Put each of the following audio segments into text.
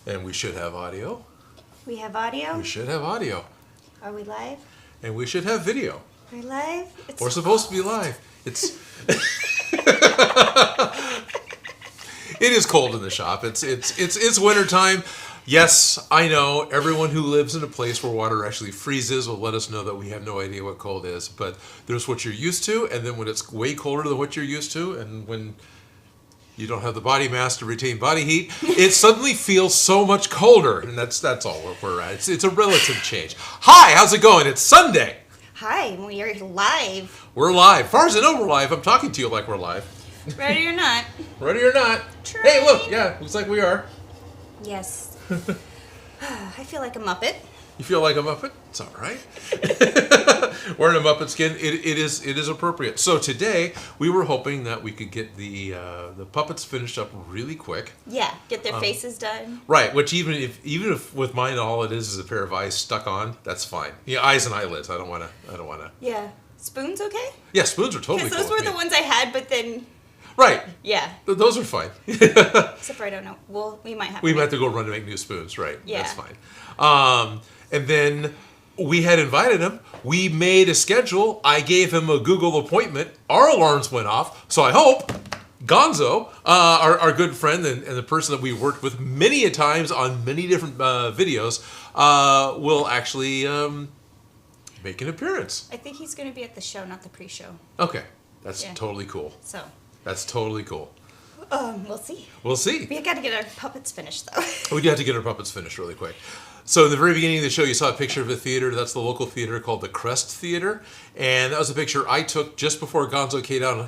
And we should have audio. We have audio. We should have audio. Are we live? And we should have video. Are we live? We're supposed to be live. It's it is cold in the shop. It's winter time. Yes, I know. Everyone who lives in a place where water actually freezes will let us know that we have no idea what cold is. But there's what you're used to, and then when it's way colder than what you're used to, and when you don't have the body mass to retain body heat, it suddenly feels so much colder. And that's all where we're at. It's a relative change. Hi, how's it going? It's Sunday. Hi, we are live. We're live. As far as I know, we're live. I'm talking to you like we're live. Ready or not. Ready or not. Train. Hey, look. Yeah, looks like we are. Yes. I feel like a Muppet. You feel like a Muppet? It's all right. Wearing a Muppet skin, it is appropriate. So today we were hoping that we could get the puppets finished up really quick. Yeah, get their faces done. Right, which even if with mine all it is a pair of eyes stuck on, that's fine. Yeah, eyes and eyelids. I don't wanna. Yeah, spoons okay? Yeah, spoons are totally. Because those cool were the ones I had, but then. Right. Yeah. Those are fine. Except for I don't know. Well, we might have. We might have to go run to make new spoons. Right. Yeah. That's fine. And then we had invited him. We made a schedule. I gave him a Google appointment. Our alarms went off. So I hope Gonzo, our good friend and the person that we worked with many a times on many different videos, will actually make an appearance. I think he's going to be at the show, not the pre-show. Okay. That's totally cool. So. That's totally cool. We'll see. We'll see. We got to get our puppets finished, though. We do have to get our puppets finished really quick. So in the very beginning of the show, you saw a picture of a theater. That's the local theater called the Crest Theater. And that was a picture I took just before Gonzo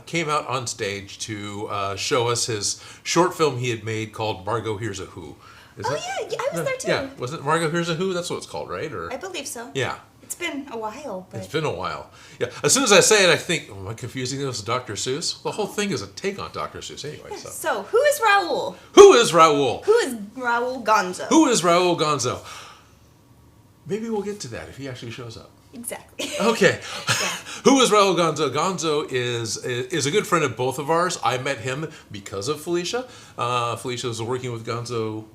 came out on stage to show us his short film he had made called Margot Here's a Who. Yeah, I was there too. Yeah, wasn't it Margot Here's a Who? That's what it's called, right? Or I believe so. Yeah. It's been a while, but... It's been a while. Yeah. As soon as I say it, I think, am I confusing this with Dr. Seuss? The whole thing is a take on Dr. Seuss anyway. So, who is Raul? Who is Raul? Who is Raul Gonzo? Who is Raul Gonzo? Maybe we'll get to that if he actually shows up. Exactly. Okay. Yeah. Who is Raul Gonzo? Gonzo is a good friend of both of ours. I met him because of Felicia. Felicia was working with Gonzo.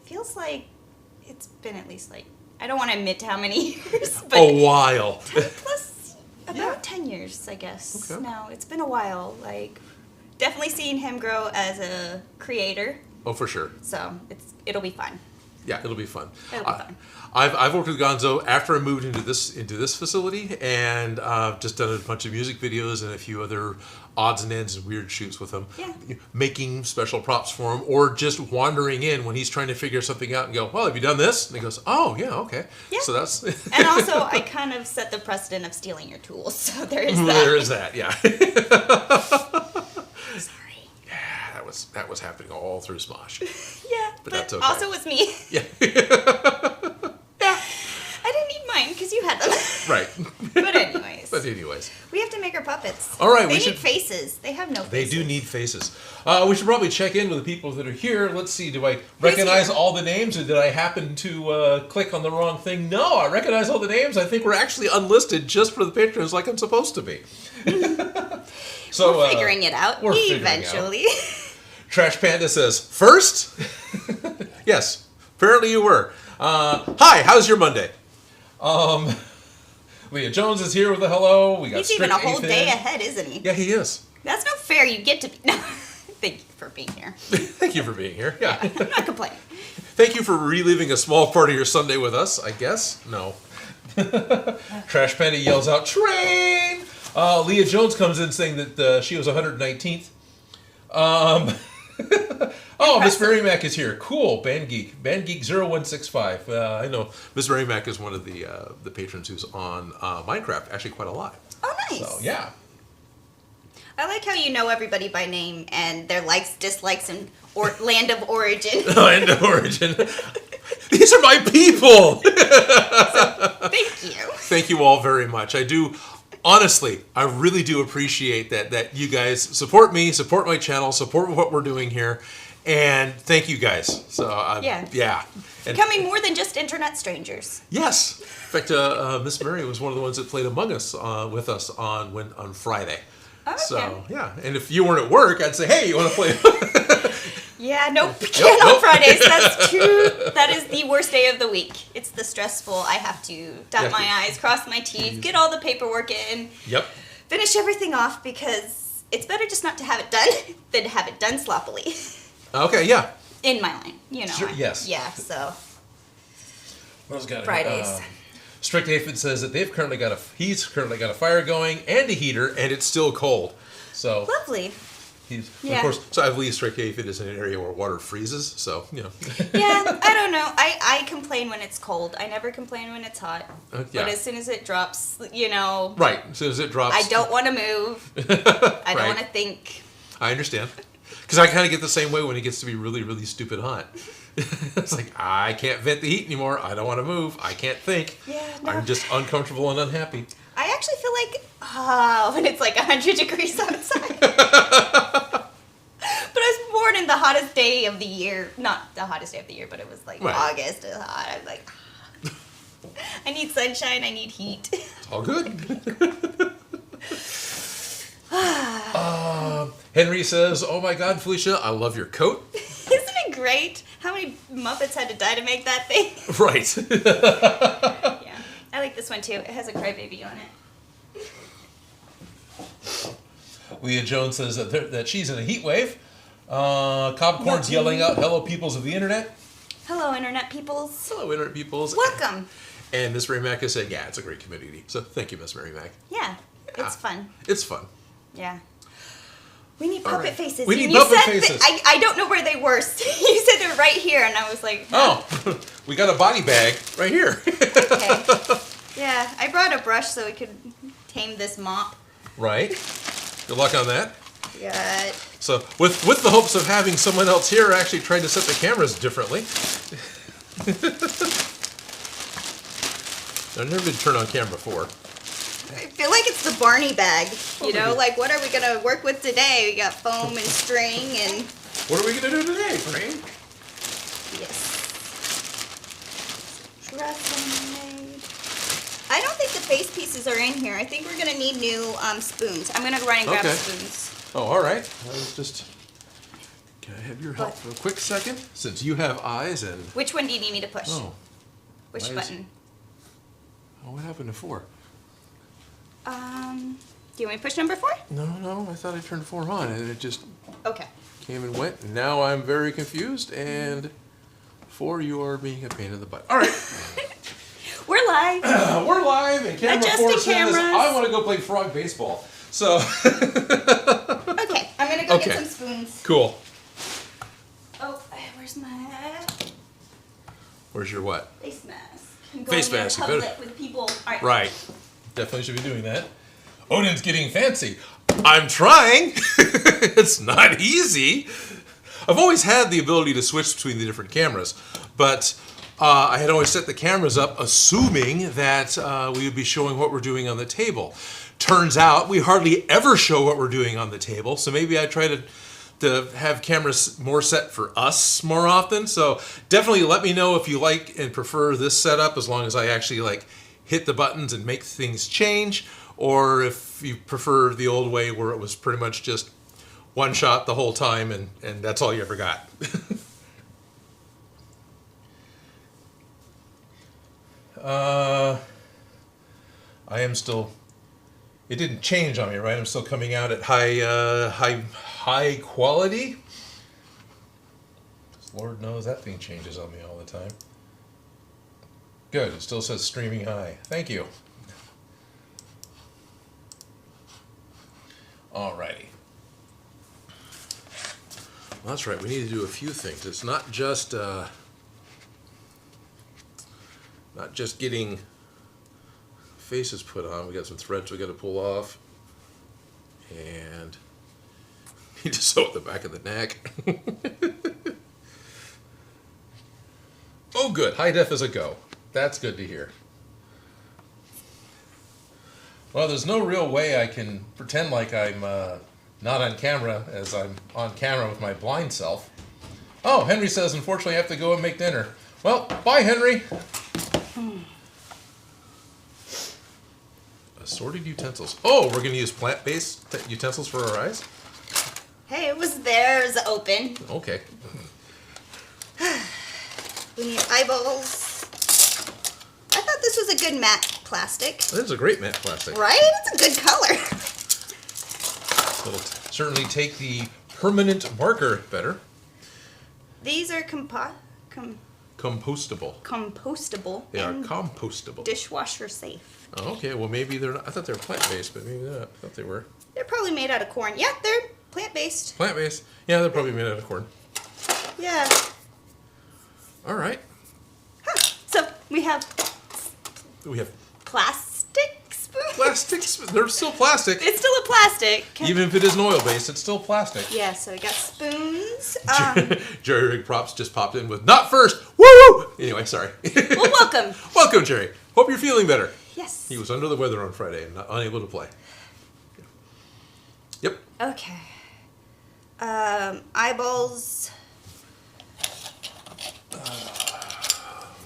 Feels like it's been at least I don't want to admit to how many years, but a while. 10 plus, about 10 years, I guess. Okay. Now, it's been a while. Definitely seeing him grow as a creator. Oh, for sure. So it'll be fun. Yeah, it'll be fun. It'll be fun. I've worked with Gonzo after I moved into this facility, and just done a bunch of music videos and a few other odds and ends and weird shoots with him. Yeah. Making special props for him, or just wandering in when he's trying to figure something out and go, "Well, have you done this?" And he goes, "Oh, yeah, okay." Yeah. So that's. And also, I kind of set the precedent of stealing your tools, so there is that. There is that, yeah. Sorry. Yeah, that was happening all through Smosh. Yeah, but that's okay. also with me. Yeah. I didn't need mine because you had them. Right. But anyways. We have to make our puppets. All right, they need faces. They have no faces. They do need faces. We should probably check in with the people that are here. Let's see, do I recognize all the names, or did I happen to click on the wrong thing? No, I recognize all the names. I think we're actually unlisted just for the patrons like I'm supposed to be. So we're figuring it out eventually. Trash Panda says, first? Yes, apparently you were. Hi, how's your Monday? Leah Jones is here with a hello. We got He's even a whole day ahead, isn't he? Yeah, he is. That's not fair. You get to be... No. Thank you for being here. Thank you for being here. Yeah. I'm not complaining. Thank you for reliving a small part of your Sunday with us, I guess. No. Trash Panda yells out, train! Leah Jones comes in saying that she was 119th. Oh, Miss Mary Mac is here. Cool. Band Geek 0165. I know Miss Mary Mac is one of the patrons who's on Minecraft, actually quite a lot. Oh, nice. So, yeah. I like how you know everybody by name and their likes, dislikes, and land of origin. Land of origin. These are my people. So, thank you. Thank you all very much. I do. Honestly, I really do appreciate that you guys support me, support my channel, support what we're doing here, and thank you guys. So yeah. And, becoming more than just internet strangers. Yes. In fact, Miss Mary was one of the ones that played Among Us with us on Friday. Okay. So yeah, and if you weren't at work, I'd say, hey, you want to play? Yeah, nope. Can't on Fridays. That's true. That is the worst day of the week. It's the stressful. I have to dot my I's, cross my T's, get all the paperwork in. Yep. Finish everything off because it's better just not to have it done than to have it done sloppily. Okay, yeah. In my line, you know. Sure, yes. Yeah, so. What else got it? Fridays. Strict Aphid says that he's currently got a fire going and a heater, and it's still cold. So Lovely. of course. So I believe Strict Aphid is in an area where water freezes. So Yeah, I don't know. I complain when it's cold. I never complain when it's hot. Yeah. But as soon as it drops, Right. As soon as it drops. I don't want to move. I don't want to think. I understand. Because I kind of get the same way when it gets to be really, really stupid hot. It's like, I can't vent the heat anymore. I don't want to move. I can't think. Yeah, no. I'm just uncomfortable and unhappy. I actually feel like, when it's like 100 degrees outside. But I was born in the hottest day of the year. Not the hottest day of the year, but it was like August. It was hot. I was like, I need sunshine. I need heat. It's all good. Henry says, oh my God, Felicia, I love your coat. Isn't it great? How many Muppets had to die to make that thing? Right. Yeah. I like this one too. It has a crybaby on it. Leah Jones says that she's in a heat wave. Cobcorn's yelling out, hello, peoples of the internet. Hello, internet peoples. Hello, internet peoples. Welcome. And Miss Mary Mack has said, yeah, it's a great community. So thank you, Miss Mary Mack. Yeah, it's fun. It's fun. Yeah. We need puppet faces. We need puppet faces. I don't know where they were. You said they're right here, and I was like, oh, we got a body bag right here. Okay. Yeah, I brought a brush so we could tame this mop. Right. Good luck on that. Yeah. So, with the hopes of having someone else here actually trying to set the cameras differently. I've never been turned on camera before. I feel like it's the Barney bag. You know, like what are we gonna work with today? We got foam and string and. What are we gonna do today, Frank? Yes. Dress made. I don't think the face pieces are in here. I think we're gonna need new spoons. I'm gonna run and grab spoons. Oh, all right. I was just. Can I have your help for a quick second? Since you have eyes and. Which one do you need me to push? Oh. Which button? Oh, what happened to 4? Do you want me to push number 4? No. I thought I turned 4 on, and it just Okay. came and went. And now I'm very confused. And 4, you are being a pain in the butt. All right. We're live. We're live, and camera Adjusting 4 says, cameras. I want to go play frog baseball. So. Okay, I'm gonna go get some spoons. Cool. Oh, where's my Where's your what? face mask? I'm Face going mask, in you better- public with people. All right. Right. Definitely should be doing that. Odin's getting fancy. I'm trying. It's not easy. I've always had the ability to switch between the different cameras, but I had always set the cameras up assuming that we would be showing what we're doing on the table. Turns out we hardly ever show what we're doing on the table, so maybe I try to have cameras more set for us more often. So definitely let me know if you like and prefer this setup, as long as I actually like hit the buttons and make things change, or if you prefer the old way where it was pretty much just one shot the whole time and that's all you ever got. I am still, it didn't change on me, right? I'm still coming out at high quality. Lord knows that thing changes on me all the time. Good, it still says streaming high. Thank you. Alrighty. Well, that's right, we need to do a few things. It's not just getting faces put on. We got some threads we got to pull off, and need to sew at the back of the neck. Oh, good. High def is a go. That's good to hear. Well, there's no real way I can pretend like I'm not on camera as I'm on camera with my blind self. Oh, Henry says, unfortunately, I have to go and make dinner. Well, bye, Henry. Assorted utensils. Oh, we're going to use plant-based utensils for our eyes? Hey, it was there. It was open. Okay. We need eyeballs. I thought this was a good matte plastic. This is a great matte plastic. Right? It's a good color. It'll certainly take the permanent marker better. These are Compostable. compostable. They are and compostable. dishwasher safe. Oh, okay, well maybe they're not. I thought they were plant-based, but maybe they're not. I thought they were. They're probably made out of corn. Yeah, they're plant-based. Plant-based? Yeah, they're probably made out of corn. Yeah. All right. Huh. So we have plastic spoons. Plastics. They're still plastic. It's still a plastic. Even if it is an oil-based, it's still plastic. Yeah, so we got spoons. Jerry Rig Props just popped in with "not first." Woo! Anyway, sorry. Well, welcome. Welcome, Jerry. Hope you're feeling better. Yes. He was under the weather on Friday and unable to play. Yep. Okay. Eyeballs.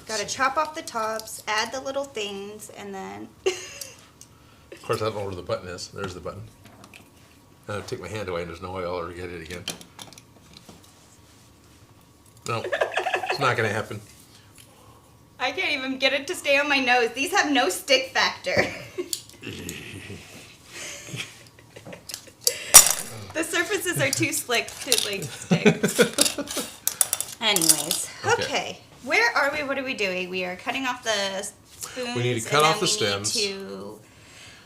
Gotta chop off the tops, add the little things, and then... Of course, I don't know where the button is. There's the button. Take my hand away and there's no way I'll ever get it again. No, it's not going to happen. I can't even get it to stay on my nose. These have no stick factor. The surfaces are too slick to like stick. Anyways, okay. Where are we? What are we doing? We are cutting off the spoons. We need to cut off the stems. We need to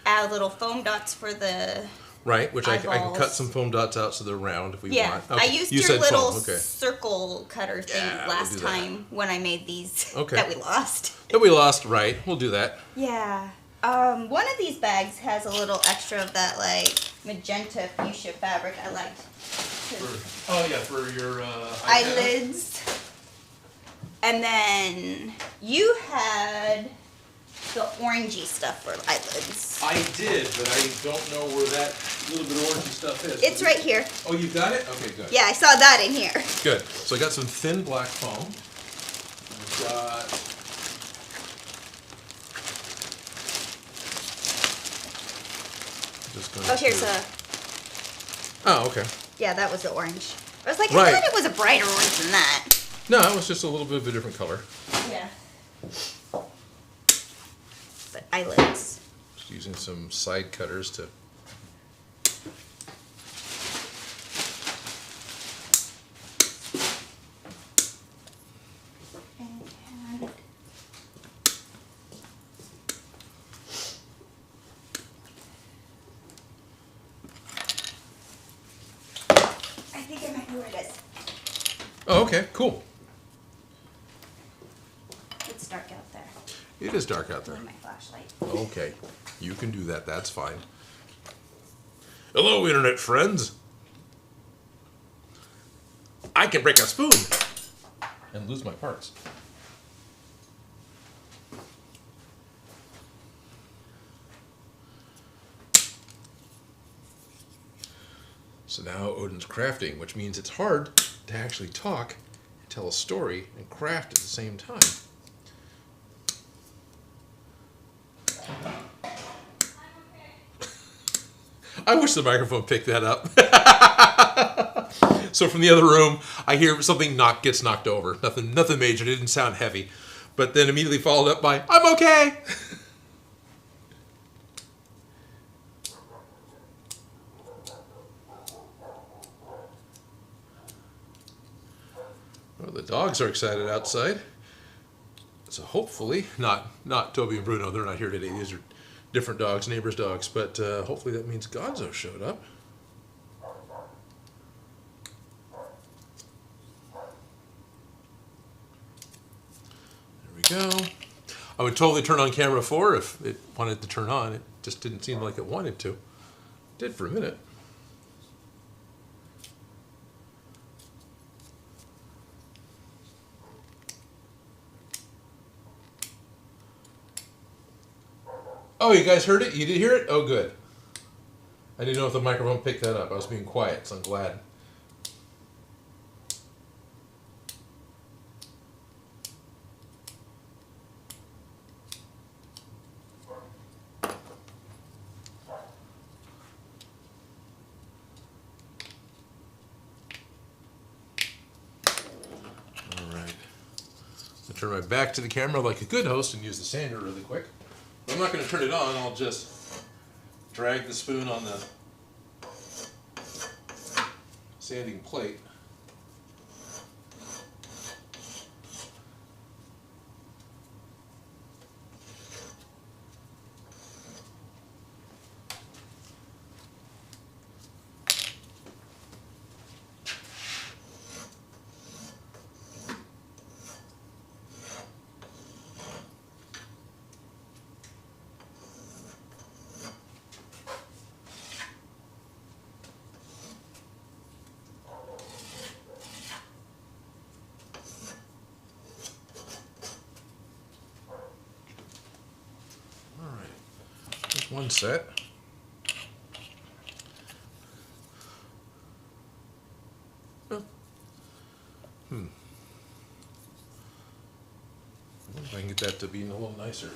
add little foam dots for the right, which I can cut some foam dots out so they're round if we want. Okay. I used your little circle cutter thing last time when I made these that we lost. That we lost, right. We'll do that. Yeah. One of these bags has a little extra of that, like, magenta fuchsia fabric I liked. For your eyelids. And then you had the orangey stuff for eyelids. I did, but I don't know where that little bit of orangey stuff is. It's right here. Oh, you got it? Okay, good. Yeah, I saw that in here. Good. So I got some thin black foam. I've got... Here's a... Oh, okay. Yeah, that was the orange. I was like, I thought it was a brighter orange than that. No, it was just a little bit of a different color. Yeah. But eyelids. Just using some side cutters to... Oh, okay, cool. It's dark out there. It is dark out there. My flashlight. Okay, you can do that. That's fine. Hello, internet friends. I can break a spoon and lose my parts. So now Odin's crafting, which means it's hard to actually talk and tell a story and craft at the same time. I wish the microphone picked that up. So from the other room, I hear something gets knocked over. Nothing major. It didn't sound heavy. But then immediately followed up by, I'm okay. Well, the dogs are excited outside. So hopefully, not Toby and Bruno, they're not here today. These are different dogs, neighbors' dogs. But hopefully that means Gonzo showed up. There we go. I would totally turn on camera 4 if it wanted to turn on. It just didn't seem like it wanted to. It did for a minute. Oh, you guys heard it? You did hear it? Oh, good. I didn't know if the microphone picked that up. I was being quiet, so I'm glad. All right. turn my back to the camera like a good host and use the sander really quick. I'm not going to turn it on. I'll just drag the spoon on the sanding plate. One set. Oh. I wonder if I can get that to be a little nicer.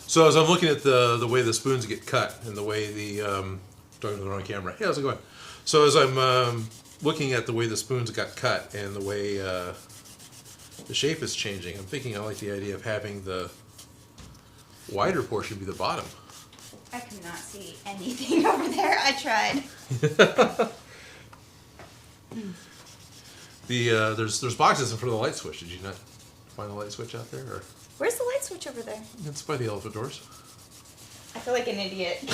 So as I'm looking at the way the spoons get cut and the way the talking to the wrong camera. Hey, how's it going? So as I'm looking at the way the spoons got cut and the way the shape is changing, I'm thinking I like the idea of having the wider portion be the bottom. I could not see anything over there. I tried. There's boxes in front of the light switch. Did you not find the light switch out there? Or? Where's the light switch over there? It's by the elephant doors. I feel like an idiot.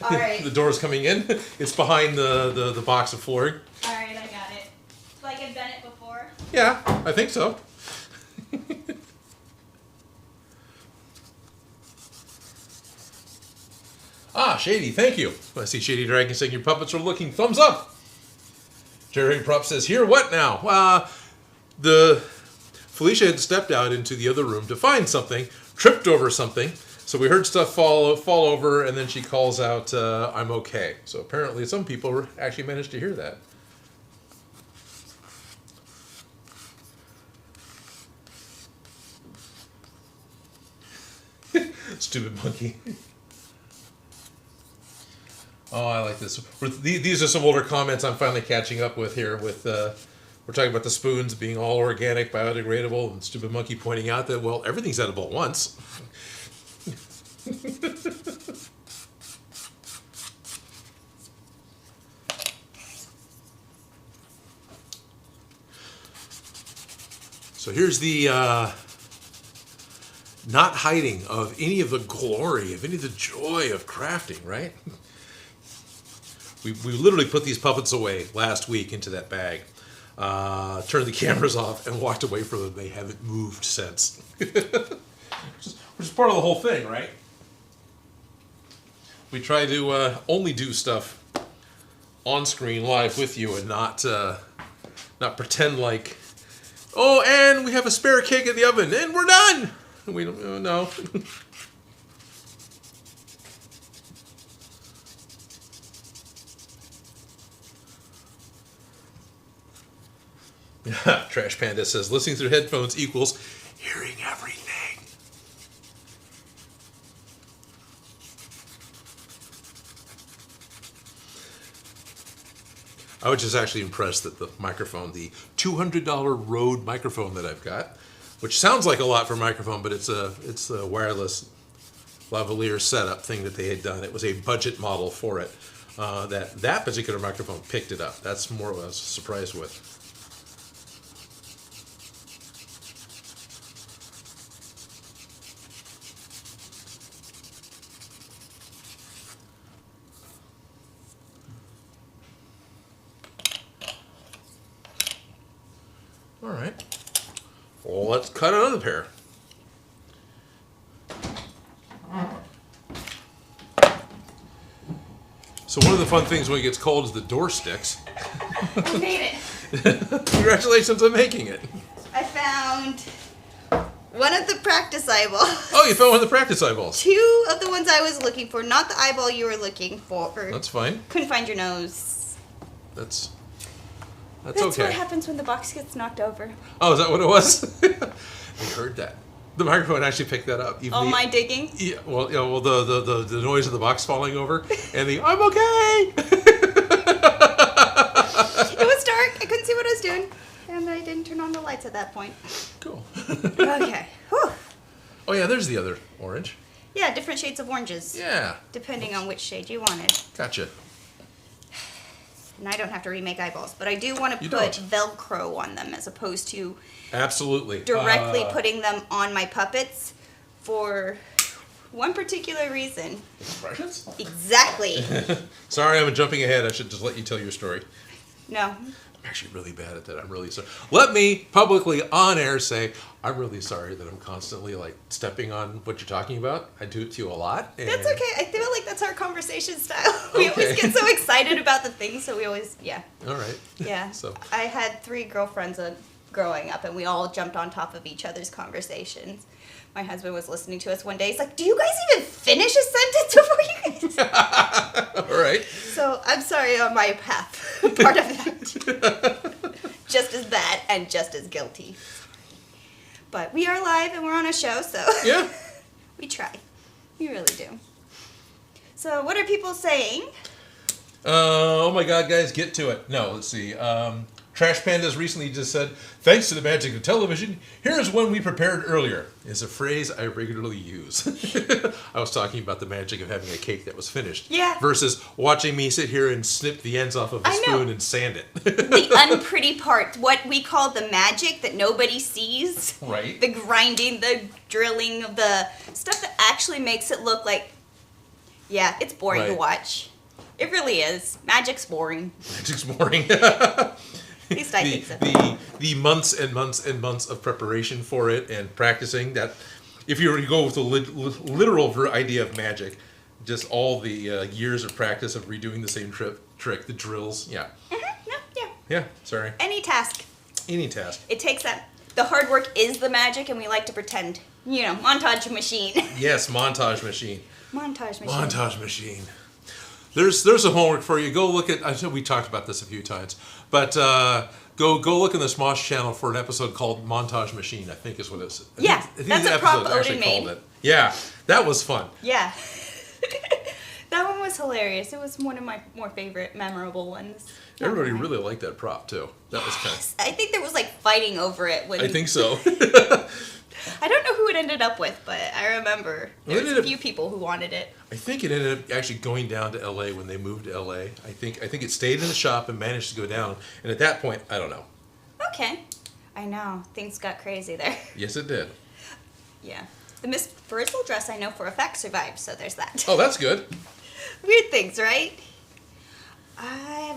All right. The door's coming in. It's behind the box of flooring. All right, I got it. Like I've done it before. Yeah, I think so. Ah, Shady, thank you. I see Shady Dragon saying your puppets are looking thumbs up. Jerry Prop says, here, what now? The Felicia had stepped out into the other room to find something, tripped over something. So we heard stuff fall over, and then she calls out, I'm okay. So apparently some people actually managed to hear that. Stupid monkey. Oh, I like this. These are some older comments I'm finally catching up with here. We're talking about the spoons being all organic, biodegradable, and Stupid Monkey pointing out that, well, everything's edible at once. So here's the not hiding of any of the glory, of any of the joy of crafting, right? We literally put these puppets away last week into that bag, turned the cameras off, and walked away from them. They haven't moved since. Which is part of the whole thing, right? We try to only do stuff on screen live with you and not pretend like, oh, and we have a spare cake in the oven and we're done. We don't know. Trash Panda says listening through headphones equals hearing everything. I was just actually impressed that the microphone, the $200 Rode microphone that I've got, which sounds like a lot for a microphone, but it's a wireless lavalier setup thing that they had done. It was a budget model for it. That particular microphone picked it up. That's more what I was surprised with. All right. Well, let's cut another pair. So one of the fun things when it gets cold is the door sticks. I made it. Congratulations on making it. I found one of the practice eyeballs. Oh, you found one of the practice eyeballs. Two of the ones I was looking for, not the eyeball you were looking for. That's fine. Couldn't find your nose. That's That's okay. what happens when the box gets knocked over. Oh, is that what it was? I heard that. The microphone actually picked that up. Even my digging? Yeah, well, the noise of the box falling over and the I'm okay. It was dark. I couldn't see what I was doing, and I didn't turn on the lights at that point. Cool. Okay. Whew. Oh yeah, there's the other orange. Yeah, different shades of oranges. Yeah. Depending on which shade you wanted. Gotcha. And I don't have to remake eyeballs, but I do want to put Velcro on them as opposed to absolutely directly putting them on my puppets for one particular reason. Expressions? Exactly. Sorry, I'm jumping ahead. I should just let you tell your story. No. I'm actually really bad at that. I'm really sorry. Let me publicly on air say I'm really sorry that I'm constantly like stepping on what you're talking about. I do it to you a lot. And that's okay. I feel like that's our conversation style. We always get so excited about the things, so we always, All right. Yeah. So I had 3 girlfriends growing up, and we all jumped on top of each other's conversations. My husband was listening to us one day. He's like, "Do you guys even finish a sentence before you guys?" All right. So I'm sorry on my path. Part of that. Just as bad and just as guilty. But we are live and we're on a show, so Yeah. we try. We really do. So what are people saying? Oh my God, guys, get to it. No, let's see. Trash Pandas recently just said, "Thanks to the magic of television, here's one we prepared earlier." Is a phrase I regularly use. I was talking about the magic of having a cake that was finished. Yeah. Versus watching me sit here and snip the ends off of a spoon and sand it. The unpretty part, what we call the magic that nobody sees. Right. The grinding, the drilling, the stuff that actually makes it look like, it's boring to watch. It really is. Magic's boring. Magic's boring. At least I think so. The months and months and months of preparation for it and practicing that, if you were to go with the literal idea of magic, just all the years of practice of redoing the same trick, the drills, Yeah, sorry. Any task. It takes that. The hard work is the magic, and we like to pretend, montage machine. Yes, montage machine. Montage machine. There's some homework for you. Go look at. I know we talked about this a few times, but go look in the Smosh channel for an episode called Montage Machine. I think is what it's. I think that's the a prop episode Odin made. it. Yeah, that was fun. Yeah, that one was hilarious. It was one of my more favorite, memorable ones. Everybody really liked that prop too. That was kind of. I think there was like fighting over it. I think so. I don't know who it ended up with, but I remember there was a few people who wanted it. I think it ended up actually going down to L.A. when they moved to L.A. I think it stayed in the shop and managed to go down. And at that point, I don't know. Okay. I know. Things got crazy there. Yes, it did. Yeah. The Miss Frizzle dress, I know for a fact, survived, so there's that. Oh, that's good. Weird things, right?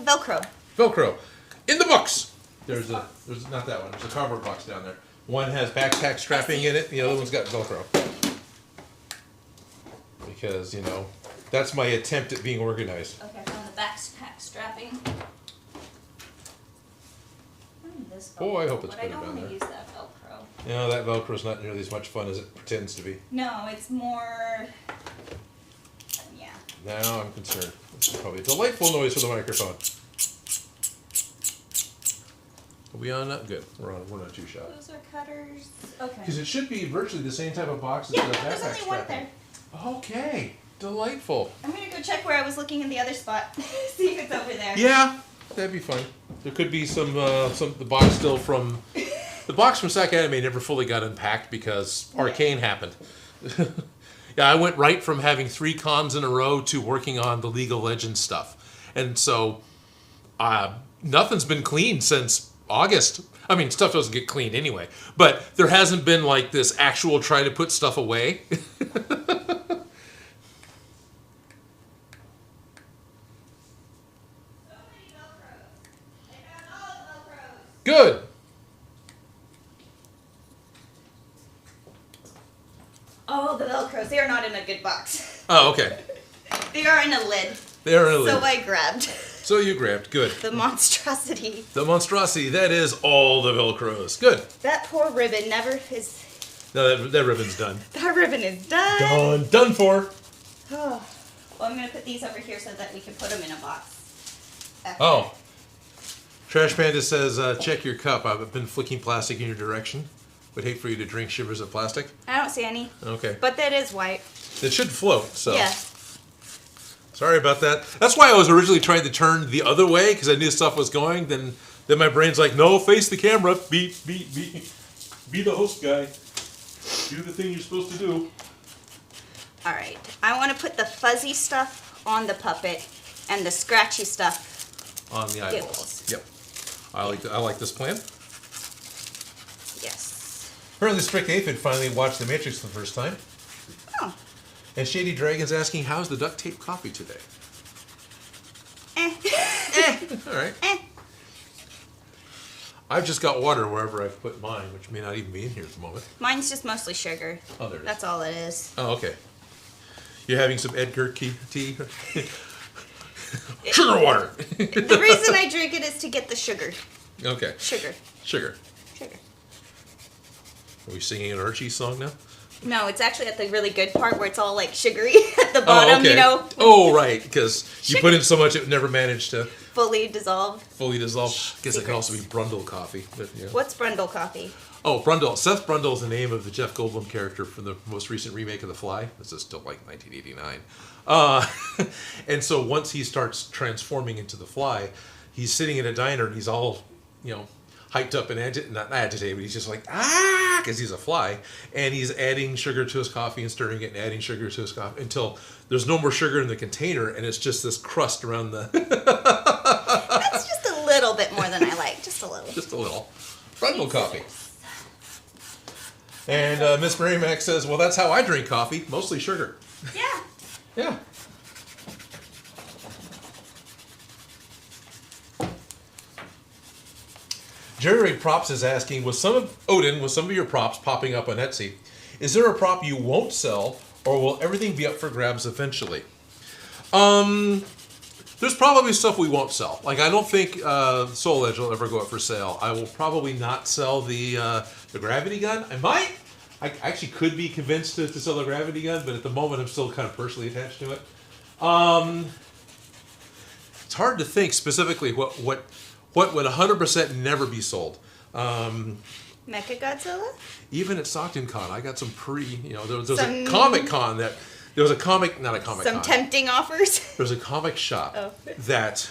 Velcro. In the books. There's not that one. There's a cardboard box down there. One has backpack strapping in it. The other one's got Velcro. Because, that's my attempt at being organized. Okay, on the backpack strapping. Oh, I hope it's better down there. But I don't want to use that Velcro. That Velcro's not nearly as much fun as it pretends to be. No, it's more... Yeah. Now I'm concerned. This is probably a delightful noise for the microphone. Are we on? Good. We're on 2-shot. Those are cutters. Okay. Because it should be virtually the same type of box as Yeah, the backpack there's only one there. Okay. Delightful. I'm going to go check where I was looking in the other spot. See if it's over there. Yeah, that'd be fun. There could be the box still from... The box from Sac Anime never fully got unpacked because Arcane happened. I went right from having 3 cons in a row to working on the League of Legends stuff. And so, nothing's been cleaned since August. I mean, stuff doesn't get cleaned anyway. But there hasn't been like this actual try to put stuff away. Good. Oh, the Velcros. They are not in a good box. Oh, okay. They are in a lid. They are in a lid. So I grabbed. So you grabbed. Good. The monstrosity. The monstrosity. That is all the Velcros. Good. That poor ribbon never is... No, that ribbon's done. That ribbon is done. Done for. Oh. Well, I'm going to put these over here so that we can put them in a box. Oh. Trash Panda says, check your cup. I've been flicking plastic in your direction. would hate for you to drink shivers of plastic. I don't see any. Okay. But that is white. It should float, so. Yeah. Sorry about that. That's why I was originally trying to turn the other way, because I knew stuff was going. Then my brain's like, no, face the camera. Be the host guy. Do the thing you're supposed to do. All right. I want to put the fuzzy stuff on the puppet and the scratchy stuff On the eyeballs. Yep. I like this plan. Yes. Apparently, Strict Aphid finally watched The Matrix for the first time. Oh. And Shady Dragon's asking, how's the duct tape coffee today? All right. I've just got water wherever I've put mine, which may not even be in here at the moment. Mine's just mostly sugar. Oh, there it is. That's all it is. Oh, okay. You're having some Edgar tea? Sugar water! The reason I drink it is to get the sugar. Okay. Sugar. Sugar. Sugar. Are we singing an Archie song now? No, it's actually at the really good part where it's all like sugary at the bottom, oh, okay. you know? Oh, right, because you put in so much it never managed to Fully dissolve. fully dissolve. I guess it could also be Brundle coffee. But, yeah. What's Brundle coffee? Oh, Brundle. Seth Brundle is the name of the Jeff Goldblum character from the most recent remake of The Fly. This is still like 1989. And so once he starts transforming into The Fly, he's sitting in a diner and he's all, hyped up and not agitated, but he's just like, because he's a fly. And he's adding sugar to his coffee and stirring it and adding sugar to his coffee until there's no more sugar in the container and it's just this crust around the... That's just a little bit more than I like. Just a little. Just a little. Brundle coffee. And Miss Mary Mac says, well, that's how I drink coffee. Mostly sugar. Yeah. Yeah. Jerry Props is asking, with some of your props popping up on Etsy, is there a prop you won't sell, or will everything be up for grabs eventually? There's probably stuff we won't sell. Like, I don't think Soul Edge will ever go up for sale. I will probably not sell the gravity gun. I might. I actually could be convinced to sell the gravity gun, but at the moment I'm still kind of personally attached to it. It's hard to think specifically what would 100% never be sold. Mecha Godzilla? Even at Stockton Con, I got some there was a Comic Con that... There was a comic, not a comic con. Some tempting offers? There was a comic shop that,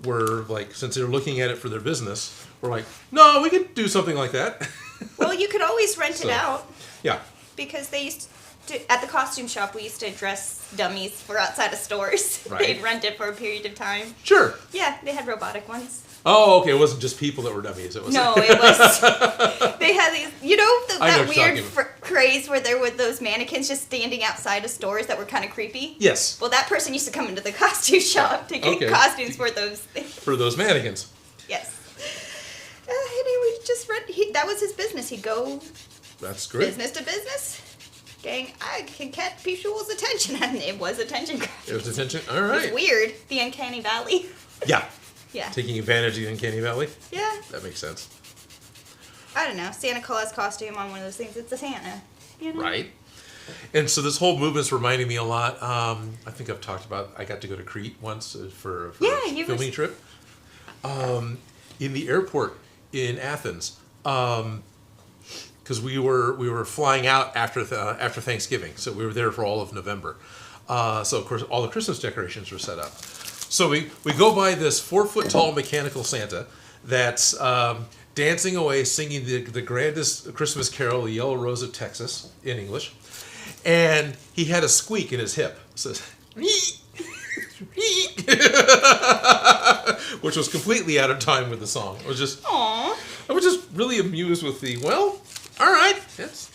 were like, since they're looking at it for their business, we're like, no, we could do something like that. Well, you could always rent it out. Yeah. Because they used to, at the costume shop, we used to dress dummies for outside of stores. Right. They'd rent it for a period of time. Sure. Yeah, they had robotic ones. Oh, okay. It wasn't just people that were dummies. It was it was. They had these. You know that weird craze where there were those mannequins just standing outside of stores that were kind of creepy. Yes. Well, that person used to come into the costume shop to get costumes for those things. For those mannequins. Yes. And he would just that was his business. He'd go. That's great. Business to business. Gang, I can catch people's attention, and it was attention grabbing. It was attention. All right. It was weird. The Uncanny Valley. Yeah. Yeah. Taking advantage of the Uncanny Valley. Yeah. That makes sense. I don't know. Santa Claus costume on one of those things. It's a Santa. You know? Right. And so this whole movement's reminding me a lot. I think I've talked about. I got to go to Crete once for a filming trip. In the airport in Athens, because we were flying out after Thanksgiving, so we were there for all of November. So of course all the Christmas decorations were set up. So we go by this 4-foot tall mechanical Santa that's dancing away, singing the grandest Christmas carol, "The Yellow Rose of Texas," in English, and he had a squeak in his hip. It says, which was completely out of time with the song. I was just really amused with the all right, it's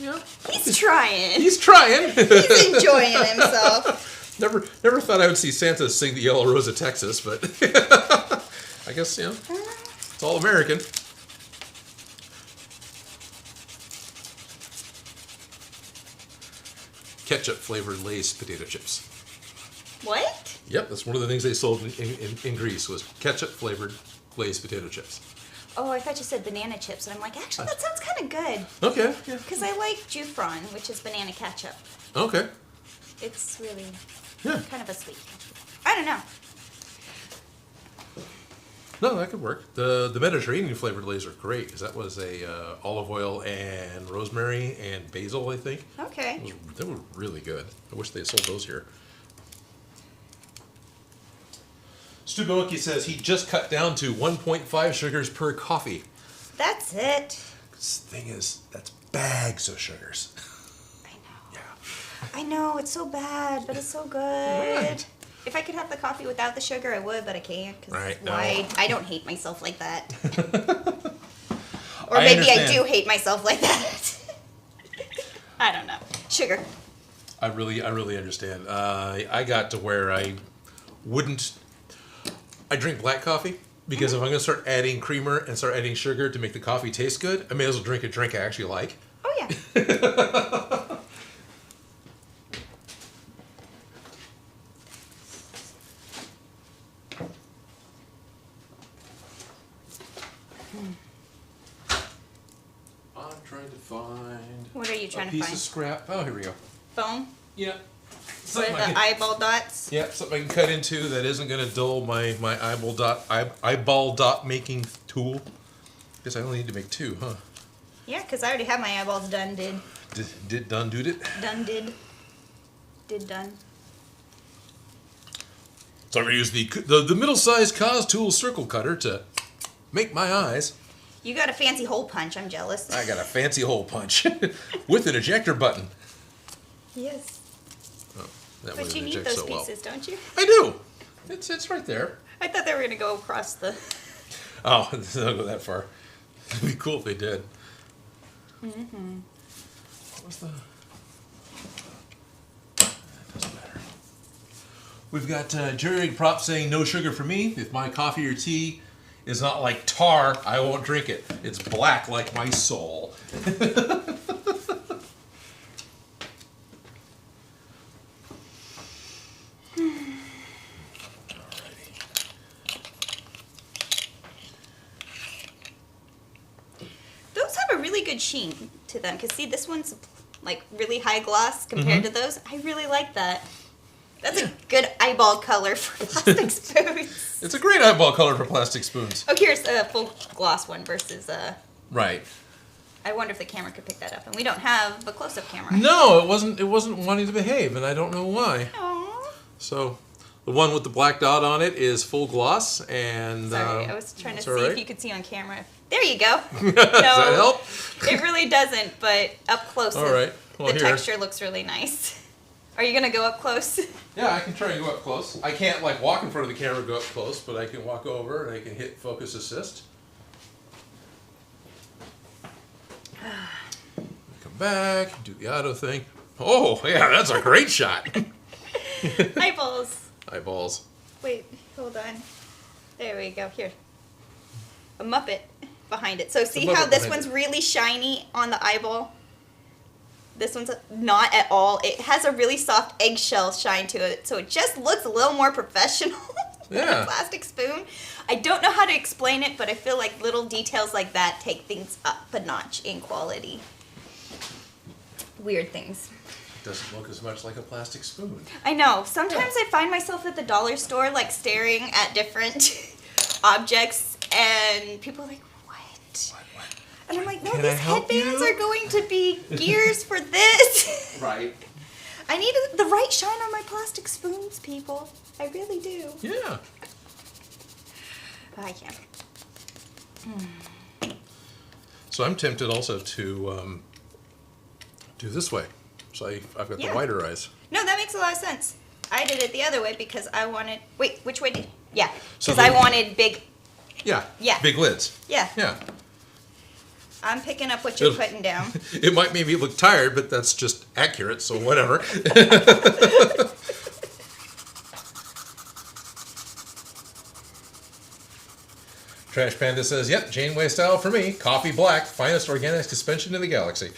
he's trying. He's trying. He's enjoying himself. Never thought I would see Santa sing "The Yellow Rose of Texas," but I guess it's all American. Ketchup flavored Lay's potato chips. What? Yep, that's one of the things they sold in Greece was ketchup flavored Lay's potato chips. Oh, I thought you said banana chips, and I'm like, actually, that sounds kind of good. Okay. Yeah. Because I like Jufron, which is banana ketchup. Okay. It's really kind of a sweet. I don't know. No, that could work. The Mediterranean flavored lays are great because that was a olive oil and rosemary and basil, I think. Okay. They were really good. I wish they had sold those here. Stu Monkey says he just cut down to 1.5 sugars per coffee. That's it. The thing is, that's bags of sugars. I know. Yeah. I know, it's so bad, but it's so good. Right. If I could have the coffee without the sugar, I would, but I can't. Cause Right, no. why? I don't hate myself like that. Or I maybe I understand. do hate myself like that. I don't know. Sugar. I really understand. I got to where I drink black coffee because if I'm going to start adding creamer and start adding sugar to make the coffee taste good, I may as well drink a drink I actually like. Oh, yeah. I'm trying to find What are you trying a to piece find? of scrap. Oh, here we go. Foam? Yeah. With Something I the can, eyeball dots? yeah, something I can cut into that isn't going to dull my eyeball dot making tool. Guess I only need to make 2, huh? Yeah, because I already have my eyeballs done, did. Done it. Done, did. Did done. So I'm going to use the middle-sized Cos tool circle cutter to make my eyes. You got a fancy hole punch. I'm jealous. I got a fancy hole punch with an ejector button. Yes. Oh, that But wouldn't you need eject those so well. pieces, don't you? I do. It's right there. I thought they were going to go across the... Oh, it doesn't go that far. It'd be cool if they did. Mm-hmm. What was the... That doesn't matter. We've got Jerry Prop saying no sugar for me. If my coffee or tea is not like tar, I won't drink it. It's black like my soul. Those have a really good sheen to them. Because, see, this one's, like, really high gloss compared to those. I really like that. That's a good eyeball color for plastic spoons. It's a great eyeball color for plastic spoons. Oh, here's a full gloss one versus Right. I wonder if the camera could pick that up. And we don't have a close-up camera. No, it wasn't wanting to behave, and I don't know why. Aww. So, the one with the black dot on it is full gloss, and Sorry, I was trying to that's see all right. if you could see on camera. There you go. Does that help? It really doesn't, but up close, All right. Well, the here. texture looks really nice. Are you gonna go up close? Yeah, I can try and go up close. I can't like walk in front of the camera and go up close, but I can walk over and I can hit focus assist. Come back, do the auto thing. Oh, yeah, that's a great shot. Eyeballs. Eyeballs. Wait, hold on. There we go. Here. A Muppet behind it. So see Muppet how this behind one's it. really shiny on the eyeball? This one's not at all. It has a really soft eggshell shine to it, so it just looks a little more professional than Yeah. a plastic spoon. I don't know how to explain it, but I feel like little details like that take things up a notch in quality. Weird things. Doesn't look as much like a plastic spoon. I know. Sometimes I find myself at the dollar store, like, staring at different objects, and people are like, what? And I'm like, no, Can I these help headbands you? are going to be gears for this. Right. I need the right shine on my plastic spoons, people. I really do. Yeah. I can't. So I'm tempted also to do this way. So I've got Yeah. the wider eyes. No, that makes a lot of sense. I did it the other way because I wanted... Wait, which way did... Yeah, So because I the- wanted big... Yeah. Yeah. Big lids. Yeah, Yeah. I'm picking up what you're It'll- putting down. It might make me look tired, but that's just accurate, so whatever. Trash Panda says, yep, Janeway style for me. Coffee black, finest organic suspension in the galaxy.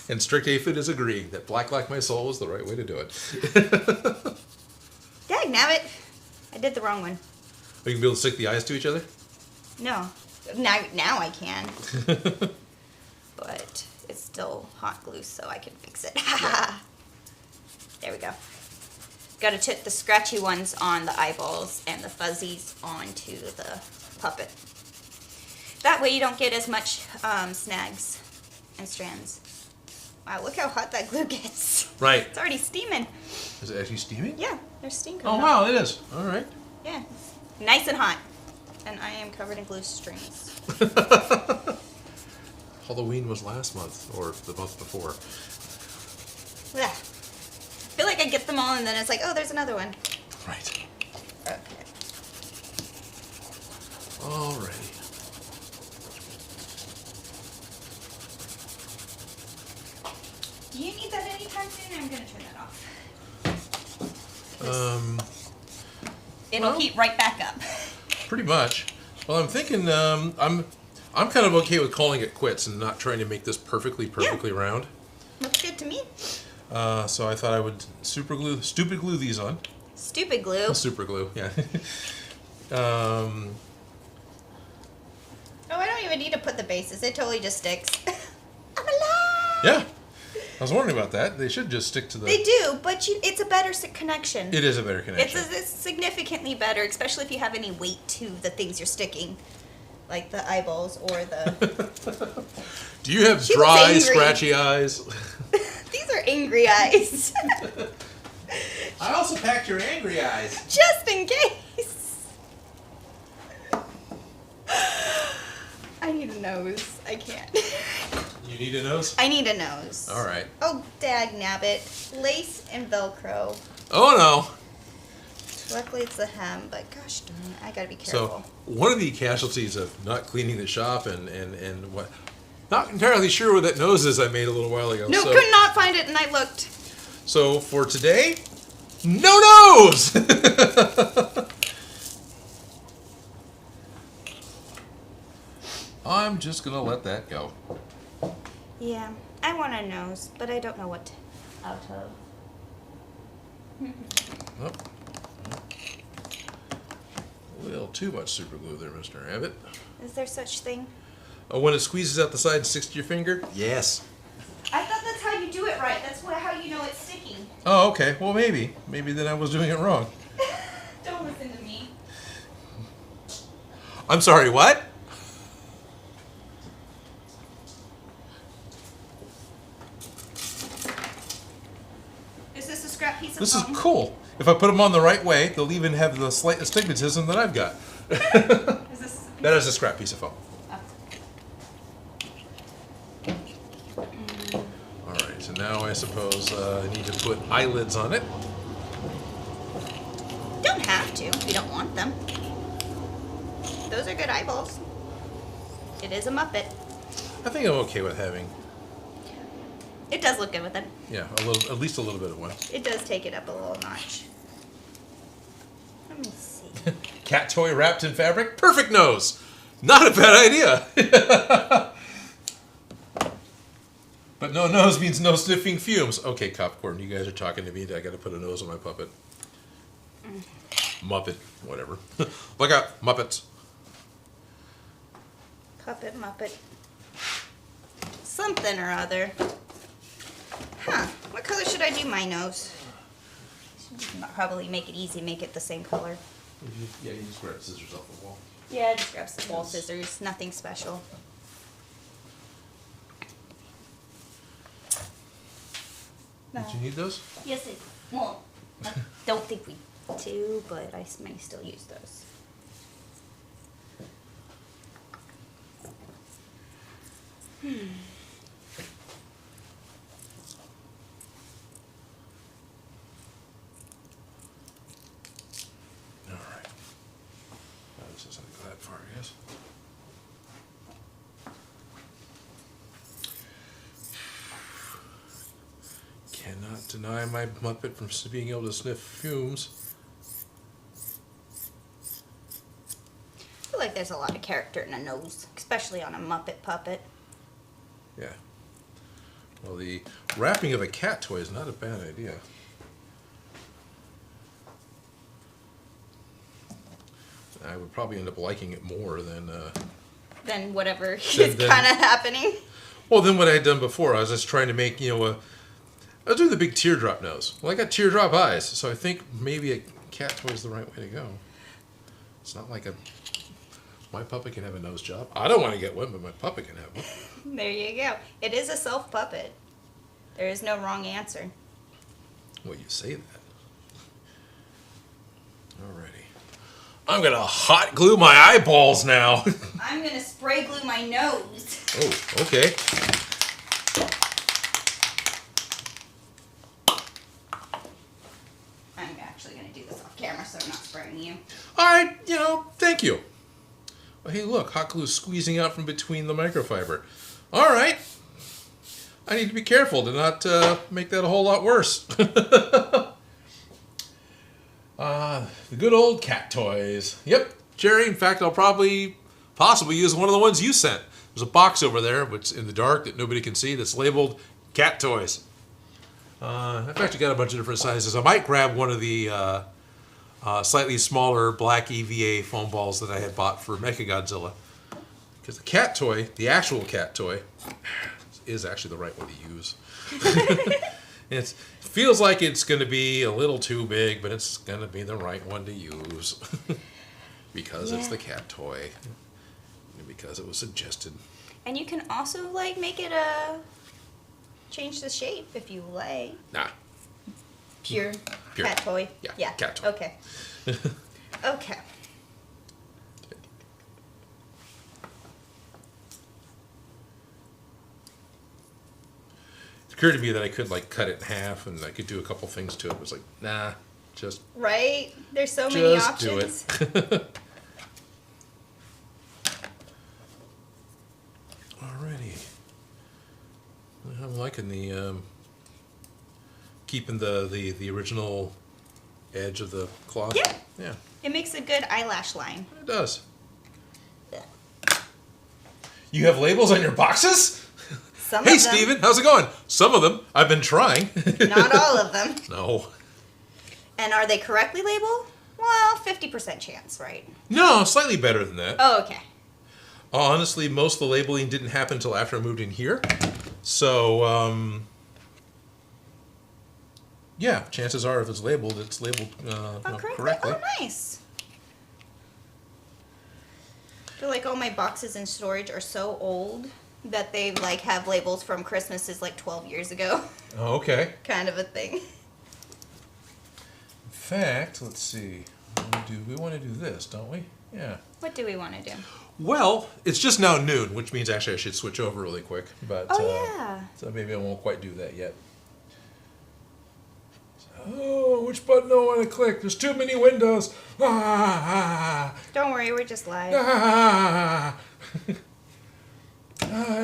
And Strict Aphid is agreeing that black like my soul is the right way to do it. Dagnabbit. I did the wrong one. Are you going to be able to stick the eyes to each other? No. Now I can. But it's still hot glue, so I can fix it. There we go. Gotta put the scratchy ones on the eyeballs and the fuzzies onto the puppet. That way you don't get as much snags and strands. Wow, look how hot that glue gets. Right. It's already steaming. Is it actually steaming? Yeah, there's steam Oh, coming wow, it is. All right. Yeah, nice and hot. And I am covered in glue strings. Halloween was last month, or the month before. Yeah. I feel like I get them all and then it's like, oh, there's another one. Right. Okay. Alrighty. Do you need that anytime soon? I'm going to turn that off. It'll well, heat right back up. Pretty much. Well, I'm thinking I'm kind of okay with calling it quits and not trying to make this perfectly round. Looks good to me. So I thought I would stupid glue these on. Stupid glue. Super glue, yeah. Oh, I don't even need to put the bases. It totally just sticks. I'm alive! Yeah. I was wondering about that. They should just stick to the... They do, but it's a better connection. It is a better connection. It's significantly better, especially if you have any weight to the things you're sticking. Like the eyeballs or the... Do you have She was dry, angry. scratchy eyes? These are angry eyes. I also packed your angry eyes. Just in case. I need a nose. I can't. You need a nose? I need a nose. All right. Oh, dag nabbit. Lace and Velcro. Oh, no. Luckily it's the hem, but gosh darn it, I gotta be So, careful. one of the casualties of not cleaning the shop and what... Not entirely sure where that nose is I made a little while ago. No, so, could not find it and I looked. So, for today, no nose! I'm just going to let that go. Yeah, I want a nose, but I don't know what out of. Oh. A little too much super glue there, Mr. Abbott. Is there such thing? Oh, when it squeezes out the side and sticks to your finger? Yes. I thought that's how you do it right. That's how you know it's sticking. Oh, okay. Well, maybe. Maybe then I was doing it wrong. Don't listen to me. I'm sorry, what? Is this a scrap piece of This is foam? cool. If I put them on the right way, they'll even have the slight astigmatism that I've got. Is this That is a scrap piece of foam. All right, so now I suppose I need to put eyelids on it. Don't have to if you don't want them. Those are good eyeballs. It is a Muppet. I think I'm okay with having, It does look good with it. yeah, at least a little bit of one. It does take it up a little notch. Let me see. Cat toy wrapped in fabric, perfect nose. Not a bad idea. But no nose means no sniffing fumes. Okay, Popcorn, you guys are talking to me. I got to put a nose on my puppet. Muppet, whatever. Look out, Muppets. Puppet Muppet. Something or other. Huh. What color should I do my nose? Should probably make it easy, make it the same color. Yeah, you just grab scissors off the wall. Yeah, just grab some wall scissors. Nothing special. Did you need those? Yes, well, I don't think we do, but I may still use those. All right. This isn't go that far, I guess. Cannot deny my Muppet from being able to sniff fumes. I feel like there's a lot of character in a nose, especially on a Muppet puppet. Yeah. Well, the wrapping of a cat toy is not a bad idea. I would probably end up liking it more than... Then whatever is Then- kind of happening. Well, than what I had done before. I was just trying to make, I was doing the big teardrop nose. Well, I got teardrop eyes, so I think maybe a cat toy is the right way to go. It's not like my puppet can have a nose job. I don't want to get one, but my puppet can have one. There you go. It is a self puppet. There is no wrong answer. Well, you say that. Alrighty. I'm going to hot glue my eyeballs now. I'm going to spray glue my nose. Oh, okay. I'm actually going to do this off camera so I'm not spraying you. Alright, thank you. Well, hey, look, hot glue squeezing out from between the microfiber. Alright. I need to be careful to not make that a whole lot worse. The good old cat toys. Yep, Jerry, in fact, I'll possibly use one of the ones you sent. There's a box over there, which in the dark that nobody can see, that's labeled cat toys. I've actually got a bunch of different sizes. I might grab one of the slightly smaller black EVA foam balls that I had bought for Mechagodzilla. Because the cat toy, the actual cat toy, is actually the right one to use. It feels like it's going to be a little too big, but it's going to be the right one to use. Because it's the cat toy. And because it was suggested. And you can also, make it change the shape if you like. Nah. Pure cat toy? Yeah, cat toy. Okay. Okay. It occurred to me that I could cut it in half and I could do a couple things to it. It was like, nah, just Right? There's so many options. do it. Alrighty. I'm liking the keeping the original edge of the cloth. Yeah. Yeah. It makes a good eyelash line. It does. You have labels on your boxes? Some Hey, of them. Steven, how's it going? Some of them. I've been trying. Not all of them. No. And are they correctly labeled? Well, 50% chance, right? No, slightly better than that. Oh, okay. Honestly, most of the labeling didn't happen until after I moved in here. So, yeah, chances are if it's labeled correctly. Oh, nice. I feel like all my boxes in storage are so old that they have labels from Christmases 12 years ago. Oh, okay. Kind of a thing. In fact, let's see. We want to do this, don't we? Yeah. What do we want to do? Well, it's just now noon, which means actually I should switch over really quick. But Yeah. So maybe I won't quite do that yet. Oh, which button do I want to click? There's too many windows. Don't worry, we're just live. I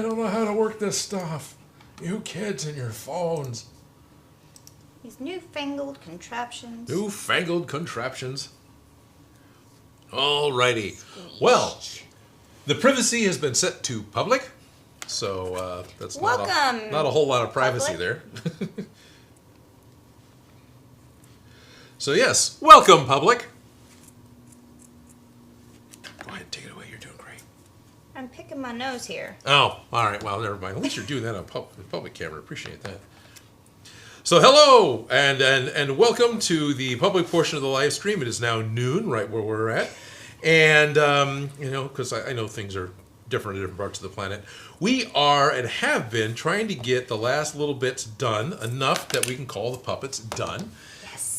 don't know how to work this stuff. You kids and your phones. These newfangled contraptions. Newfangled contraptions. Alrighty. Well, the privacy has been set to public, so that's not a whole lot of privacy public. there. So yes, welcome public. Go ahead, take it away. You're doing great. I'm picking my nose here. Oh, all right. Well, never mind. At least you're doing that on public camera. Appreciate that. So hello and welcome to the public portion of the live stream. It is now noon, right where we're at, and because I know things are different in different parts of the planet. We are and have been trying to get the last little bits done, enough that we can call the puppets done.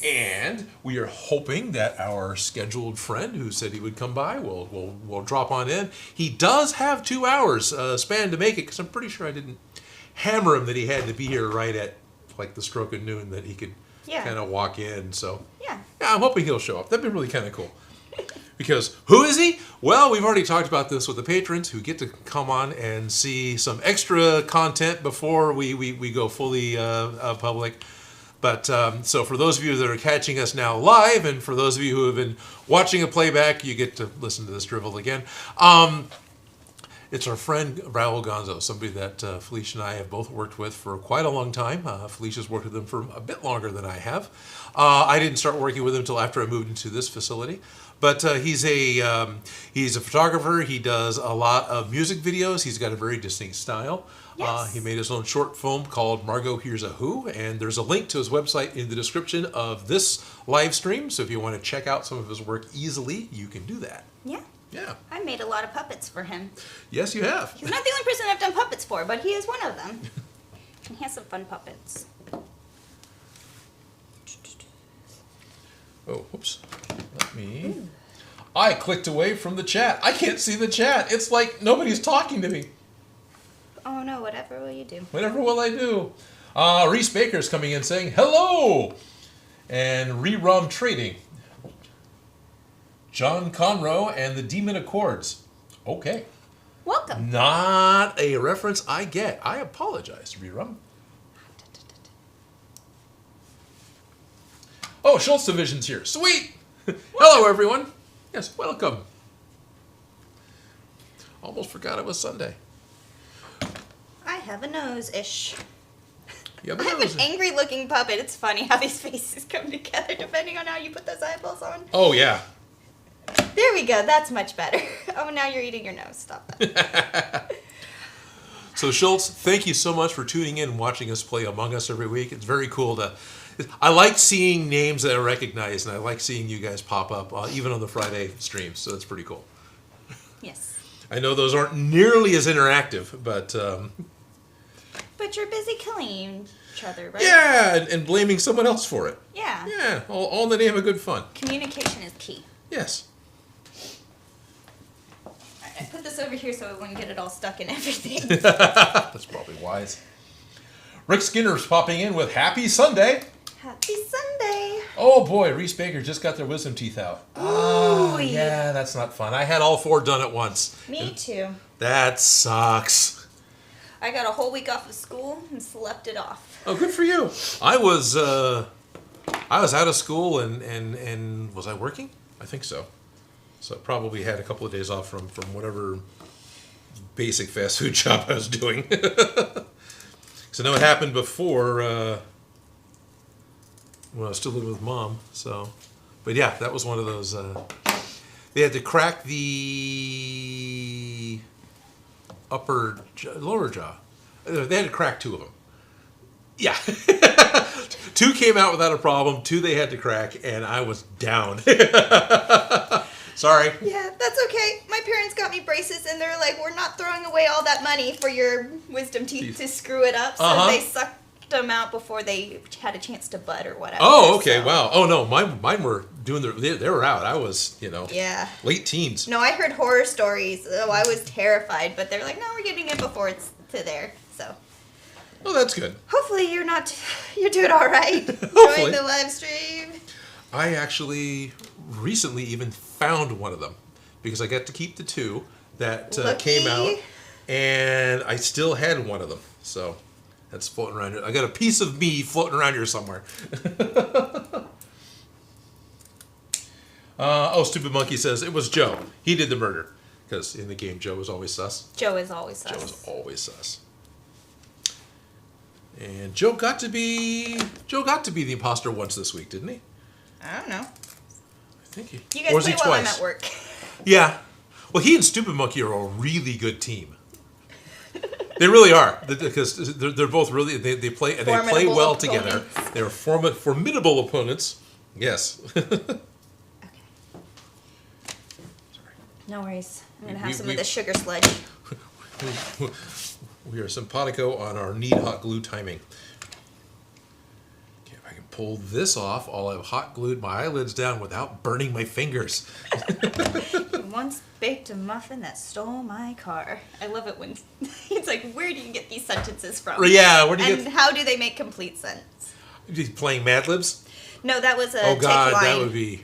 And we are hoping that our scheduled friend who said he would come by will drop on in. He does have 2 hours span to make it, because I'm pretty sure I didn't hammer him that he had to be here right at the stroke of noon, that he could kind of walk in. So yeah, I'm hoping he'll show up. That'd be really kind of cool. Because who is he? Well, we've already talked about this with the patrons who get to come on and see some extra content before we go fully public. But so for those of you that are catching us now live, and for those of you who have been watching a playback, you get to listen to this drivel again. It's our friend Raul Gonzo, somebody that Felicia and I have both worked with for quite a long time. Felicia's worked with him for a bit longer than I have. I didn't start working with him until after I moved into this facility. But he's a photographer. He does a lot of music videos. He's got a very distinct style. Yes. He made his own short film called Margot Here's a Who, and there's a link to his website in the description of this live stream. So if you want to check out some of his work easily, you can do that. Yeah. Yeah. I made a lot of puppets for him. Yes, you have. He's not the only person I've done puppets for, but he is one of them. And he has some fun puppets. Oh, whoops. Let me... I clicked away from the chat. I can't see the chat. It's like nobody's talking to me. Oh no, whatever will you do? Whatever will I do? Reese Baker's coming in saying, hello! And Rerum Trading. John Conroe and the Demon Accords. Okay. Welcome. Not a reference I get. I apologize, Rerum. Oh, Schultz Division's here. Sweet! Hello, everyone. Yes, welcome. Almost forgot it was Sunday. I have a nose-ish. You have I a have nose. an angry-looking puppet. It's funny how these faces come together depending on how you put those eyeballs on. Oh, yeah. There we go. That's much better. Oh, now you're eating your nose. Stop that. So, Schultz, thank you so much for tuning in and watching us play Among Us every week. It's very cool to... I like seeing names that I recognize, and I like seeing you guys pop up, even on the Friday streams, so it's pretty cool. Yes. I know those aren't nearly as interactive, but... But you're busy killing each other, right? Yeah, and blaming someone else for it. Yeah. Yeah, all in the name of good fun. Communication is key. Yes. I put this over here so I wouldn't get it all stuck in everything. That's probably wise. Rick Skinner's popping in with Happy Sunday. Happy Sunday. Oh boy, Reese Baker just got their wisdom teeth out. Ooh, Yeah, that's not fun. I had all 4 done at once. Me too. That sucks. I got a whole week off of school and slept it off. Oh, good for you. I was out of school and was I working? I think so. So I probably had a couple of days off from whatever basic fast food job I was doing. So I know it happened before when I was still living with Mom. So, but yeah, that was one of those. They had to crack the lower jaw. They had to crack 2 of them. Yeah. 2 came out without a problem. 2 they had to crack, and I was down. Sorry. Yeah, that's okay. My parents got me braces, and they're like, we're not throwing away all that money for your wisdom teeth to screw it up. So they sucked them out before they had a chance to bud or whatever. Oh, okay. So. Wow. Oh, no. Mine were doing they were out. I was, Yeah. late teens. No, I heard horror stories. Oh, I was terrified, but they're like, no, we're getting it before it's to there. So. Oh, that's good. Hopefully you're doing all right. Hopefully. Enjoying the live stream. I actually recently even found one of them because I got to keep the 2 that came out, and I still had one of them. So that's floating around here. I got a piece of me floating around here somewhere. Stupid Monkey says it was Joe. He did the murder because in the game Joe was always sus. Joe is always sus. Joe was always sus. And Joe got to be the imposter once this week, didn't he? I don't know. I think he. You guys Or was play he while I'm twice? at work. Yeah. Well, he and Stupid Monkey are a really good team. They really are because they're both really they play Formidable well opponents. together. They're formidable opponents. Yes. Okay. No worries. I'm gonna have some of the sugar sludge. We are simpatico on our need hot glue timing. Okay, if I can pull this off, I'll have hot glued my eyelids down without burning my fingers. Once baked a muffin that stole my car. I love it when it's like, where do you get these sentences from? Yeah, where do you and how do they make complete sense? get playing Mad Libs? No, that was a Oh God, take that line. would be.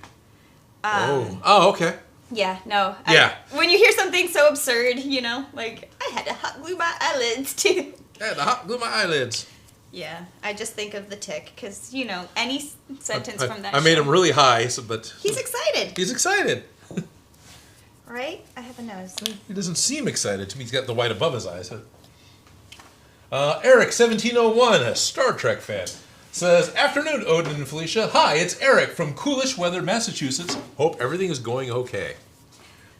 Oh, okay. Yeah, no. Yeah. When you hear something so absurd, like, I had to hot glue my eyelids too. I had to hot glue my eyelids. Yeah, I just think of the tick, because, any sentence from that I made show. him really high, but He's excited, he's excited. right? I have a nose. He doesn't seem excited to me. He's got the white above his eyes. Eric1701, a Star Trek fan, says, afternoon, Odin and Felicia. Hi, it's Eric from Coolish Weather, Massachusetts. Hope everything is going okay.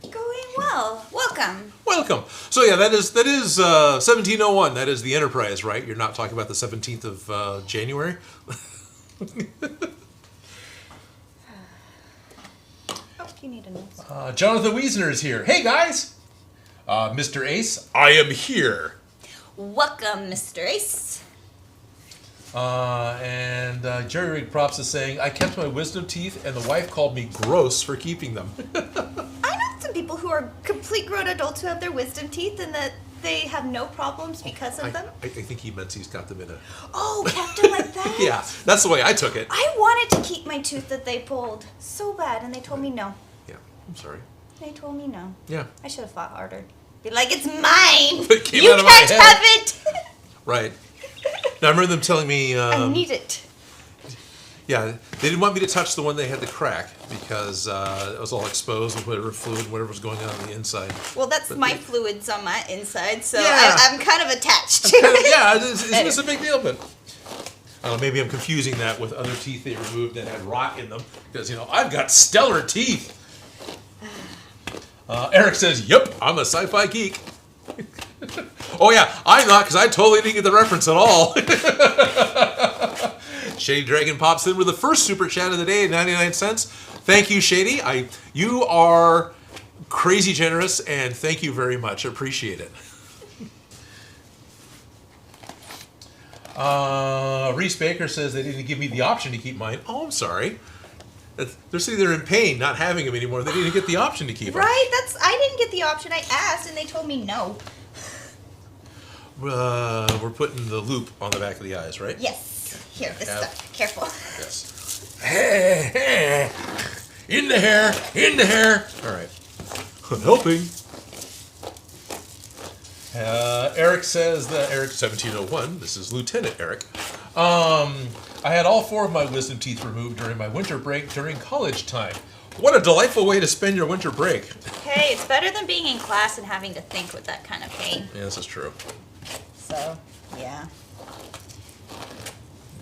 Going well. Oh, welcome. Welcome. So yeah, that is 1701. That is the Enterprise, right? You're not talking about the 17th of January. Oh, you need a nose. Jonathan Wiesner is here. Hey guys, Mr. Ace, I am here. Welcome, Mr. Ace. And Jerry Rig Props is saying, I kept my wisdom teeth, and the wife called me gross for keeping them. I know some people who are complete grown adults who have their wisdom teeth and that they have no problems because of them. I think he meant he's got them in a... Oh, kept them like that? Yeah, that's the way I took it. I wanted to keep my tooth that they pulled so bad, and they told me no. Yeah, I'm sorry. They told me no. Yeah. I should have fought harder. Be like, it's mine! It came You out of my can't head. have it! Right. Now, I remember them telling me... I need it. Yeah, they didn't want me to touch the one they had the crack because it was all exposed with whatever fluid, whatever was going on the inside. Well, that's my fluids on my inside, so Yeah. I'm kind of attached to it. Yeah, it's a big deal, but I don't know, maybe I'm confusing that with other teeth they removed that had rot in them because, I've got stellar teeth. Eric says, yep, I'm a sci-fi geek. Oh, yeah, I'm not because I totally didn't get the reference at all. Shady Dragon pops in with the first super chat of the day at 99 cents. Thank you, Shady. You are crazy generous, and thank you very much. Appreciate it. Reese Baker says they didn't give me the option to keep mine. Oh, I'm sorry. They're saying they're in pain not having them anymore. They didn't get the option to keep them. Right? I didn't get the option. I asked, and they told me no. We're putting the loop on the back of the eyes, right? Yes. Here, this stuff. Careful. Yes. In the hair. All right. I'm helping. Eric says that Eric 1701. This is Lieutenant Eric. I had all 4 of my wisdom teeth removed during my winter break during college time. What a delightful way to spend your winter break. Hey, it's better than being in class and having to think with that kind of pain. Yeah, this is true. So, yeah.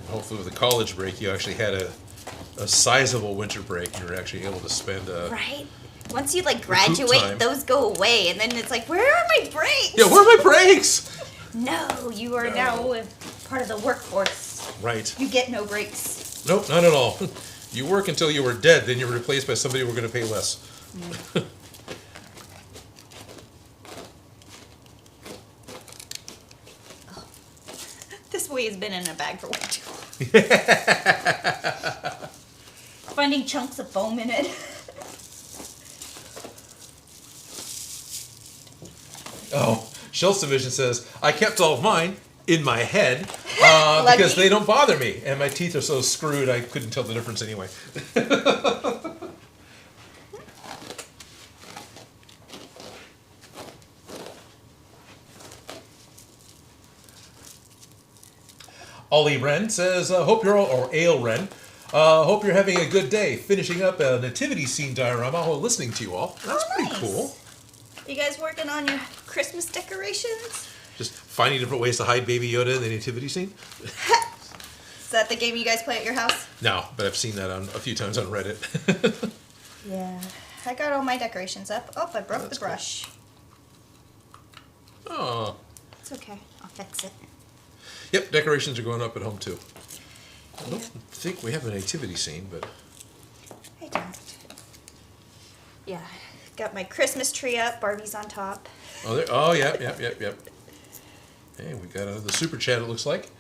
Hopefully with the college break, you actually had a sizable winter break. You were actually able to spend a... Right? Once you, time. graduate, those go away, and then it's like, where are my breaks? Yeah, where are my breaks? No, you are now a part of the workforce. Right. You get no breaks. Nope, not at all. You work until you were dead, then you're replaced by somebody who we're going to pay less. This boy has been in a bag for way too long. Finding chunks of foam in it. Oh, Shell Submission says, I kept all of mine in my head Lucky. because they don't bother me. And my teeth are so screwed, I couldn't tell the difference anyway. Ollie Wren says, hope you're all, or Ale Wren, hope you're having a good day. Finishing up a nativity scene diorama while listening to you all. That's pretty nice. cool. You guys working on your Christmas decorations? Just finding different ways to hide Baby Yoda in the nativity scene. Is that the game you guys play at your house? No, but I've seen that a few times on Reddit. Yeah. I got all my decorations up. Oh, I broke the That's cool. brush. Oh. It's okay. I'll fix it. Yep, decorations are going up at home too. I don't think we have a nativity scene, but... I don't. Yeah. Got my Christmas tree up. Barbie's on top. Oh, yep. Hey, we got another super chat, it looks like.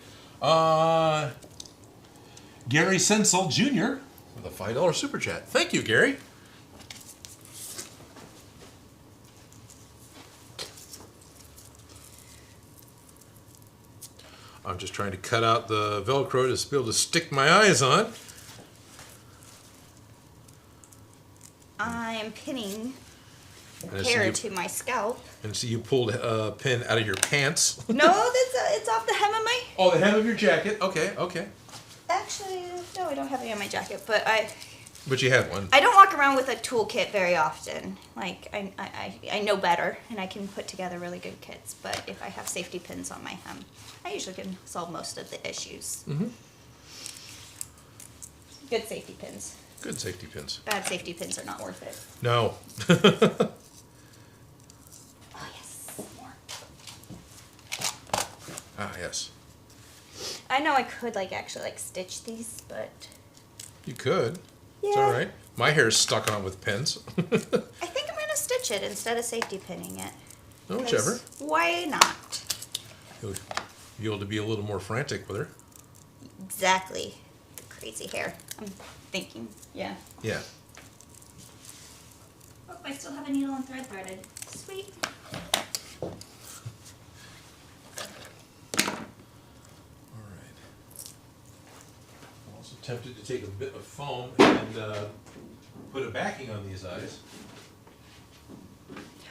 Gary Sensel Jr. with a $5 super chat. Thank you, Gary. I'm just trying to cut out the Velcro to be able to stick my eyes on. I am pinning And I see hair you- to my scalp. And so you pulled a pin out of your pants. No, it's off the hem of my... Oh, the hem of your jacket. Okay. Actually, no, I don't have any on my jacket, but But you had one. I don't walk around with a toolkit very often. Like, I know better, and I can put together really good kits. But if I have safety pins on my hem, I usually can solve most of the issues. Mm-hmm. Good safety pins. Good safety pins. Bad safety pins are not worth it. No. know I could like actually like stitch these, but You could. yeah. It's all right. My hair's stuck on with pins. I think I'm gonna stitch it instead of safety pinning it. Oh, whichever. Why not? You'll be able to be a little more frantic with her. Exactly. The crazy hair. I'm thinking. Yeah. Yeah. Oh, I still have a needle and thread threaded. Sweet. All right. I'm also tempted to take a bit of foam and put a backing on these eyes.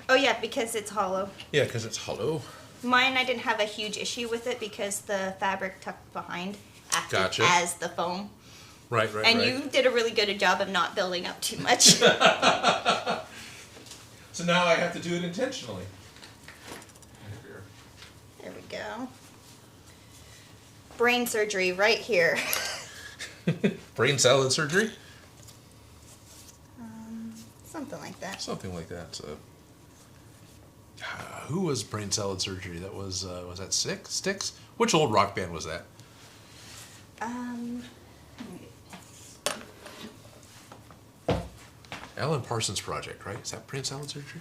Oh yeah, because it's hollow. Yeah, because it's hollow. Mine, I didn't have a huge issue with it because the fabric tucked behind acted Gotcha. as the foam. Right. And you did a really good job of not building up too much. So now I have to do it intentionally. There we go. Brain surgery right here. Brain salad surgery? Something like that. Something like that. Who was brain salad surgery? That was that Styx? Which old rock band was that? Alan Parsons Project, right? Is that brain salad surgery?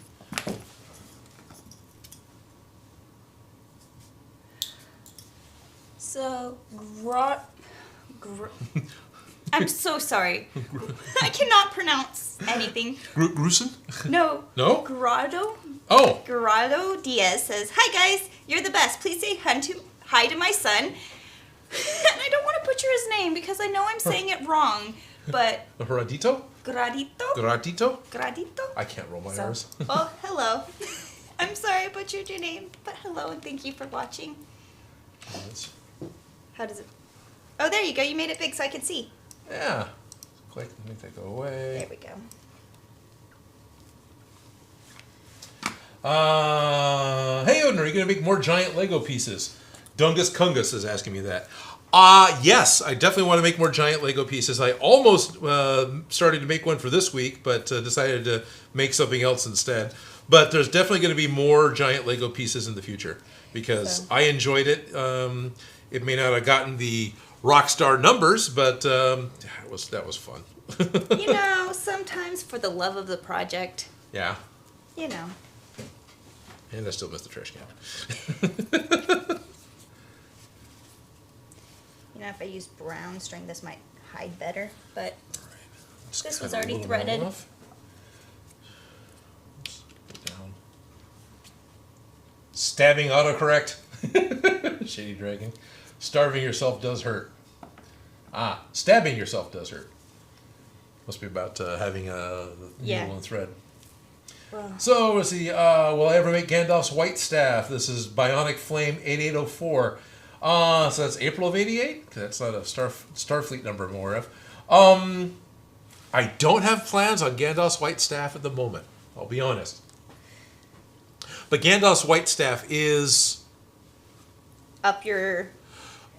So, I'm so sorry. I cannot pronounce anything. Gruson? No. No? Grado? Oh! Grado Diaz says, "Hi guys, you're the best. Please say hi to my son." And I don't want to butcher his name because I know I'm saying it wrong, but Gradito? Gradito? Gradito? Gradito? I can't roll my R's. Oh, hello. I'm sorry I butchered your name, but hello and thank you for watching. How does it? Oh, there you go. You made it big so I can see. Yeah. Click, make that go away. There we go. Hey Odin, are you going to make more giant Lego pieces? Dungus Kungus is asking me that. Yes, I definitely want to make more giant Lego pieces. I almost started to make one for this week, but decided to make something else instead. But there's definitely going to be more giant Lego pieces in the future because I enjoyed it. It may not have gotten the rock star numbers, but that was fun. You know, sometimes for the love of the project. Yeah. You know. And I still missed the trash can. You know, if I use brown string, this might hide better, but Just this cut was a already little threaded. off. Let's put it down. Stabbing autocorrect. Shady Dragon. Starving yourself does hurt. Stabbing yourself does hurt. Must be about having a needle and thread. Well, So, let's see. Will I ever make Gandalf's white staff? This is Bionic Flame 8804. So that's April of 88? That's not a Starfleet number I'm aware of. I don't have plans on Gandalf's white staff at the moment. I'll be honest. But Gandalf's white staff is... up your...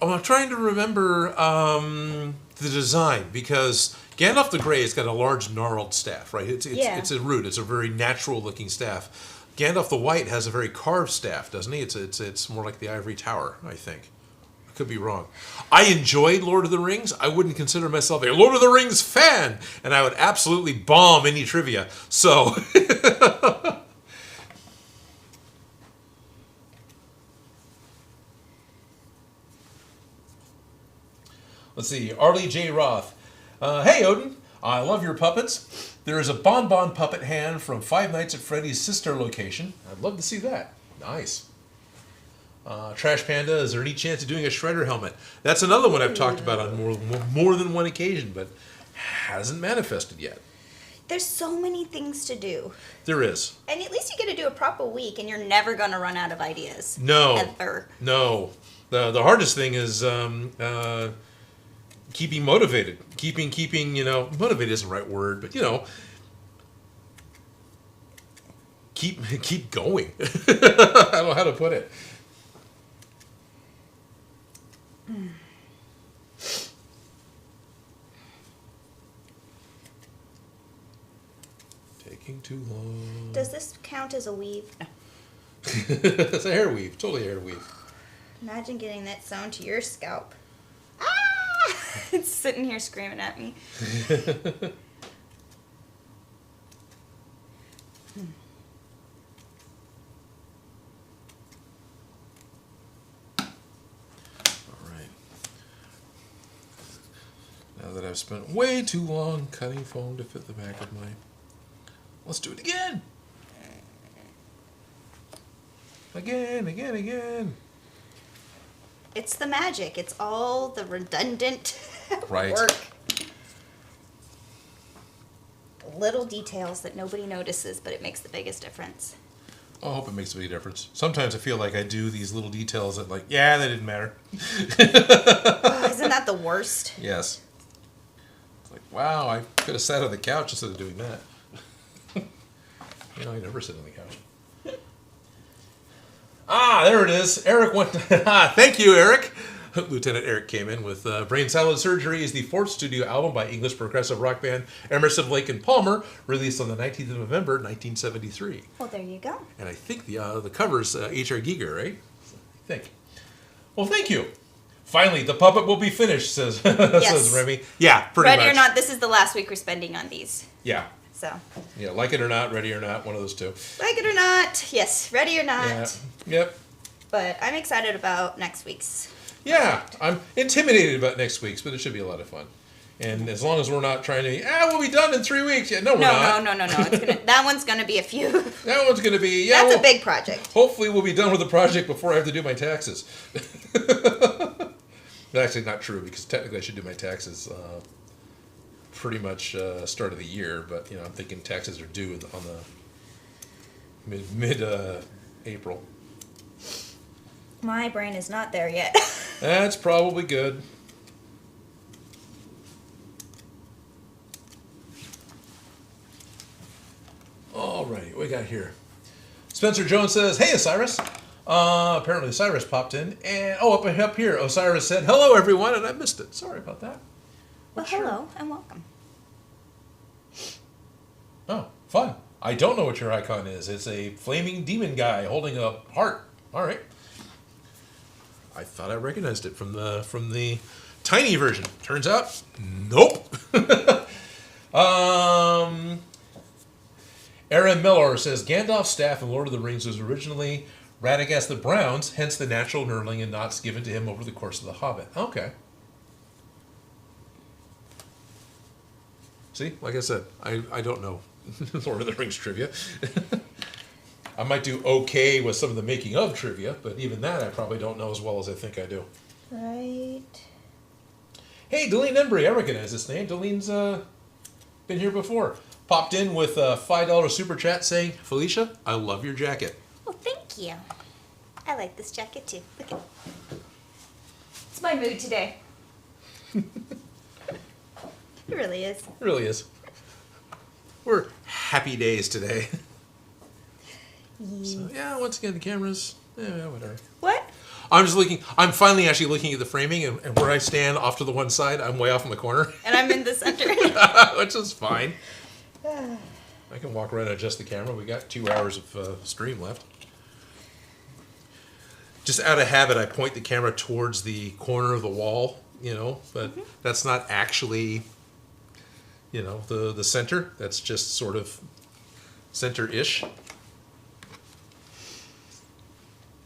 I'm trying to remember the design because Gandalf the Grey has got a large gnarled staff, right? It's a root. It's a very natural looking staff. Gandalf the White has a very carved staff, doesn't he? It's more like the Ivory Tower, I think. I could be wrong. I enjoyed Lord of the Rings. I wouldn't consider myself a Lord of the Rings fan, and I would absolutely bomb any trivia. So. Let's see, Arlie J. Roth. Hey, Odin. I love your puppets. There is a Bonbon puppet hand from Five Nights at Freddy's sister location. I'd love to see that. Nice. Trash Panda, is there any chance of doing a Shredder helmet? That's another one I've talked about on more than one occasion, but hasn't manifested yet. There's so many things to do. There is. And at least you get to do a proper week, and you're never going to run out of ideas. No. Ever. No. The hardest thing is keeping motivated. Keeping, motivated isn't the right word, but, keep going. I don't know how to put it. Taking too long. Does this count as a weave? No. It's a hair weave. Totally a hair weave. Imagine getting that sewn to your scalp. It's sitting here screaming at me. Now that I've spent way too long cutting foam to fit the back of my... Let's do it again! Again. It's the magic. It's all the redundant Right. work. Little details that nobody notices, but it makes the biggest difference. I hope it makes a big difference. Sometimes I feel like I do these little details that that didn't matter. Oh, isn't that the worst? Yes. It's like, wow, I could have sat on the couch instead of doing that. I never sit on the couch. There it is. Eric went. Thank you, Eric. Lieutenant Eric came in with Brain Salad Surgery is the fourth studio album by English progressive rock band Emerson, Lake and Palmer, released on the 19th of November, 1973. Well, there you go. And I think the cover's H.R. Giger, right? I think. Well, thank you. Finally, the puppet will be finished, says says Remy. Yeah, pretty much. Ready or not, this is the last week we're spending on these. Yeah. So. Yeah, like it or not, ready or not, one of those two. Like it or not, yes, ready or not. Yeah. Yep. But I'm excited about next week's. Yeah, I'm intimidated about next week's, but it should be a lot of fun. And as long as we're not trying to, we'll be done in 3 weeks. Yeah, no, we're not. No. That one's gonna be a few. That one's gonna be, That's a big project. Hopefully we'll be done with the project before I have to do my taxes. That's actually not true, because technically I should do my taxes pretty much start of the year, but I'm thinking taxes are due on the mid April. My brain is not there yet. That's probably good. Alrighty, what we got here? Spencer Jones says, "Hey, Osiris." Apparently Osiris popped in, and up here, Osiris said, "Hello, everyone," and I missed it. Sorry about that. Well, hello and welcome. Oh, fun. I don't know what your icon is. It's a flaming demon guy holding a heart. All right. I thought I recognized it from the tiny version. Turns out, nope. Aaron Miller says Gandalf's staff in Lord of the Rings was originally Radagast the Brown's, hence the natural knurling and knots given to him over the course of The Hobbit. Okay. See, like I said, I don't know Lord of the Rings trivia. I might do okay with some of the making of trivia, but even that I probably don't know as well as I think I do. Right. Hey, Deline Embry, I recognize this name. Deline's been here before. Popped in with a $5 super chat saying, "Felicia, I love your jacket." Well, thank you. I like this jacket too. Look at it. It's my mood today. It really is. It really is. We're happy days today. So, once again, the cameras, whatever. What? I'm finally actually looking at the framing, and where I stand off to the one side, I'm way off in the corner. And I'm in the center. Which is fine. I can walk around and adjust the camera. We got 2 hours of stream left. Just out of habit, I point the camera towards the corner of the wall, but that's not actually, the center. That's just sort of center-ish.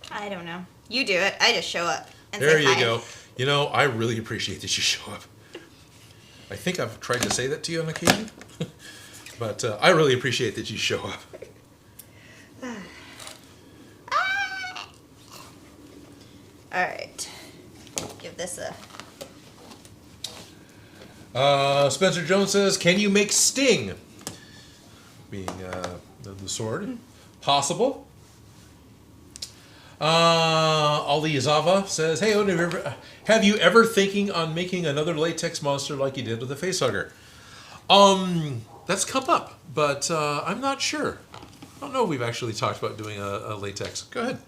I don't know. You do it. I just show up. And There say you hi. go. I really appreciate that you show up. I think I've tried to say that to you on occasion. But I really appreciate that you show up. All right. Give this a... Spencer Jones says, "Can you make Sting?" Being the sword. Possible. Ali Zava says, "Hey, Odin, have you ever thinking on making another latex monster like you did with the facehugger?" That's come up, but I'm not sure. I don't know if we've actually talked about doing a latex. Go ahead.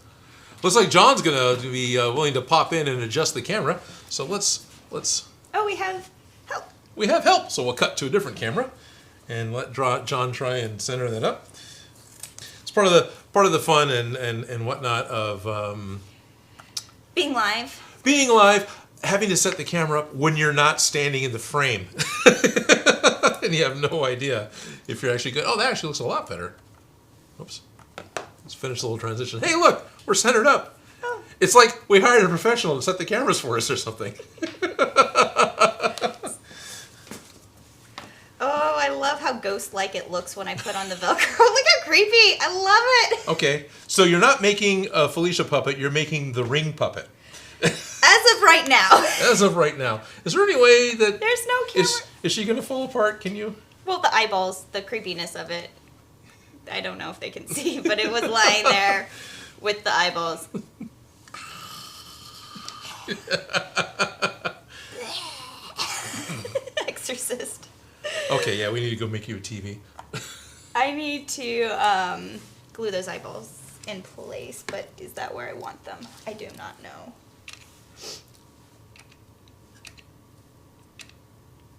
Looks like John's gonna be willing to pop in and adjust the camera. So let's. Oh, we have help. We have help, so we'll cut to a different camera and let John try and center that up. It's part of the fun and whatnot of Being live. being live. having to set the camera up when you're not standing in the frame. And you have no idea if you're actually good. Oh, that actually looks a lot better. Oops. Let's finish the little transition. Hey, look, we're centered up. Oh. It's like we hired a professional to set the cameras for us or something. Oh, I love how ghost-like it looks when I put on the Velcro. Look how creepy. I love it. Okay, so you're not making a Felicia puppet, you're making the ring puppet. As of right now. As of right now. Is there any way that... There's no camera. Is she going to fall apart? Can you... Well, the eyeballs, the creepiness of it. I don't know if they can see, but it was lying there with the eyeballs. Exorcist. Okay, yeah, we need to go make you a TV. I need to glue those eyeballs in place, but is that where I want them? I do not know.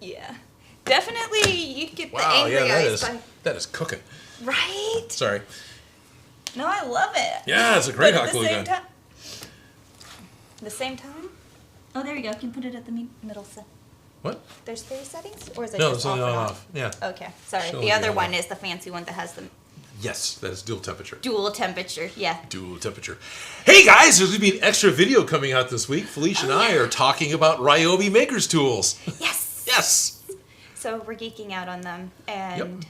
Yeah. Definitely you get the angry eyes. That is cooking. Right? Sorry. No, I love it. Yeah, it's a great But hot glue gun. The same time? Oh, there you go. You can put it at the middle set. What? There's 3 settings? Or is it No, just it's off only and on off? off. Yeah. Okay, sorry. Should The only other be on one off. is the fancy one that has the Yes, that is dual temperature. dual temperature. Yeah. Dual temperature. Hey guys, there's going to be an extra video coming out this week. Felicia and I are talking about Ryobi Makers tools. Yes. Yes. So we're geeking out on them. And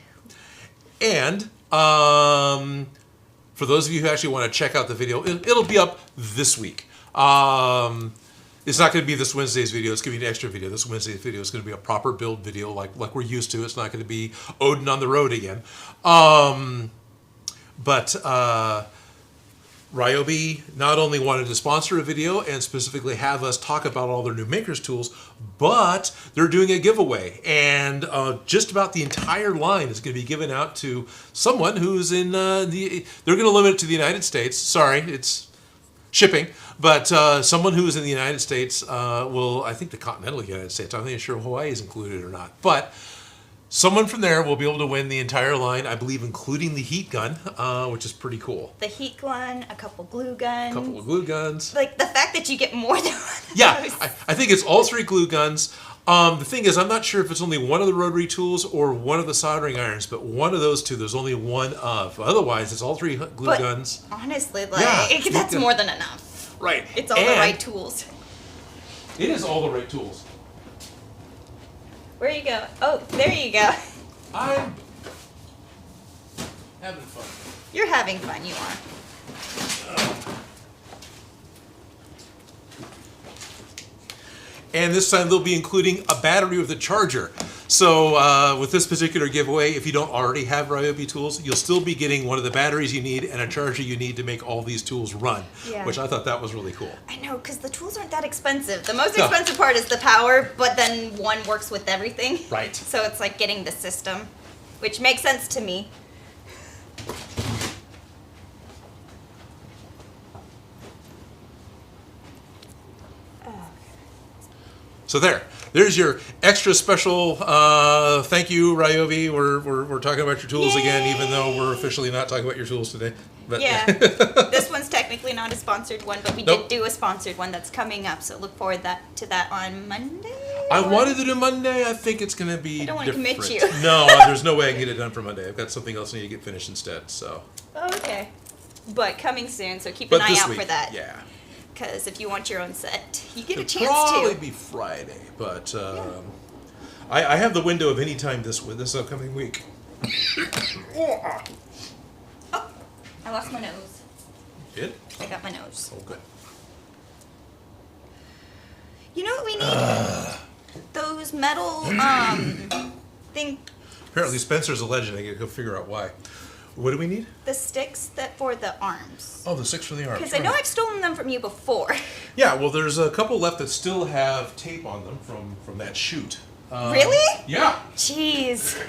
And for those of you who actually want to check out the video, it'll be up this week. It's not going to be this Wednesday's video. It's going to be an extra video. This Wednesday's video is going to be a proper build video like we're used to. It's not going to be Odin on the road again. But Ryobi not only wanted to sponsor a video and specifically have us talk about all their new Makers tools, but they're doing a giveaway. And just about the entire line is going to be given out to someone who's in they're going to limit it to the United States. Sorry, it's shipping. But someone who is in the United States I think the continental United States, I'm not sure Hawaii is included or not. But someone from there will be able to win the entire line, I believe, including the heat gun, which is pretty cool. the heat gun, a couple glue guns. A couple of glue guns. Like the fact that you get more than one of Yeah, those. I think it's all 3 glue guns. The thing is, I'm not sure if it's only one of the rotary tools or one of the soldering irons, but one of those 2, there's only one of. Otherwise, it's all 3 glue But guns. honestly, Yeah, that's more than enough. Right. It's all the right tools. It is all the right tools. Where you go? Oh, there you go. I'm having fun. You're having fun, you are. And this time they'll be including a battery with a charger. So with this particular giveaway, if you don't already have Ryobi tools, you'll still be getting one of the batteries you need and a charger you need to make all these tools run, which I thought that was really cool. I know, because the tools aren't that expensive. The most expensive part is the power, but then one works with everything. Right. So it's like getting the system, which makes sense to me. So there's your extra special thank you, Ryobi. We're talking about your tools again, even though we're officially not talking about your tools today. But Yeah. This one's technically not a sponsored one, but we did do a sponsored one that's coming up, so look forward to that on Monday. I wanted to do Monday. I think it's going to be I don't want to different. commit you. No, there's no way I can get it done for Monday. I've got something else I need to get finished instead. So. Oh, okay. But coming soon, so keep an eye this out week, for that. Yeah. Because if you want your own set, you get a It'll chance probably to. be Friday, but I have the window of any time this upcoming week. Oh, I lost my nose. Did? I got my nose. Oh, good. You know what we need? Those metal thing, Apparently Spencer's a legend. I gotta go figure out why. What do we need? the sticks that for the arms. Oh, the 6 for the arms. Because I know I've stolen them from you before. Yeah, well, there's a couple left that still have tape on them from that shoot. Really? Yeah. Jeez.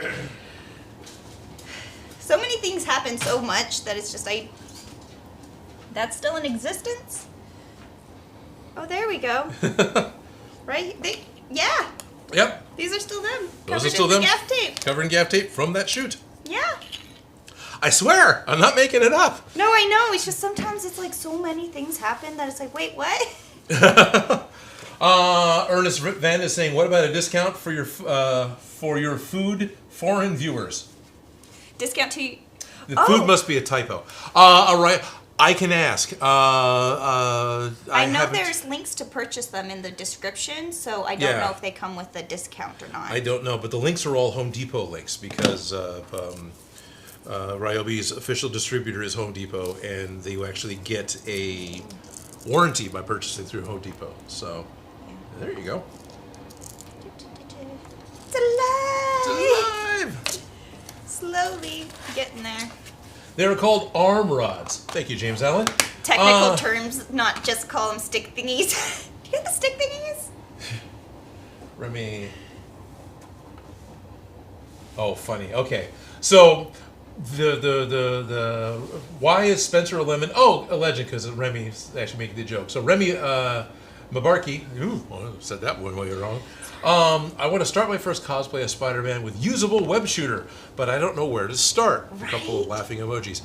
So many things happen so much that it's just that's still in existence? Oh, there we go. Right? Yeah. Yep. These are still them. Those covered are still in them. gaff tape. Covered in gaff tape from that shoot. Yeah. I swear, I'm not making it up. No, I know. It's just sometimes it's like so many things happen that it's like, wait, what? Ernest Van is saying, what about a discount for your food foreign viewers? Discount to... The food must be a typo. All right. I can ask. I know there's links to purchase them in the description, so I don't know if they come with a discount or not. I don't know, but the links are all Home Depot links because Ryobi's official distributor is Home Depot, and they actually get a warranty by purchasing through Home Depot. So there you go. It's alive! It's alive! Slowly getting there. They're called arm rods. Thank you, James Allen. Technical terms, not just call them stick thingies. Do you have the stick thingies? Remy. Oh, funny. Okay, so the why is Spencer a lemon? Oh, a legend because Remy actually making the joke. So Remy Mabarki. Ooh, I said that one way wrong. I want to start my first cosplay of Spider-Man with usable web shooter, but I don't know where to start. A couple of laughing emojis.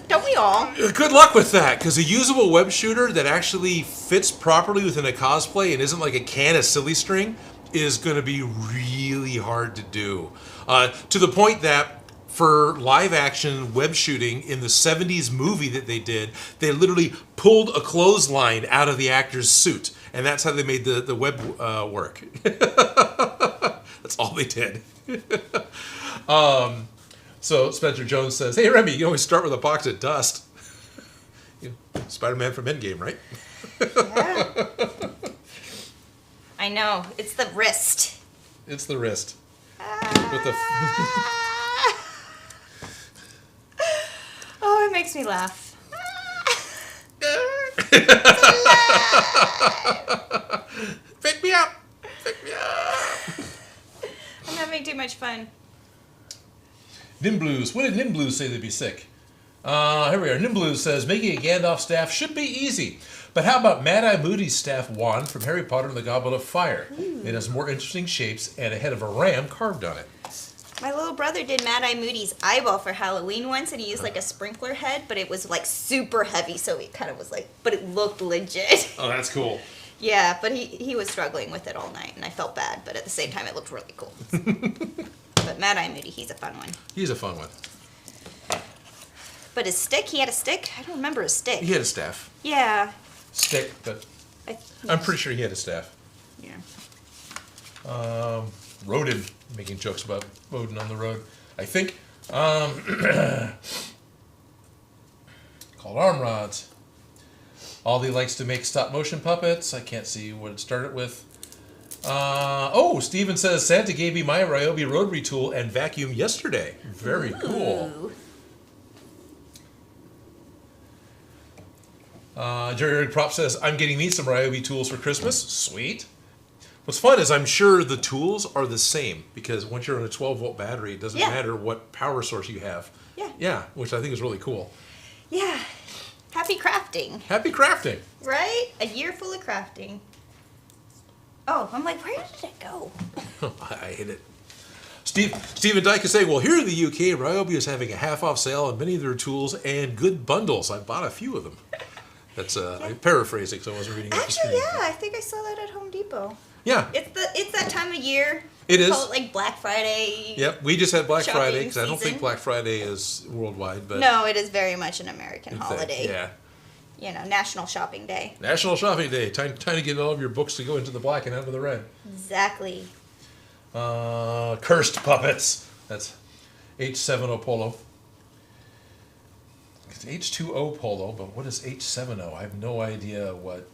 Don't we all? Good luck with that, because a usable web shooter that actually fits properly within a cosplay and isn't like a can of silly string is going to be really hard to do. To the point that for live action web shooting in the 70s movie that they did, they literally pulled a clothesline out of the actor's suit. And that's how they made the web work. That's all they did. So Spencer Jones says, hey, Remy, you always start with a box of dust. Spider-Man from Endgame, right? Yeah. I know. It's the wrist. It's the wrist. With the oh, it makes me laugh. Pick me up! Pick me up! I'm having too much fun. Nimblues. What did Nimblues say they'd be sick? Here we are. Nimblues says, making a Gandalf staff should be easy. But how about Mad-Eye Moody's staff wand from Harry Potter and the Goblet of Fire? Ooh. It has more interesting shapes and a head of a ram carved on it. My little brother did Mad-Eye Moody's eyeball for Halloween once, and he used like a sprinkler head, but it was like super heavy, so it kind of was like, but it looked legit. Oh, that's cool. Yeah, but he was struggling with it all night, and I felt bad, but at the same time, it looked really cool. But Mad-Eye Moody, he's a fun one. He's a fun one. But his stick, he had a stick? I don't remember his stick. He had a staff. Yeah. Stick, but I'm pretty sure he had a staff. Yeah. Rodin, making jokes about Odin on the road, I think. Called arm rods. Aldi likes to make stop motion puppets. I can't see what it started with. Steven says, Santa gave me my Ryobi rotary tool and vacuum yesterday. Very cool. Jerry Prop says, I'm getting me some Ryobi tools for Christmas. Sweet. What's fun is I'm sure the tools are the same because once you're on a 12-volt battery, it doesn't matter what power source you have. Yeah. Yeah, which I think is really cool. Yeah. Happy crafting. Happy crafting. Right? A year full of crafting. Oh, I'm like, where did it go? I hate it. Stephen Dyke is saying, well, here in the UK, Ryobi is having a half-off sale on many of their tools and good bundles. I bought a few of them. That's I'm paraphrasing, so I wasn't reading off the screen. Actually, yeah, I think I saw that at Home Depot. Yeah. It's that time of year. It is. Call it like Black Friday. Yep, we just had Black Friday because I don't season. think Black Friday is worldwide, but no, it is very much an American holiday. Yeah. You know, National Shopping Day. National Shopping Day. Time to get all of your books to go into the black and out of the red. Exactly. Cursed puppets. That's H70 Polo. It's H2O Polo, but what is H70? I have no idea what.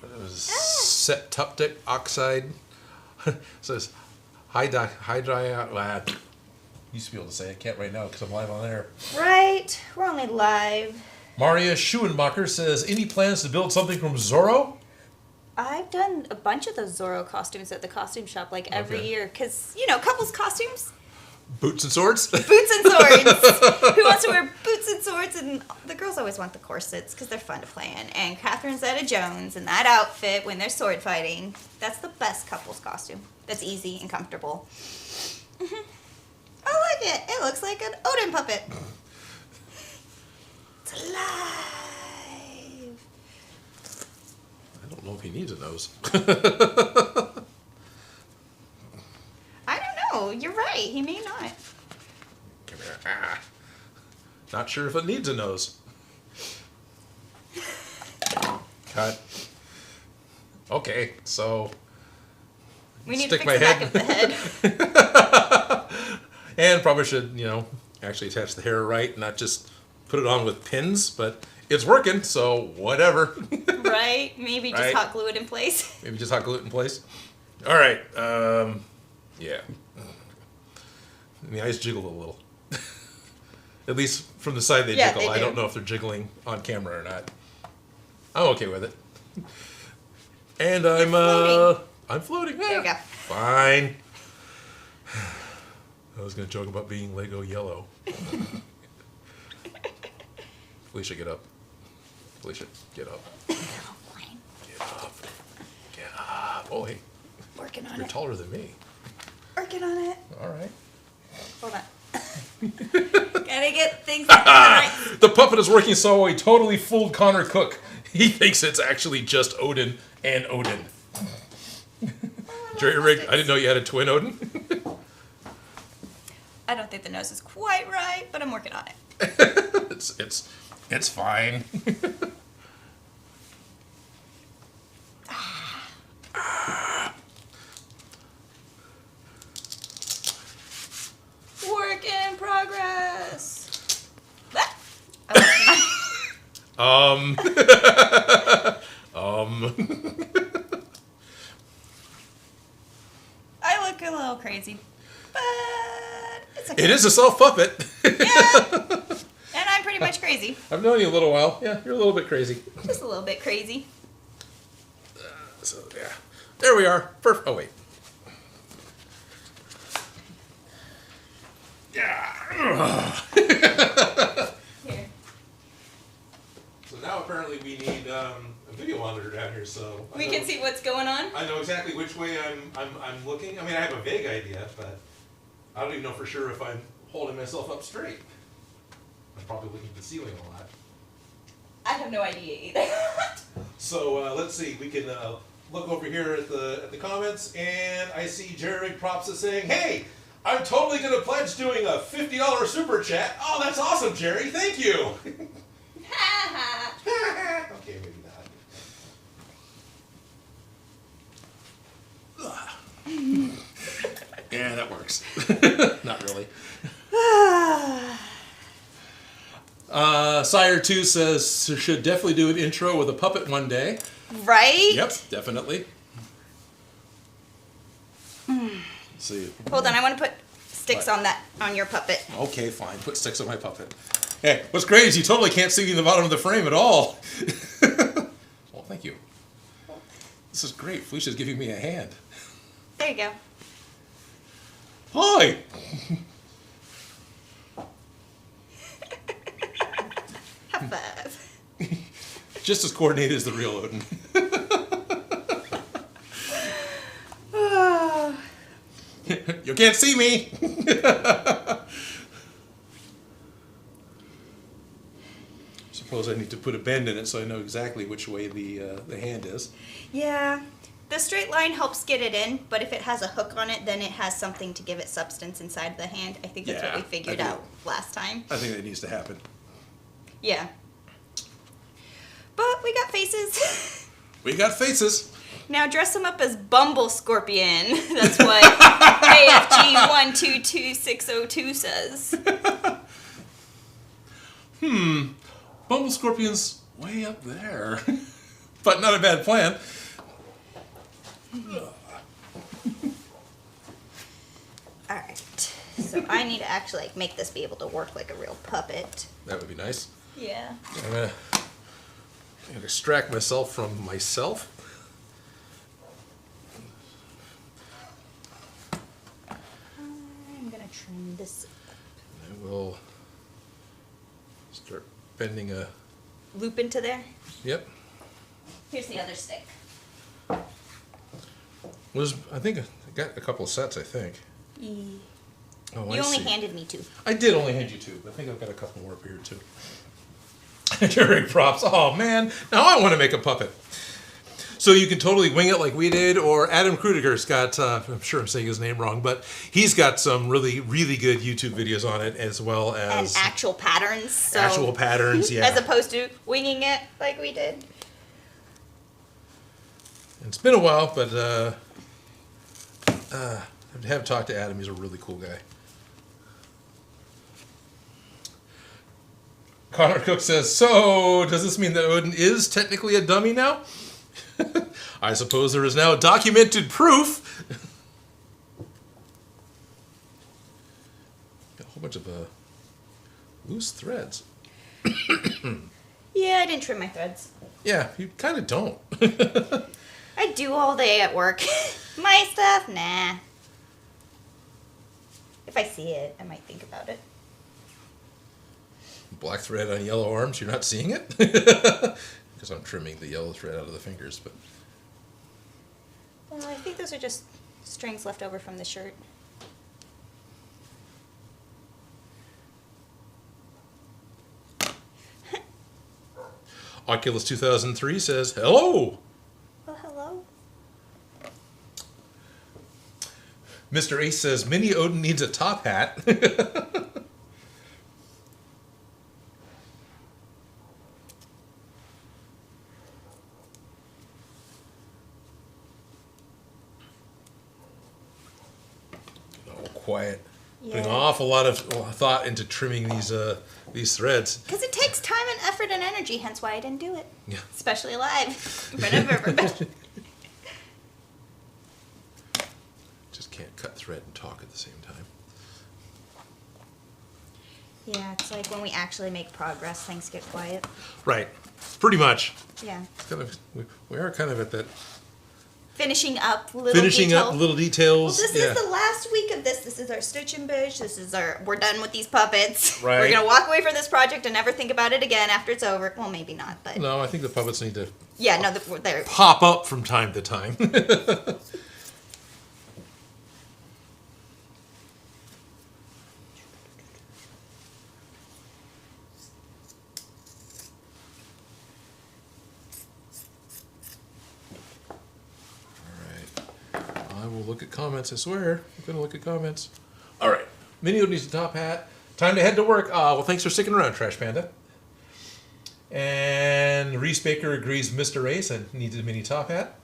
It was septic oxide. It says hydri. Used to be able to say I can't right now because I'm live on air. Right, we're only live. Maria Schuenmacher says, any plans to build something from Zorro? I've done a bunch of those Zorro costumes at the costume shop like every year because, you know, couples costumes. Boots and swords? Boots and swords. Who wants to wear boots and swords? And the girls always want the corsets because they're fun to play in. And Catherine Zeta-Jones in that outfit when they're sword fighting. That's the best couples costume. That's easy and comfortable. Mm-hmm. I like it. It looks like an Odin puppet. It's alive. don't know if he needs a nose. I don't know. You're right. He may not. Come here. Ah. Not sure if it needs a nose. Cut. Okay, so We need stick to my fix the back of the head. and probably should, actually attach the hair right, not just put it on with pins, but it's working, so whatever. Right? Maybe just Right. hot glue it in place. Maybe just hot glue it in place. All right. Yeah. The eyes jiggle a little. At least from the side they Yeah, jiggle. they I do. don't know if they're jiggling on camera or not. I'm okay with it. And I'm floating. There you go. Fine. I was gonna joke about being Lego yellow. Felicia, get up. Felicia, get up. Fine. Get up. Get up. Oh, hey, Working on you're it. taller than me. Working on it. All right. Hold on. Gotta get things right. The puppet is working so well, he totally fooled Connor Cook. He thinks it's actually just Odin and Odin. Jerry Rig, I didn't know you had a twin Odin. I don't think the nose is quite right, but I'm working on it. It's fine. Work in progress. Ah. Um. I look a little crazy, but it's okay. It is a self puppet. Yeah. And I'm pretty much crazy. I've known you a little while. Yeah, you're a little bit crazy. Just a little bit crazy. So yeah, there we are. Perfect. Oh wait. Yeah. Here. So now apparently we need a video monitor down here, so We can see what's going on. I know exactly which way I'm looking. I mean, I have a vague idea, but I don't even know for sure if I'm holding myself up straight. I'm probably looking at the ceiling a lot. I have no idea either. So let's see. We can look over here at the comments, and I see Jerry Props is saying, "Hey, I'm totally gonna pledge doing a $50 super chat." Oh, that's awesome, Jerry. Thank you. Okay, maybe not. Yeah, that works. Not really. Sire2 says should definitely do an intro with a puppet one day. Right? Yep, definitely. Let's see. Hold on, I want to put sticks What? on your puppet. Okay, fine. Put sticks on my puppet. Hey, what's great is you totally can't see in the bottom of the frame at all. Well, thank you. This is great. Felicia's giving me a hand. There you go. Hi. High five. Just as coordinated as the real Odin. You can't see me. Suppose I need to put a bend in it so I know exactly which way the hand is. Yeah. The straight line helps get it in, but if it has a hook on it, then it has something to give it substance inside the hand. I think that's what Yeah, we figured I do. out last time. I think that needs to happen. Yeah. But we got faces. We got faces. Now dress them up as Bumble Scorpion. That's what AFG 122602 says. Bumble Scorpion's way up there. But not a bad plan. Alright. So I need to actually make this be able to work like a real puppet. That would be nice. Yeah. I'm gonna extract myself from myself. I'm gonna trim this I will start bending a. loop into there. Yep. Here's the other stick. I think I got a couple of sets. I think. Oh, You I only see. handed me two. I did only hand you two, but I think I've got a couple more up here too. Jerry Props. Oh man, now I want to make a puppet. So you can totally wing it like we did, or Adam Krudiger's got, I'm sure I'm saying his name wrong, but he's got some really, really good YouTube videos on it, as well as... And actual patterns. So actual patterns, yeah. As opposed to winging it like we did. It's been a while, but I have talked to Adam. He's a really cool guy. Connor Cook says, so does this mean that Odin is technically a dummy now? I suppose there is now documented proof. Got a whole bunch of loose threads. Yeah, I didn't trim my threads. Yeah, you kind of don't. I do all day at work. My stuff, nah. If I see it, I might think about it. Black thread on yellow arms, you're not seeing it? Because I'm trimming the yellow thread out of the fingers, but... Well, I think those are just strings left over from the shirt. Oculus 2003 says, hello! Well, hello. Mr. Ace says, Mini Odin needs a top hat. Quiet. Yeah. Putting an awful lot of thought into trimming these threads. Because it takes time and effort and energy, hence why I didn't do it. Yeah. Especially live. But Just can't cut thread and talk at the same time. yeah, it's like when we actually make progress, things get quiet. Right. Pretty much. Yeah. It's kind of, we are kind of at that. Finishing up little Finishing detail. up little details. Well, this yeah. is the last week of this. This is our stitch and bish. This is we're done with these puppets. Right. We're going to walk away from this project and never think about it again after it's over. Well, maybe not, but. No, I think the puppets need to Yeah, no, they're. pop up from time to time. I will look at comments, I swear. I'm going to look at comments. All right. Mini Odin needs a top hat. Time to head to work. Well, thanks for sticking around, Trash Panda. And Reese Baker agrees Mr. Ace and needs a mini top hat.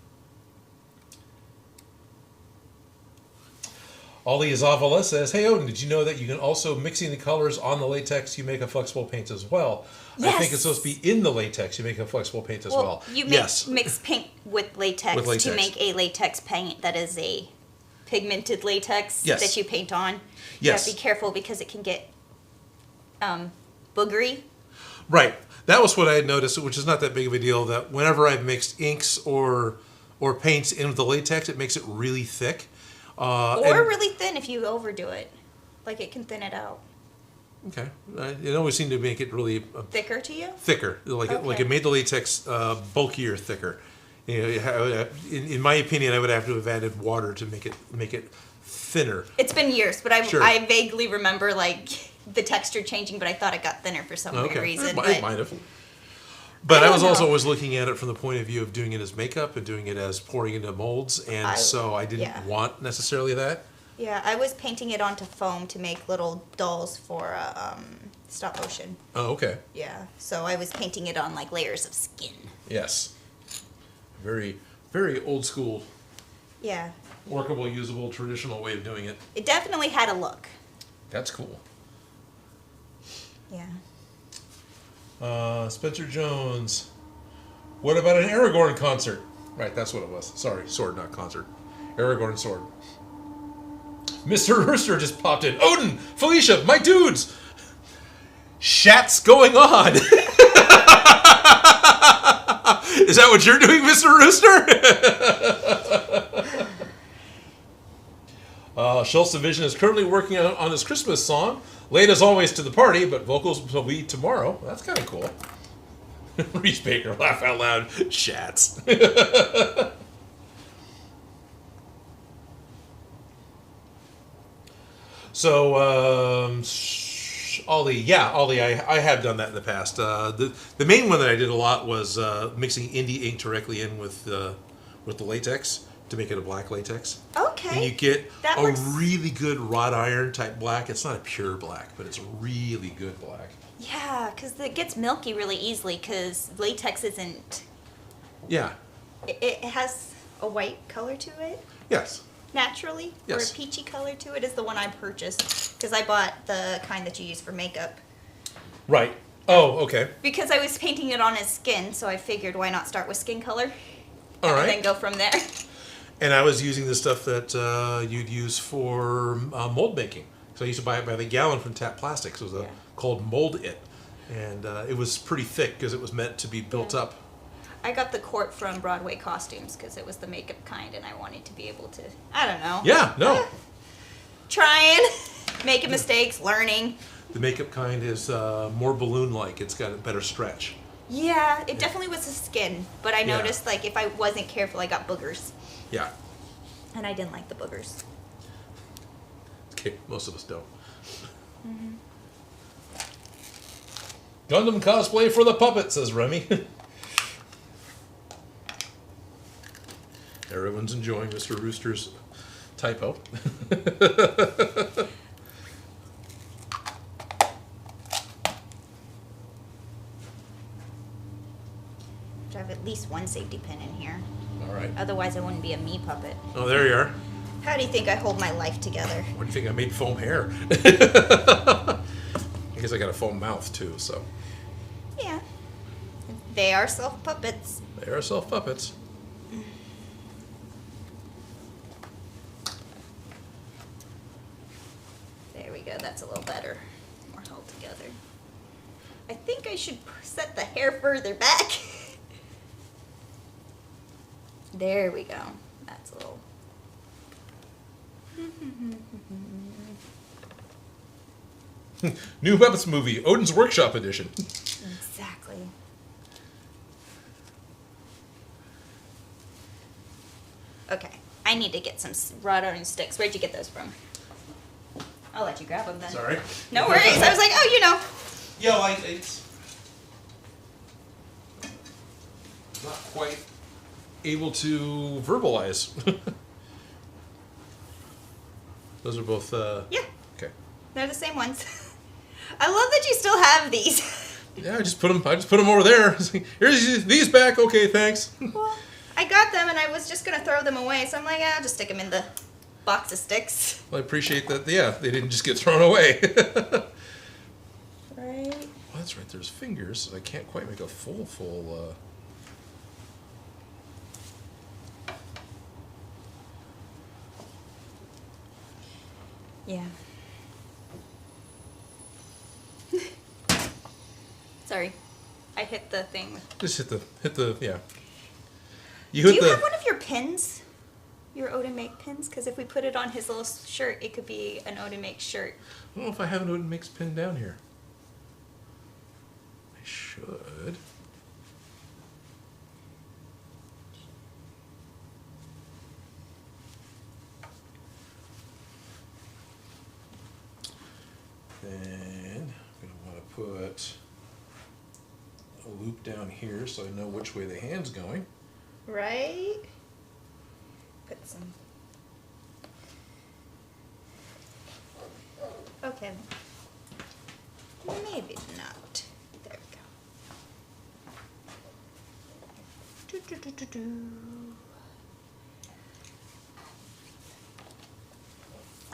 Ollie Zavala says, hey Odin, did you know that you can also, mixing the colors on the latex, you make a flexible paint as well? Yes. I think it's supposed to be in the latex, you make a flexible paint as well. You yes. mix paint with latex, to make a latex paint that is a pigmented latex Yes. that you paint on. Yes. You have to be careful because it can get boogery. Right. That was what I had noticed, which is not that big of a deal, that whenever I've mixed inks or paints in with the latex, it makes it really thick. Or really thin if you overdo it. Like it can thin it out. Okay. It always seemed to make it really... Thicker to you? thicker. Like it made the latex bulkier, thicker. You know, in my opinion, I would have to have added water to make it thinner. It's been years, but Sure. I vaguely remember like the texture changing, but I thought it got thinner for some weird reason. It might have. But I was don't also know. always looking at it from the point of view of doing it as makeup and doing it as pouring into molds, and so I didn't want necessarily that. Yeah, I was painting it onto foam to make little dolls for stop motion. Oh, okay. Yeah, so I was painting it on like layers of skin. Yes. Very, very old school, Yeah, workable, usable, traditional way of doing it. it definitely had a look. That's cool. Yeah. Spencer Jones. What about an Aragorn concert? Right, that's what it was. Sorry, sword, not concert. Aragorn sword. Mr. Rooster just popped in. Odin, Felicia, my dudes. Shat's going on. Is that what you're doing, Mr. Rooster? Schultz Division is currently working on his Christmas song. Late as always to the party, but vocals will be tomorrow. That's kind of cool. Reese Baker, laugh out loud. Shats. So, Ollie, I have done that in the past. The main one that I did a lot was mixing indie ink directly in with the latex to make it a black latex. Okay. And you get That a works. really good wrought iron type black. It's not a pure black, but it's really good black. Yeah, because it gets milky really easily because latex isn't... Yeah. It has a white color to it. Yes. Naturally, Yes. or a peachy color to it is the one I purchased because I bought the kind that you use for makeup Right. Oh, okay. because I was painting it on his skin, so I figured why not start with skin color All and right. then go from there. And I was using the stuff that you'd use for mold making. So I used to buy it by the gallon from Tap Plastics. It was called Mold It. And it was pretty thick because it was meant to be built up. I got the quart from Broadway Costumes because it was the makeup kind, and I wanted to be able to, I don't know. Yeah, no. Trying, making mistakes, learning. The makeup kind is more balloon-like. It's got a better stretch. Yeah, it definitely was the skin, but I Yeah. noticed like if I wasn't careful, I got boogers, Yeah. and I didn't like the boogers. Okay, most of us don't. Gundam cosplay for the puppet, says Remy. Everyone's enjoying Mr. Rooster's typo. I have at least one safety pin in here. All right. Otherwise, I wouldn't be a me puppet. Oh, there you are. How do you think I hold my life together? What do you think? I made foam hair. I guess I got a foam mouth too, so Yeah. They are self puppets. they are self puppets. There we go. That's a little better. More held together. I think I should set the hair further back. There we go. That's a little. New Muppets movie, Odin's Workshop edition. Exactly. Okay. I need to get some wrought iron sticks. Where'd you get those from? I'll let you grab them then. Sorry. No worries. I was like, oh, you know. Yeah, like it's not quite able to verbalize. Those are both. Yeah, Okay. they're the same ones. I love that you still have these. Yeah, I just put them over there. Here's these back. Okay, thanks. Well, I got them and I was just gonna throw them away, so I'm like, yeah, I'll just stick them in the box of sticks. Well, I appreciate that. Yeah, they didn't just get thrown away. Right. Well, that's right. There's fingers. So I can't quite make a full. Yeah. Sorry, I hit the thing. Just hit the yeah. You Do hit you the. have one of your pins? Your Odin Make pins? Because if we put it on his little shirt, it could be an Odin Make shirt. I don't know if I have an Odin Makes pin down here. I should. Then I'm going to want to put a loop down here so I know which way the hand's going. Right? Put some. Okay. Maybe not. There we go.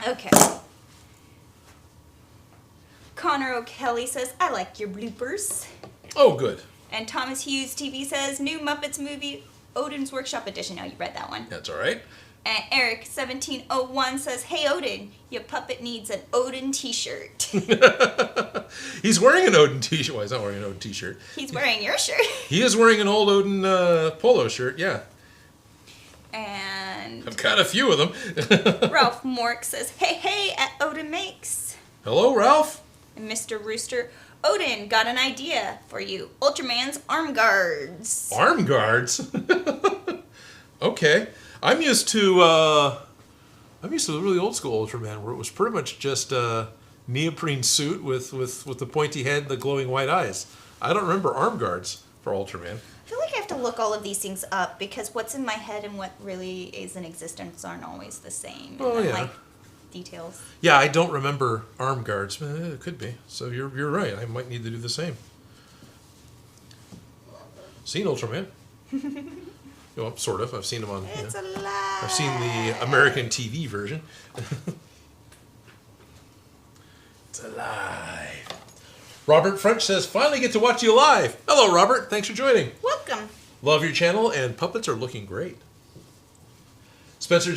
Okay. Connor O'Kelly says, I like your bloopers. Oh, good. And Thomas Hughes TV says, new Muppets movie, Odin's Workshop Edition. Now you read that one. That's all right. And Eric 1701 says, hey Odin, your puppet needs an Odin t-shirt. He's wearing an Odin t-shirt. Well, he's not wearing an Odin t-shirt. He's wearing your shirt. He is wearing an old Odin polo shirt, yeah. And I've got a few of them. Ralph Mork says, hey at Odin Makes. Hello, Ralph. And Mr. Rooster, Odin, got an idea for you. Ultraman's arm guards. Arm guards? Okay. I'm used to the really old school Ultraman where it was pretty much just neoprene suit with the pointy head and the glowing white eyes. I don't remember arm guards for Ultraman. I feel like I have to look all of these things up because what's in my head and what really is in existence aren't always the same. And Oh, then, yeah. like, details. Yeah, I don't remember arm guards. It could be. So you're right. I might need to do the same. Seen Ultraman? Well, sort of. I've seen him on. It's You know, alive. I've seen the American TV version. It's alive. Robert French says, finally get to watch you live. Hello, Robert. Thanks for joining. Welcome. Love your channel, and puppets are looking great. Spencer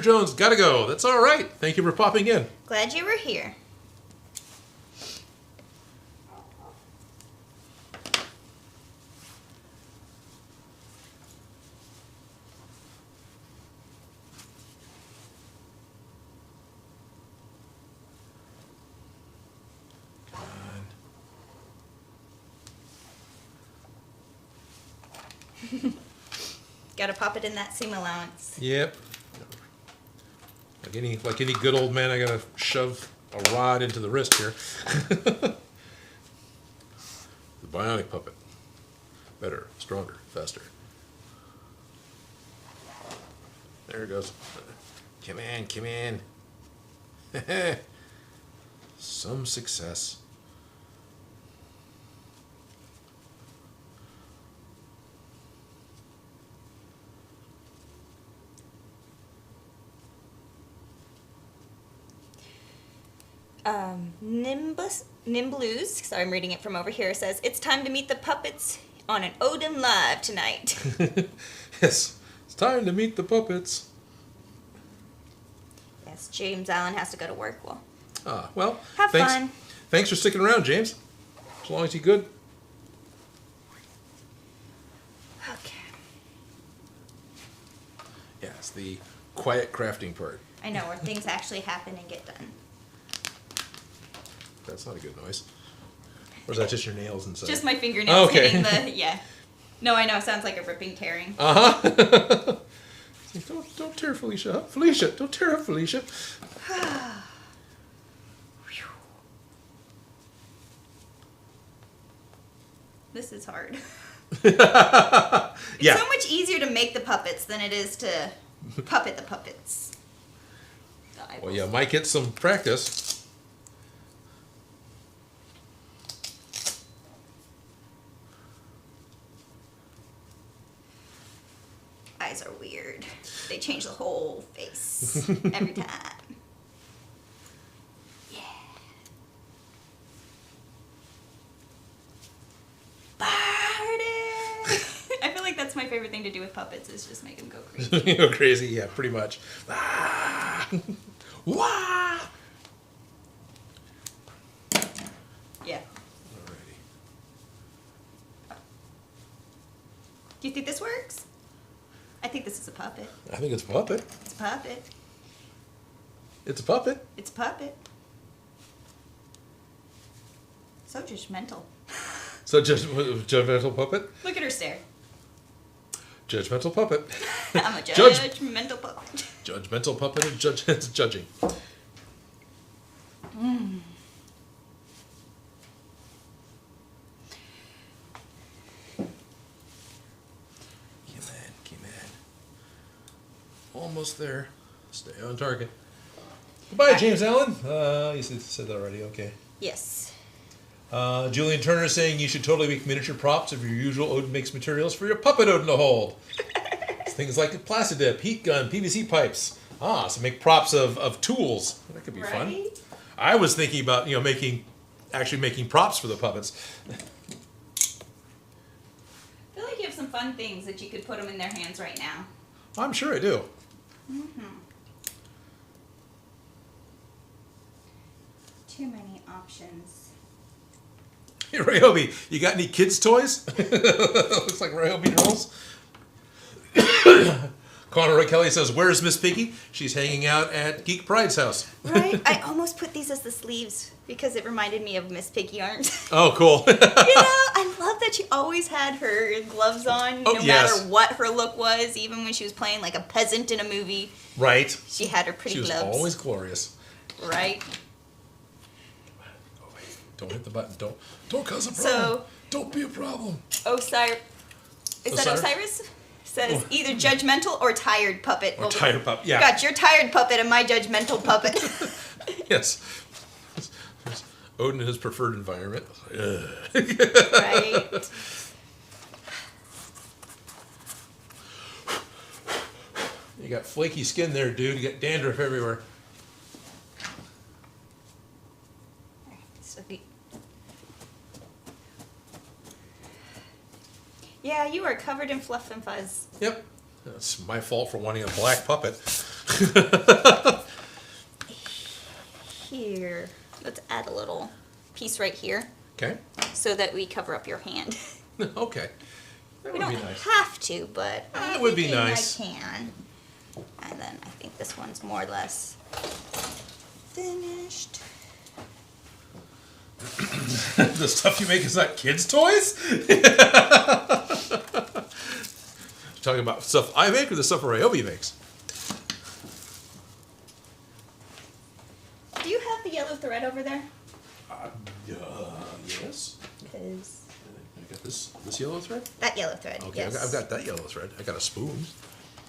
Jones, gotta go. That's all right. Thank you for popping in. Glad you were here. Gotta pop it in that seam allowance. Yep. Like any good old man, I gotta shove a rod into the wrist here. The bionic puppet. Better, stronger, faster. There it goes. Come in, come in. Some success. Nimblues, sorry, I'm reading it from over here, says, it's time to meet the puppets on an Odin Live tonight. Yes, it's time to meet the puppets. Yes, James Allen has to go to work. Well, Well, have thanks. fun. Thanks for sticking around, James. As long as you're good. Okay. Yeah, it's the quiet crafting part. I know, where things actually happen and get done. That's not a good noise. Or is that just your nails inside? Just my fingernails Okay. hitting the, yeah. No, I know, it sounds like a ripping, tearing. Uh-huh. Don't tear Felicia up. Felicia, don't tear up Felicia. This is hard. Yeah. It's so much easier to make the puppets than it is to puppet the puppets. The eyeballs. Well, you might get some practice. Eyes are weird. They change the whole face every time. Yeah. Party! I feel like that's my favorite thing to do with puppets is just make them go crazy. You go crazy, yeah, pretty much. Ah. Wah! Yeah. Alrighty. Do you think this works? I think this is a puppet. I think it's a puppet. It's a puppet. It's a puppet. It's a puppet. So judgmental. So judgmental puppet? Look at her stare. Judgmental puppet. I'm a Judge- judgmental puppet. Judgmental puppet and it's judging. Come on. Almost there. Stay on target. Goodbye, James Allen. You said that already. Okay. Yes. Julian Turner saying you should totally make miniature props of your usual Odin Makes materials for your puppet Odin to hold. Things like a plastidip, heat gun, PVC pipes. So make props of tools. That could be fun. Right? I was thinking about making props for the puppets. I feel like you have some fun things that you could put them in their hands right now. I'm sure I do. Too many options. Hey, Ryobi, you got any kids' toys? Looks like Ryobi rolls. Connor Ray Kelly says, "Where's Miss Piggy? She's hanging out at Geek Pride's house." Right? I almost put these as the sleeves because it reminded me of Miss Piggy Arms. Oh, cool. I love that she always had her gloves on, no yes. matter what her look was. Even when she was playing like a peasant in a movie, Right. she had her pretty She was gloves. always glorious. Right? Don't hit the button. Don't cause a problem. So, don't be a problem. Osiris. Is that Osiris? Says either judgmental or tired puppet. Or tired puppet, yeah. Got your tired puppet and my judgmental puppet. Yes. Odin in his preferred environment. Right. You got flaky skin there, dude. You got dandruff everywhere. Yeah, you are covered in fluff and fuzz. Yep. That's my fault for wanting a black puppet. Here. Let's add a little piece right here. Okay. So that we cover up your hand. Okay. That would be nice. Have to, but That would be nice. I can. And then I think this one's more or less finished. The stuff you make is not kids' toys? Talking about stuff I make or the stuff Ryobi makes? Do you have the yellow thread over there? Yes. Because I got this yellow thread? that yellow thread, Okay, yes. I've got that yellow thread. I got a spoon.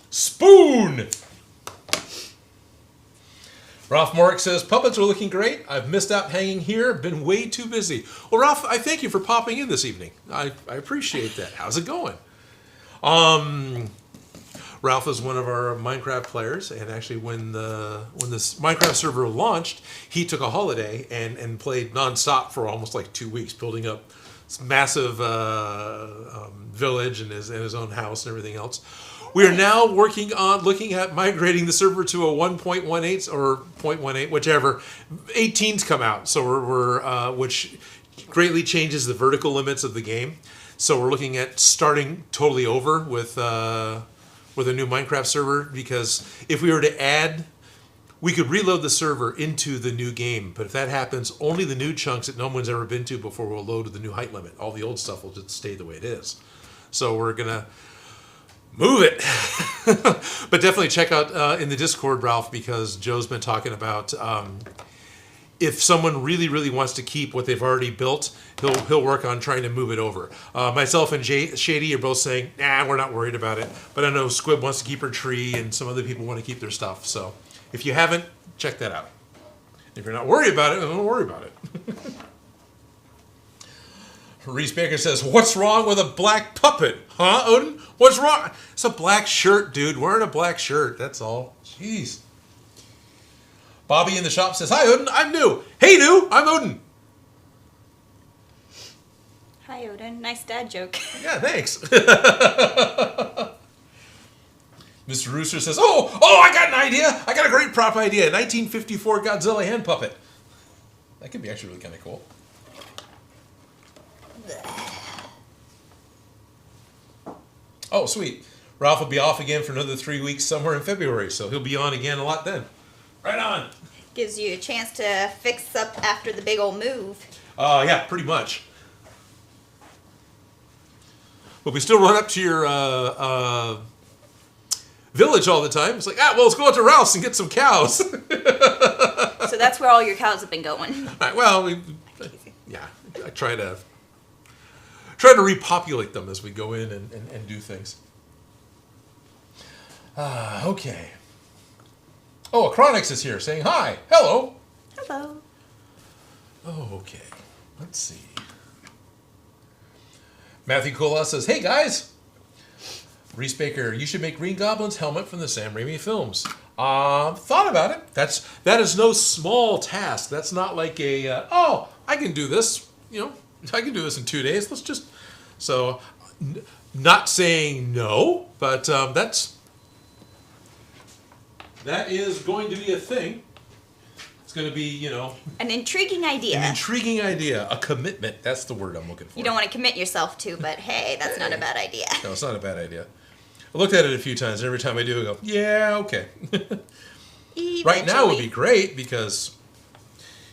Spoon! Ralph Morick says, puppets are looking great. I've missed out hanging here. Been way too busy. Well, Ralph, I thank you for popping in this evening. I appreciate that. How's it going? Ralph is one of our Minecraft players, and actually when this Minecraft server launched, he took a holiday and played nonstop for almost like 2 weeks, building up this massive village and his own house and everything else. We are now working on looking at migrating the server to a 1.18 or 0.18, whichever. 18's come out, so we're which greatly changes the vertical limits of the game. So we're looking at starting totally over with a new Minecraft server, because if we were to add, we could reload the server into the new game. But if that happens, only the new chunks that no one's ever been to before will load to the new height limit. All the old stuff will just stay the way it is. So we're gonna move it. But definitely check out in the Discord, Ralph, because Joe's been talking about if someone really, really wants to keep what they've already built, he'll work on trying to move it over. Myself and Shady are both saying, nah, we're not worried about it. But I know Squib wants to keep her tree, and some other people want to keep their stuff. So if you haven't, check that out. If you're not worried about it, then don't worry about it. Reese Baker says, what's wrong with a black puppet? Huh, Odin? What's wrong? It's a black shirt, dude. Wearing a black shirt, that's all. Jeez. Bobby in the shop says, hi, Odin. I'm new. Hey, new. I'm Odin. Hi, Odin. Nice dad joke. Yeah, thanks. Mr. Rooster says, oh, I got an idea. I got a great prop idea. 1954 Godzilla hand puppet. That could be actually really kind of cool. Oh, sweet. Ralph will be off again for another 3 weeks somewhere in February, so he'll be on again a lot then. Right on. Gives you a chance to fix up after the big old move. Yeah, pretty much. But we still run up to your village all the time. It's like, well, let's go out to Ralph's and get some cows. So that's where all your cows have been going. Right, well, I try to repopulate them as we go in and do things. Okay. Oh, Acronix is here saying hi. Hello. Hello. Oh, okay. Let's see. Matthew Cola says, hey, guys. Reese Baker, you should make Green Goblin's helmet from the Sam Raimi films. Thought about it. That is no small task. That's not like a, I can do this. I can do this in 2 days. Let's just... So, not saying no, but that is going to be a thing. It's going to be, an intriguing idea. An intriguing idea. A commitment. That's the word I'm looking for. You don't want to commit yourself to, but hey, that's not a bad idea. No, it's not a bad idea. I looked at it a few times, and every time I do, I go, yeah, okay. Right now would be great, because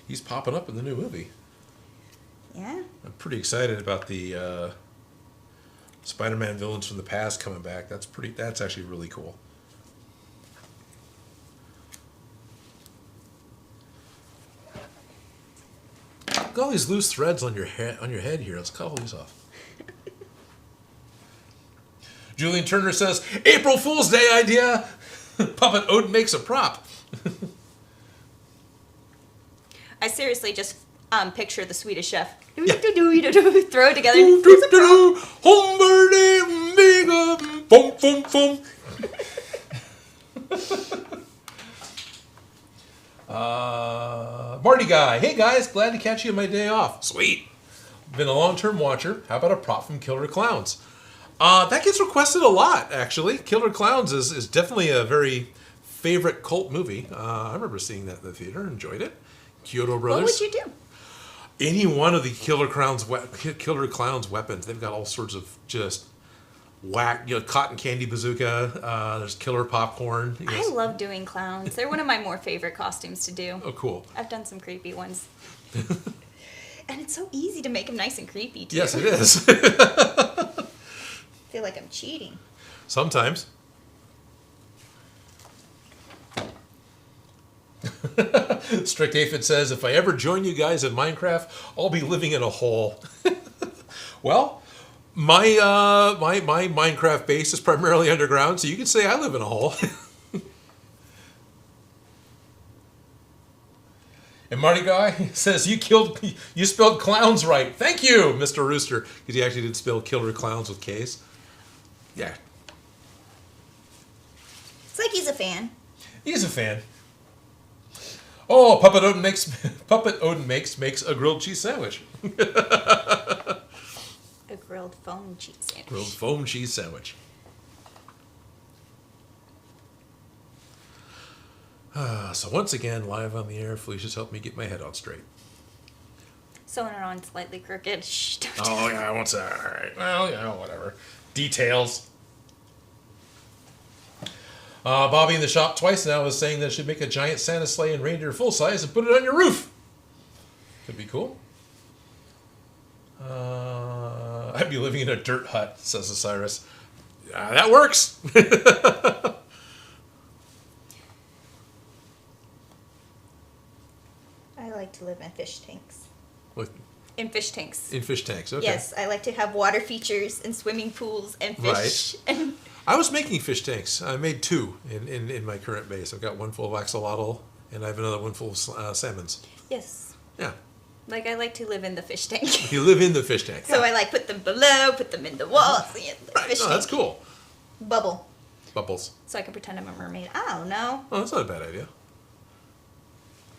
he's popping up in the new movie. Yeah. I'm pretty excited about the Spider-Man villains from the past coming back. That's actually really cool. Look at all these loose threads on your head here. Let's cut all these off. Julian Turner says, April Fool's Day idea. Puppet Odin makes a prop. I seriously just picture the Swedish chef. Yeah. Throw it together. Marty Guy. Hey guys, glad to catch you on my day off. Sweet. Been a long-term watcher. How about a prop from Killer Clowns? That gets requested a lot, actually. Killer Clowns is definitely a very favorite cult movie. I remember seeing that in the theater. Enjoyed it. Kyoto Brothers. What would you do? Any one of the Killer Clowns weapons. They've got all sorts of just whack, cotton candy bazooka. There's killer popcorn. I love doing clowns. They're one of my more favorite costumes to do. Oh, cool. I've done some creepy ones. And it's so easy to make them nice and creepy, too. Yes, it is. I feel like I'm cheating. Sometimes. Strict Aphid says, if I ever join you guys in Minecraft, I'll be living in a hole. Well, my Minecraft base is primarily underground, so you can say I live in a hole. And Marty Guy says, you spelled clowns right. Thank you, Mr. Rooster. Because he actually did spell Killer Clowns with K's. Yeah. It's like he's a fan. He's a fan. Oh, Puppet Odin makes a grilled cheese sandwich. A grilled foam cheese sandwich. Grilled foam cheese sandwich. So once again, live on the air, Felicia's helped me get my head on straight. Sewing it on slightly crooked. Shh, don't do Oh, yeah, what's that? All right. Well, whatever. Details. Bobby in the shop twice now is saying that I should make a giant Santa sleigh and reindeer full size and put it on your roof. Could be cool. I'd be living in a dirt hut, says Osiris. That works. I like to live in fish tanks. What? In fish tanks. In fish tanks, okay. Yes, I like to have water features and swimming pools and fish. Right. And I was making fish tanks. I made two in my current base. I've got one full of axolotl, and I have another one full of salmons. yes. Yeah. Like, I like to live in the fish tank. You live in the fish tank. So I like put them below, put them in the walls. Yeah, the Right. fish No, tank. that's cool. Bubble. Bubbles. So I can pretend I'm a mermaid. I don't know. Oh, that's not a bad idea.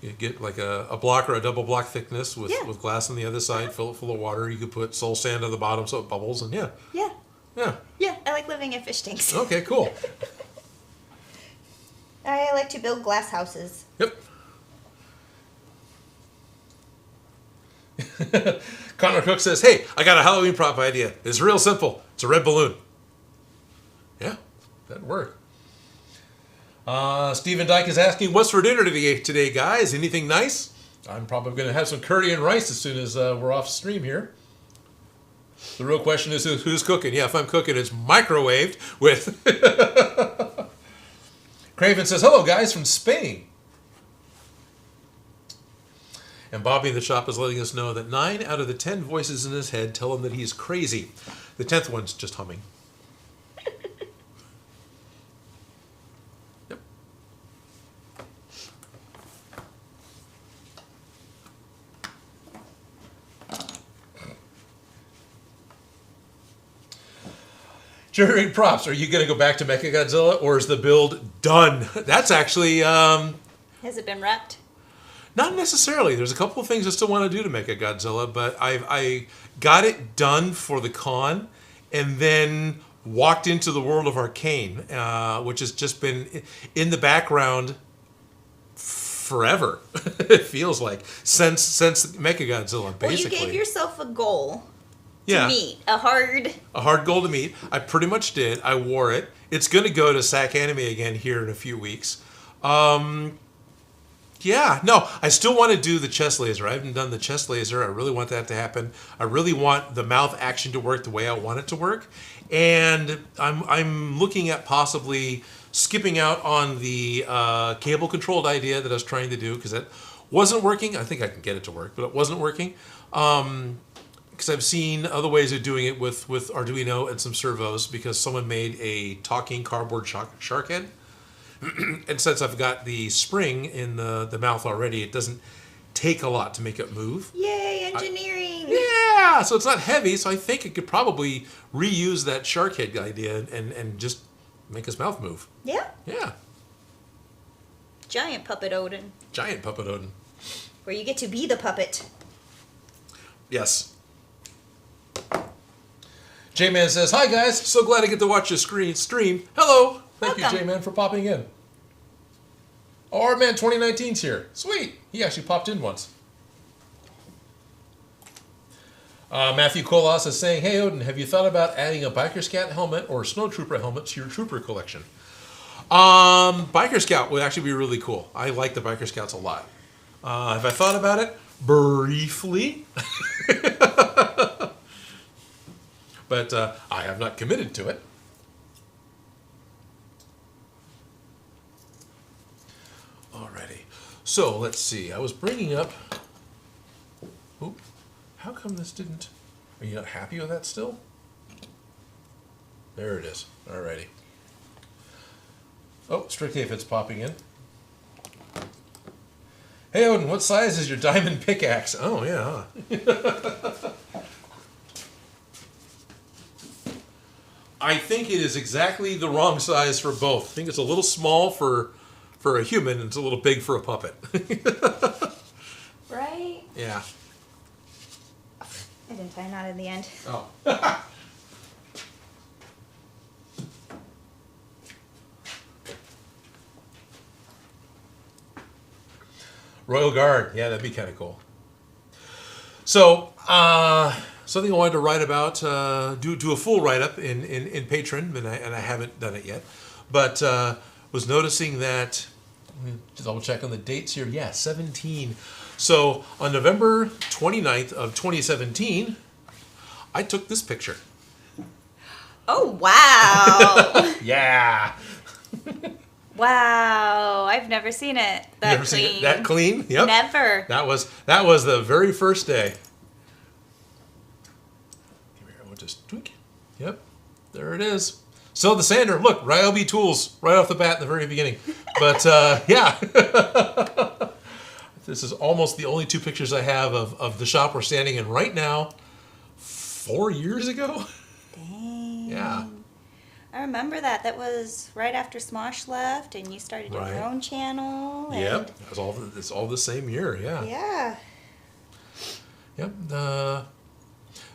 You get like a block or a double block thickness with glass on the other side, fill it full of water. You could put soul sand on the bottom so it bubbles, and yeah. Yeah, I like living in fish tanks. Okay, cool. I like to build glass houses. Yep. Connor Cook says, hey, I got a Halloween prop idea. It's real simple. It's a red balloon. Yeah, that'd work. Stephen Dyke is asking, what's for dinner today, guys? Anything nice? I'm probably going to have some curry and rice as soon as we're off stream here. The real question is who's cooking? Yeah, if I'm cooking, it's microwaved with... Craven says, hello, guys, from Spain. And Bobby in the shop is letting us know that 9 out of the 10 voices in his head tell him that he's crazy. The 10th one's just humming. Yep. Generating props. Are you going to go back to Mechagodzilla, or is the build done? That's actually... Has it been wrapped? Not necessarily. There's a couple of things I still want to do to Mechagodzilla, but I got it done for the con, and then walked into the world of Arcane, which has just been in the background forever. It feels like since Mechagodzilla, basically. Well, you gave yourself a goal. Yeah. To meet a hard goal to meet. I pretty much did. I wore it. It's going to go to SAC Anime again here in a few weeks. Yeah, no, I still want to do the chest laser. I haven't done the chest laser. I really want that to happen. I really want the mouth action to work the way I want it to work. And I'm looking at possibly skipping out on the cable-controlled idea that I was trying to do because that wasn't working. I think I can get it to work, but it wasn't working. Because I've seen other ways of doing it with Arduino and some servos because someone made a talking cardboard shark head. And since I've got the spring in the mouth already, it doesn't take a lot to make it move. Yay, engineering! Yeah, so it's not heavy, so I think it could probably reuse that shark head idea and just make his mouth move. Yeah. Yeah. Giant puppet Odin. Giant puppet Odin. Where you get to be the puppet. Yes. J-Man says, "Hi guys, so glad I get to watch your stream. Hello. Thank Welcome. you, J-Man, for popping in. Oh, our man 2019's here. Sweet. He actually popped in once." Matthew Kolas is saying, "Hey Odin, have you thought about adding a Biker Scout helmet or Snow Trooper helmet to your Trooper collection?" Biker Scout would actually be really cool. I like the Biker Scouts a lot. Have I thought about it? Briefly. But I have not committed to it. Alrighty. So, let's see. I was bringing up... Oop. How come this didn't... Are you not happy with that still? There it is. Alrighty. Oh, strictly if it's popping in. Hey Odin, what size is your diamond pickaxe? Oh, yeah. I think it is exactly the wrong size for both. I think it's a little small for a human and it's a little big for a puppet. Right? Yeah. I didn't tie a knot in the end. Oh. Royal Guard. Yeah, that'd be kind of cool. So, something I wanted to write about, do a full write-up in Patreon, and I haven't done it yet. But was noticing that, let me double check on the dates here. Yeah, 17. So, on November 29th of 2017, I took this picture. Oh, wow. Yeah. Wow. I've never seen it that Never clean. seen it that clean? Yep. Never. That was the very first day. Here, I want to just tweak. Yep. There it is. So the sander, look, Ryobi tools right off the bat in the very beginning. But yeah. This is almost the only two pictures I have of the shop we're standing in right now. 4 years ago? Dang. Yeah. I remember that. That was right after Smosh left, and you started your Right. own channel. And Yep. It's all the same year, yeah. Yeah. Yep.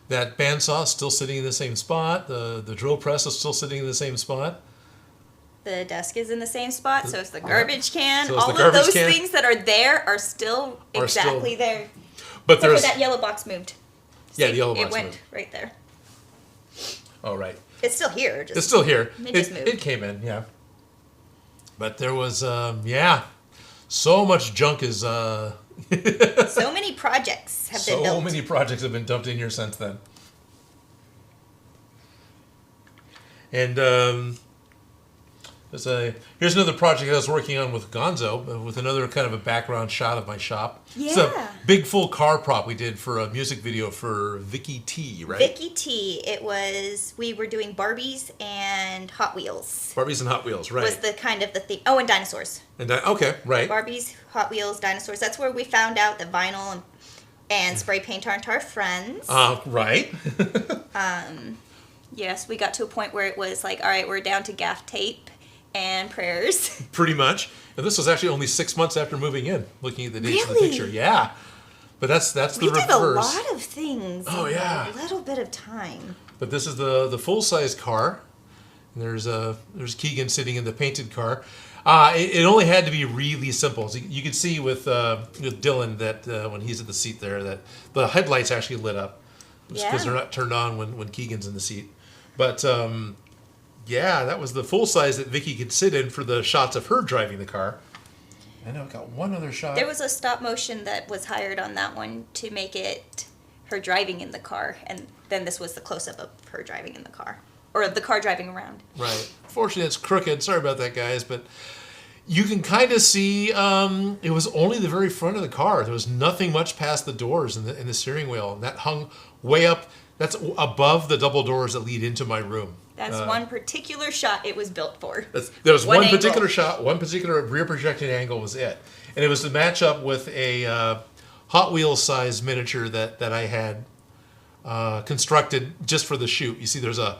That bandsaw is still sitting in the same spot. The drill press is still sitting in the same spot. The desk is in the same spot, so it's the garbage can. So it's All the of garbage those can. things that are there are still exactly there. But Except for there's that yellow box moved. Yeah, See, the yellow box It went moved. right there. Oh, right. It's still here. Just, It's still here. It just moved. It came in, yeah. But there was, yeah, so much junk is. so many projects have been So built. many projects have been dumped in here since then. And here's another project I was working on with Gonzo, with another kind of a background shot of my shop. It's a Yeah. big full car prop we did for a music video for Vicky T, right? Vicky T. We were doing Barbies and Hot Wheels. Barbies and Hot Wheels, right? Was the kind of the theme. Oh, and dinosaurs. And okay, right. Barbies, Hot Wheels, dinosaurs. That's where we found out that vinyl and spray paint aren't our friends. Right. Yes, we got to a point where it was like, all right, we're down to gaff tape and prayers. Pretty much. And this was actually only 6 months after moving in, looking at the dates of the Really? picture. Yeah. But that's the We reverse. did a lot of things Oh, in yeah. a little bit of time. But this is the full-size car. And there's Keegan sitting in the painted car. It only had to be really simple. So you could see with Dylan that when he's in the seat there, that the headlights actually lit up. Because Yeah. they're not turned on when Keegan's in the seat. But yeah, that was the full size that Vicky could sit in for the shots of her driving the car. And I've got one other shot. There was a stop motion that was hired on that one to make it her driving in the car, and then this was the close-up of her driving in the car. or the car driving around. Right. Fortunately, it's crooked. Sorry about that, guys, but you can kind of see it was only the very front of the car. There was nothing much past the doors and the steering wheel, and that hung way up. That's above the double doors that lead into my room. That's one particular shot it was built for. There was one angle. particular shot, one particular rear projecting angle was it. And it was to match up with a Hot Wheels size miniature that I had constructed just for the shoot. You see there's a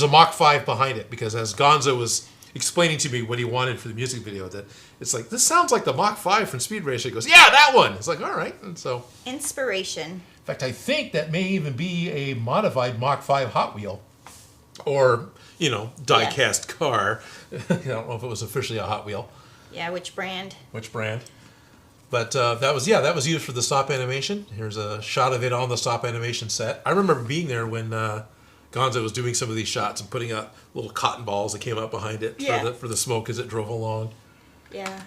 Mach 5 behind it, because as Gonzo was explaining to me what he wanted for the music video, that it's like, this sounds like the Mach 5 from Speed Racer. He goes, yeah, that one. It's like, all right. And so, inspiration. in fact, I think that may even be a modified Mach 5 Hot Wheel, or, die-cast car. I don't know if it was officially a Hot Wheel. Yeah, which brand? But that was used for the stop animation. Here's a shot of it on the stop animation set. I remember being there when Gonzo was doing some of these shots and putting out little cotton balls that came out behind it for the smoke as it drove along. Yeah.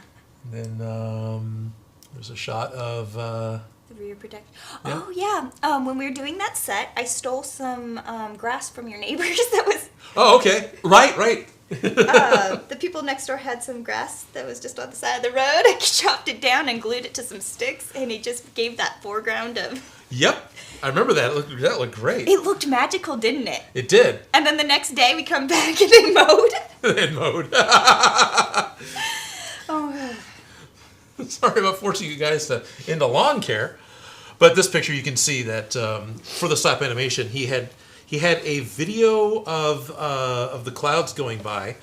And then there's a shot of... the rear protect. Yeah. Oh, yeah. When we were doing that set, I stole some grass from your neighbors that was... Oh, okay. Right. The people next door had some grass that was just on the side of the road. I chopped it down and glued it to some sticks, and it just gave that foreground of... Yep. I remember that. That looked great. It looked magical, didn't it? It did. And then the next day we come back and they mowed. Oh. Sorry about forcing you guys into lawn care. But this picture, you can see that for the stop animation, he had a video of the clouds going by,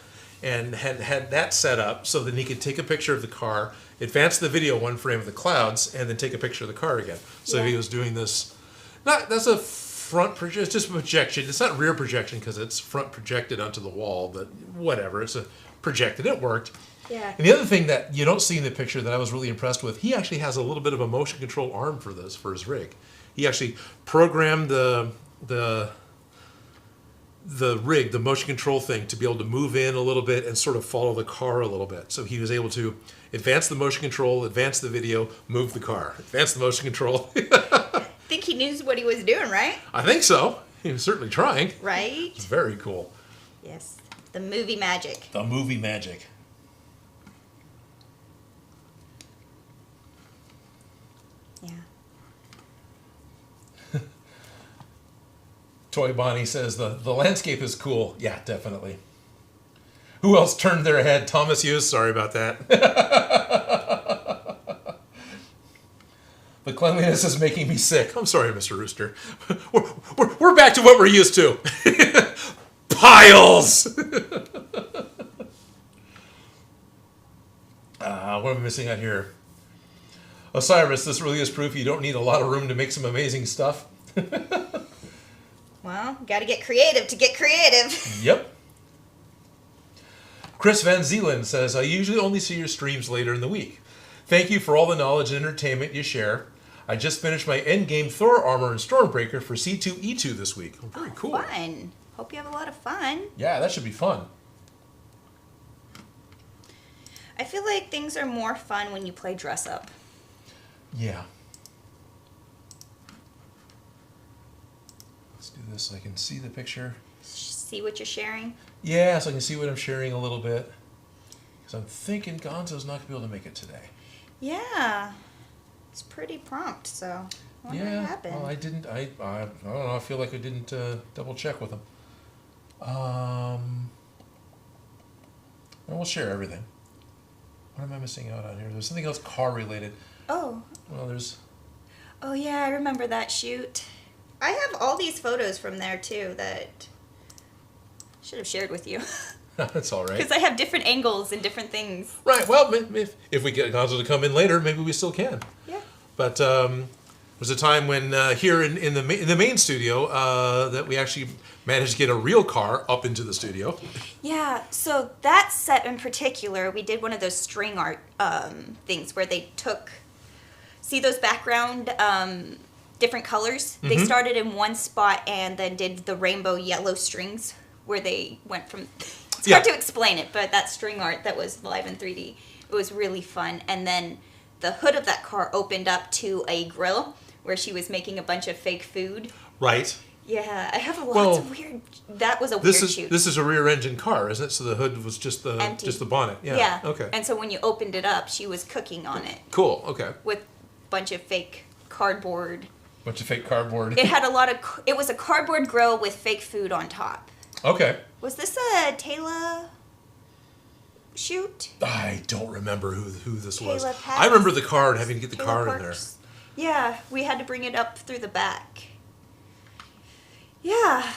and had that set up so that he could take a picture of the car, advance the video one frame of the clouds, and then take a picture of the car again. So he was doing this. That's a front projection. It's just a projection. It's not rear projection because it's front projected onto the wall, but whatever. It's a projected. It worked. Yeah. And the other thing that you don't see in the picture that I was really impressed with, he actually has a little bit of a motion control arm for his rig. He actually programmed the rig, the motion control thing, to be able to move in a little bit and sort of follow the car a little bit. So he was able to advance the motion control, advance the video, move the car, advance the motion control. I think he knew what he was doing, right? I think so. He was certainly trying. Right? It's very cool. Yes. The movie magic. The movie magic. Yeah. Toy Bonnie says the landscape is cool. Yeah, definitely. Who else turned their head? Thomas Hughes. Sorry about that. The cleanliness is making me sick. I'm sorry, Mr. Rooster. We're back to what we're used to. Piles. What am I missing out here? Osiris, this really is proof you don't need a lot of room to make some amazing stuff. Well, got to get creative to get creative. Yep. Chris Van Zeeland says, I usually only see your streams later in the week. Thank you for all the knowledge and entertainment you share. I just finished my endgame Thor armor and Stormbreaker for C2E2 this week. Oh, very cool. Fun. Hope you have a lot of fun. Yeah, that should be fun. I feel like things are more fun when you play dress up. Yeah. Let's do this so I can see the picture. See what you're sharing? Yeah, so I can see what I'm sharing a little bit. Because I'm thinking Gonzo's not going to be able to make it today. Yeah. It's pretty prompt, so I wonder what happened. Well, I don't know. I feel like I didn't double check with him. And we'll share everything. What am I missing out on here? There's something else car related. Oh. Well, there's... Oh, yeah, I remember that shoot. I have all these photos from there, too, that I should have shared with you. That's all right. Because I have different angles and different things. Right. Well, if we get Gonzo to come in later, maybe we still can. Yeah. But there was a time when here in the main studio that we actually managed to get a real car up into the studio. Yeah. So that set in particular, we did one of those string art things where they took, see those background different colors? Mm-hmm. They started in one spot and then did the rainbow yellow strings where they went from... It's hard to explain it, but that string art that was live in 3D, it was really fun. And then the hood of that car opened up to a grill where she was making a bunch of fake food. Right. Yeah, I have lots Well, of weird. That was a weird shoot. This is a rear engine car, isn't it? So the hood was just the Empty. bonnet. Yeah. Okay. And so when you opened it up, she was cooking on it Cool. Okay. with a bunch of fake cardboard. Bunch of fake cardboard. It had a lot of. It was a cardboard grill with fake food on top. Okay. Was this a Taylor shoot? I don't remember who this was. Taylor Pax? I remember the car and having to get the Taylor car in there. Parks? Yeah, we had to bring it up through the back. Yeah.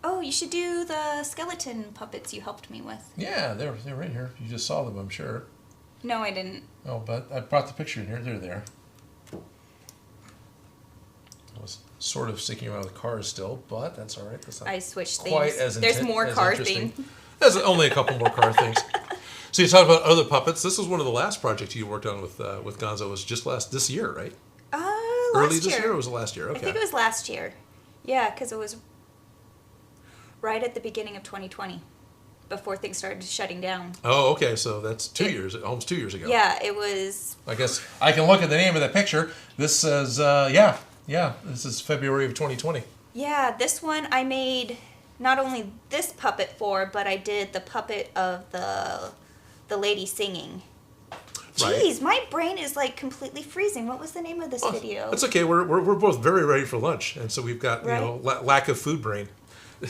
Oh, you should do the skeleton puppets you helped me with. Yeah, they're in here. You just saw them, I'm sure. No, I didn't. Oh, but I brought the picture in here. They're there. I was sort of sticking around the cars still, but that's all right. That's not I switched quite things. as There's more car interesting. things. There's only a couple more car things. So you talked about other puppets. This was one of the last projects you worked on with Gonzo. It was just this year, right? Early this year, or was it last year? Okay. I think it was last year. Yeah, because it was right at the beginning of 2020, before things started shutting down. Oh, okay. So that's almost 2 years ago. Yeah, it was. I guess I can look at the name of the picture. This says, this is February of 2020. Yeah, this one I made not only this puppet for, but I did the puppet of the lady singing. Right. Jeez, my brain is like completely freezing. What was the name of this video? That's okay. We're both very ready for lunch, and so we've got lack of food brain.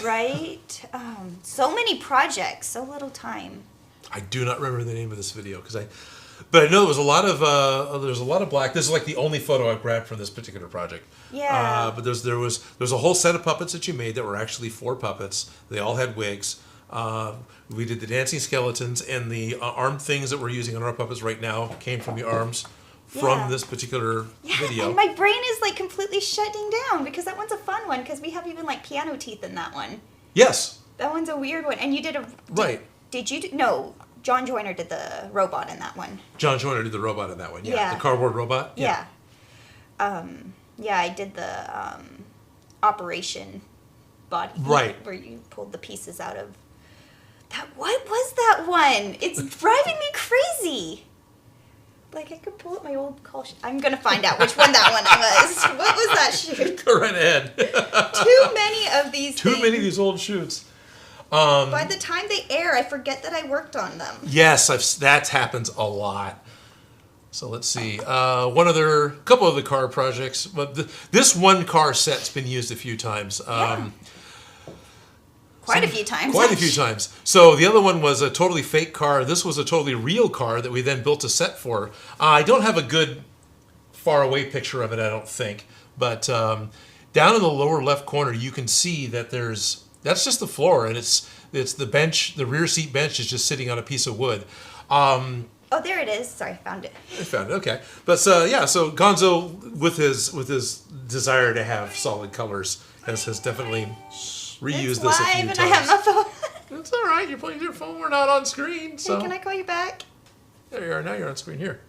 Right. So many projects, so little time. I do not remember the name of this video but I know there was a lot of black. This is like the only photo I've grabbed from this particular project. Yeah. But there was a whole set of puppets that you made that were actually 4 puppets. They all had wigs. We did the dancing skeletons, and the arm things that we're using on our puppets right now came from the arms from this particular video. And my brain is like completely shutting down because that one's a fun one because we have even like piano teeth in that one. Yes. That one's a weird one. And you did Right. Did you No, John Joyner did the robot in that one. John Joyner did the robot in that one. Yeah. Yeah. The cardboard robot. Yeah. Yeah, I did the operation body. Right. Where you pulled the pieces out of that. What was that one? It's driving me crazy. Like, I could pull up my old call sheet. I'm going to find out which one that one was. What was that shoot? Go right ahead. Too many of these Too many of these old shoots. By the time they air, I forget that I worked on them. Yes, that happens a lot. So let's see. Couple of the car projects. But this one car set's been used a few times. Quite a few times. Quite a few times. So the other one was a totally fake car. This was a totally real car that we then built a set for. I don't have a good far away picture of it, I don't think. But down in the lower left corner, you can see that that's just the floor, and it's the bench. The rear seat bench is just sitting on a piece of wood. Oh, there it is. Sorry, found it. I found it. Okay, but so Gonzo, with his desire to have solid colors, has definitely reused this a few and times. I have my phone. It's all right. You're playing your phone. We're not on screen. So Hey, can I call you back? There you are. Now you're on screen here.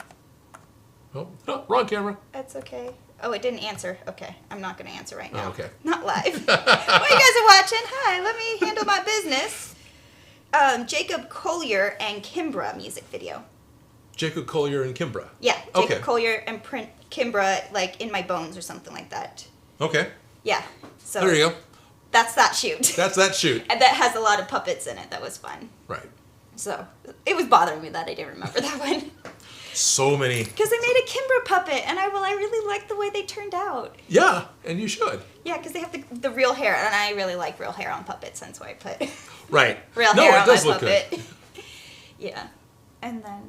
Oh, no, wrong camera. That's okay. Oh, it didn't answer. Okay, I'm not going to answer right now. Oh, okay. Not live. Well, you guys are watching. Hi, let me handle my business. Jacob Collier and Kimbra music video. Jacob Collier and Kimbra. Yeah, Jacob Okay. Collier and print Kimbra, like In My Bones or something like that. Okay. Yeah. So There you go. That's that shoot. That's that shoot. And that has a lot of puppets in it. That was fun. Right. So it was bothering me that I didn't remember that one. So many. Because I made a Kimbra puppet, and I really liked the way they turned out. Yeah, and you should. Yeah, because they have the real hair, and I really like real hair on puppets, that's why I put Right. real No, hair it on does my look puppet. good. Yeah. And then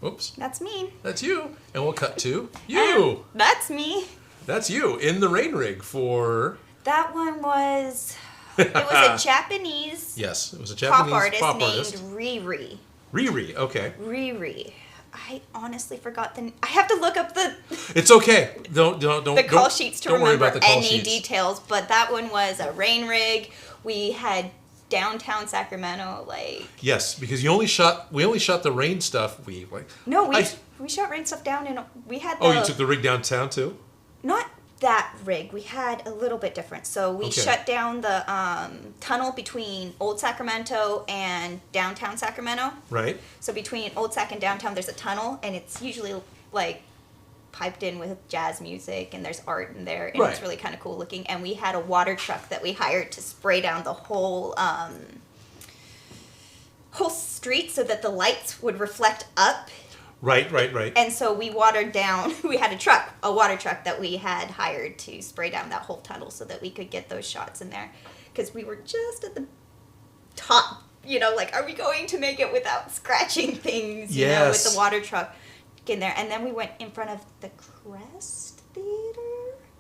Oops. that's me. That's you. And we'll cut to you. That's me. That's you in the rain rig for... That one was... It was a Japanese Yes, it was a Japanese pop artist. named Riri. Riri, okay. Riri. I honestly forgot I have to look up the It's okay. Don't the call sheets to don't worry remember about the call any sheets. details, but that one was a rain rig. We had downtown Sacramento, like... Yes, because we only shot the rain stuff. We shot rain stuff down, and we had you took the rig downtown too? Not that rig. We had a little bit different. So we shut down the tunnel between Old Sacramento and downtown Sacramento. Right. So between Old Sac and downtown, there's a tunnel, and it's usually like piped in with jazz music, and there's art in there, and Right. it's really kind of cool looking. And we had a water truck that we hired to spray down the whole street so that the lights would reflect up. Right. And so we watered down. We had a water truck that we had hired to spray down that whole tunnel so that we could get those shots in there, because we were just at the top. You know, like, are we going to make it without scratching things? You know, with the water truck in there. And then we went in front of the Crest Theater.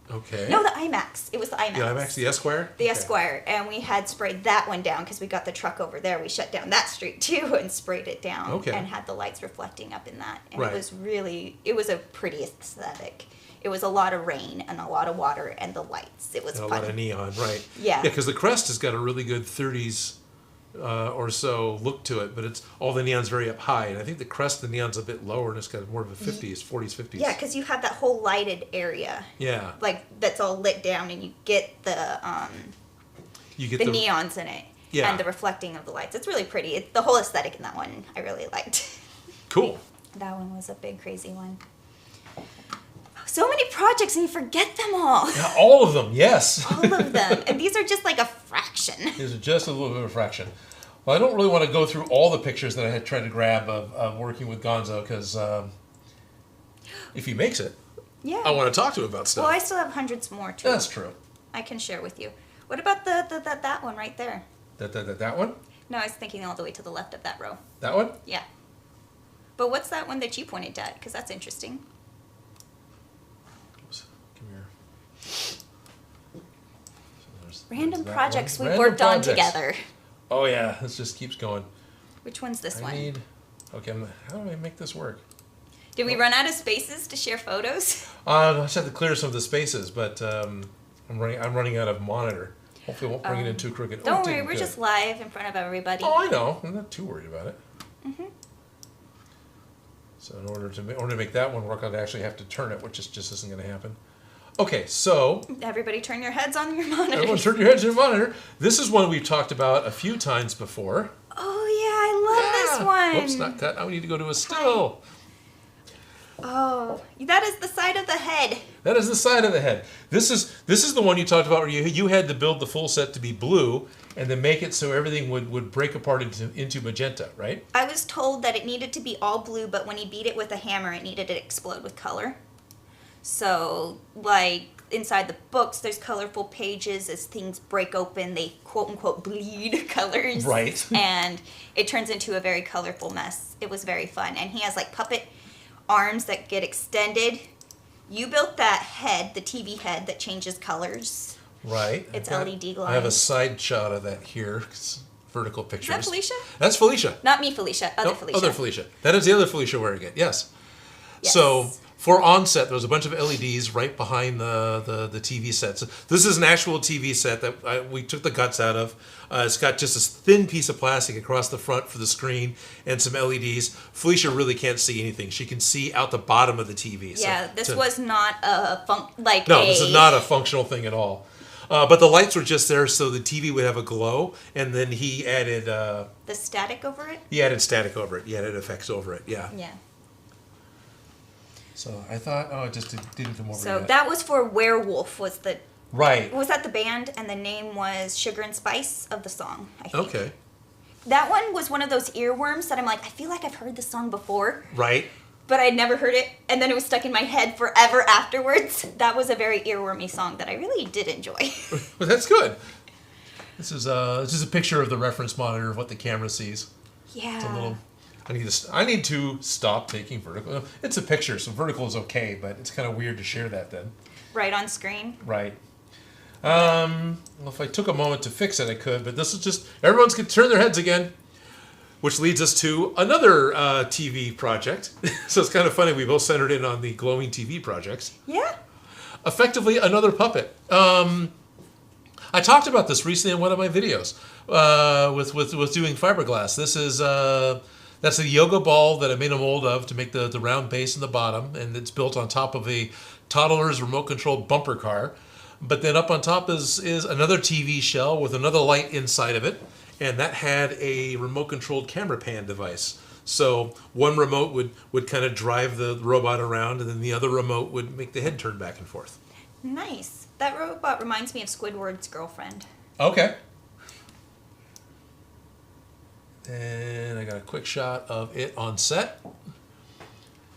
Okay. No, the IMAX. It was the IMAX. The IMAX, the Esquire? The Esquire. And we had sprayed that one down because we got the truck over there. We shut down that street too and sprayed it down. Okay. And had the lights reflecting up in that. And Right. it was a pretty aesthetic. It was a lot of rain and a lot of water and the lights. It was And a fun. lot of neon, right. Yeah. Yeah, because the Crest has got a really good 30s or so look to it, but it's all the neon's very up high. And I think the Crest, the neon's a bit lower, and it's got more of a 50s, 40s, 50s. Yeah, because you have that whole lighted area. Yeah. Like, that's all lit down, and you get the You get the neons in it. Yeah. And the reflecting of the lights. It's really pretty. The whole aesthetic in that one I really liked. Cool. That one was a big, crazy one. So many projects, and you forget them all. Yeah, all of them, yes. All of them. And these are just like a fraction. These are just a little bit of a fraction. Well, I don't really want to go through all the pictures that I had tried to grab of working with Gonzo, because if he makes it, Yeah. I want to talk to him about stuff. Well, I still have hundreds more, too. That's true. I can share with you. What about that one right there? That one? No, I was thinking all the way to the left of that row. That one? Yeah. But what's that one that you pointed at? Because that's interesting. Oops, come here. So Random there's that projects one. we've Random worked on projects. together. Oh yeah, this just keeps going. Which one's this one? Okay, how do I make this work? Did we run out of spaces to share photos? I just have to clear some of the spaces, but I'm running out of monitor. Hopefully, I won't bring it in too crooked. Don't worry, we're just live in front of everybody. Oh, I know. I'm not too worried about it. Mm-hmm. So in order to make that one work, I'd actually have to turn it, which just isn't going to happen. Okay, so Everybody turn your heads on your monitor. everyone turn your heads to your monitor. This is one we've talked about a few times before. Oh, yeah, I love this one. Whoops, not cut. Now we need to go to a still. Oh, that is the side of the head. That is the side of the head. This is the one you talked about where you had to build the full set to be blue and then make it so everything would break apart into magenta, right? I was told that it needed to be all blue, but when he beat it with a hammer, it needed to explode with color. So, like, inside the books, there's colorful pages. As things break open, they quote-unquote bleed colors. Right. And it turns into a very colorful mess. It was very fun. And he has, like, puppet arms that get extended. You built that head, the TV head, that changes colors. Right. It's LED lines. I have a side shot of that here. It's vertical pictures. Is that Felicia? That's Felicia. Not me, Felicia. Other No, Felicia. Other Felicia. That is the other Felicia wearing it. Yes. Yes. So for onset, there was a bunch of LEDs right behind the TV sets. This is an actual TV set that we took the guts out of. It's got just this thin piece of plastic across the front for the screen and some LEDs. Felicia really can't see anything. She can see out the bottom of the TV. Yeah, this was not this is not a functional thing at all. But the lights were just there so the TV would have a glow, and then he added the static over it. He added static over it. He added effects over it. Yeah. Yeah. So I thought, it just didn't come over So yet. that was for Werewolf. Was Right. that the band? And the name was Sugar and Spice of the song, I think. Okay. That one was one of those earworms that I'm like, I feel like I've heard this song before, Right. but I'd never heard it, and then it was stuck in my head forever afterwards. That was a very earwormy song that I really did enjoy. Well, that's good. This is a picture of the reference monitor of what the camera sees. Yeah. It's a little. I need to stop taking vertical. It's a picture, so vertical is okay, but it's kind of weird to share that then. Right on screen. Right. Well, if I took a moment to fix it, I could, but this is just everyone's gonna turn their heads again, which leads us to another TV project. So it's kind of funny we both centered in on the glowing TV projects. Yeah. Effectively, another puppet. I talked about this recently in one of my videos with doing fiberglass. This is that's a yoga ball that I made a mold of to make the round base in the bottom, and it's built on top of a toddler's remote-controlled bumper car. But then up on top is another TV shell with another light inside of it, and that had a remote-controlled camera pan device. So one remote would kind of drive the robot around, and then the other remote would make the head turn back and forth. Nice. That robot reminds me of Squidward's girlfriend. Okay. And I got a quick shot of it on set.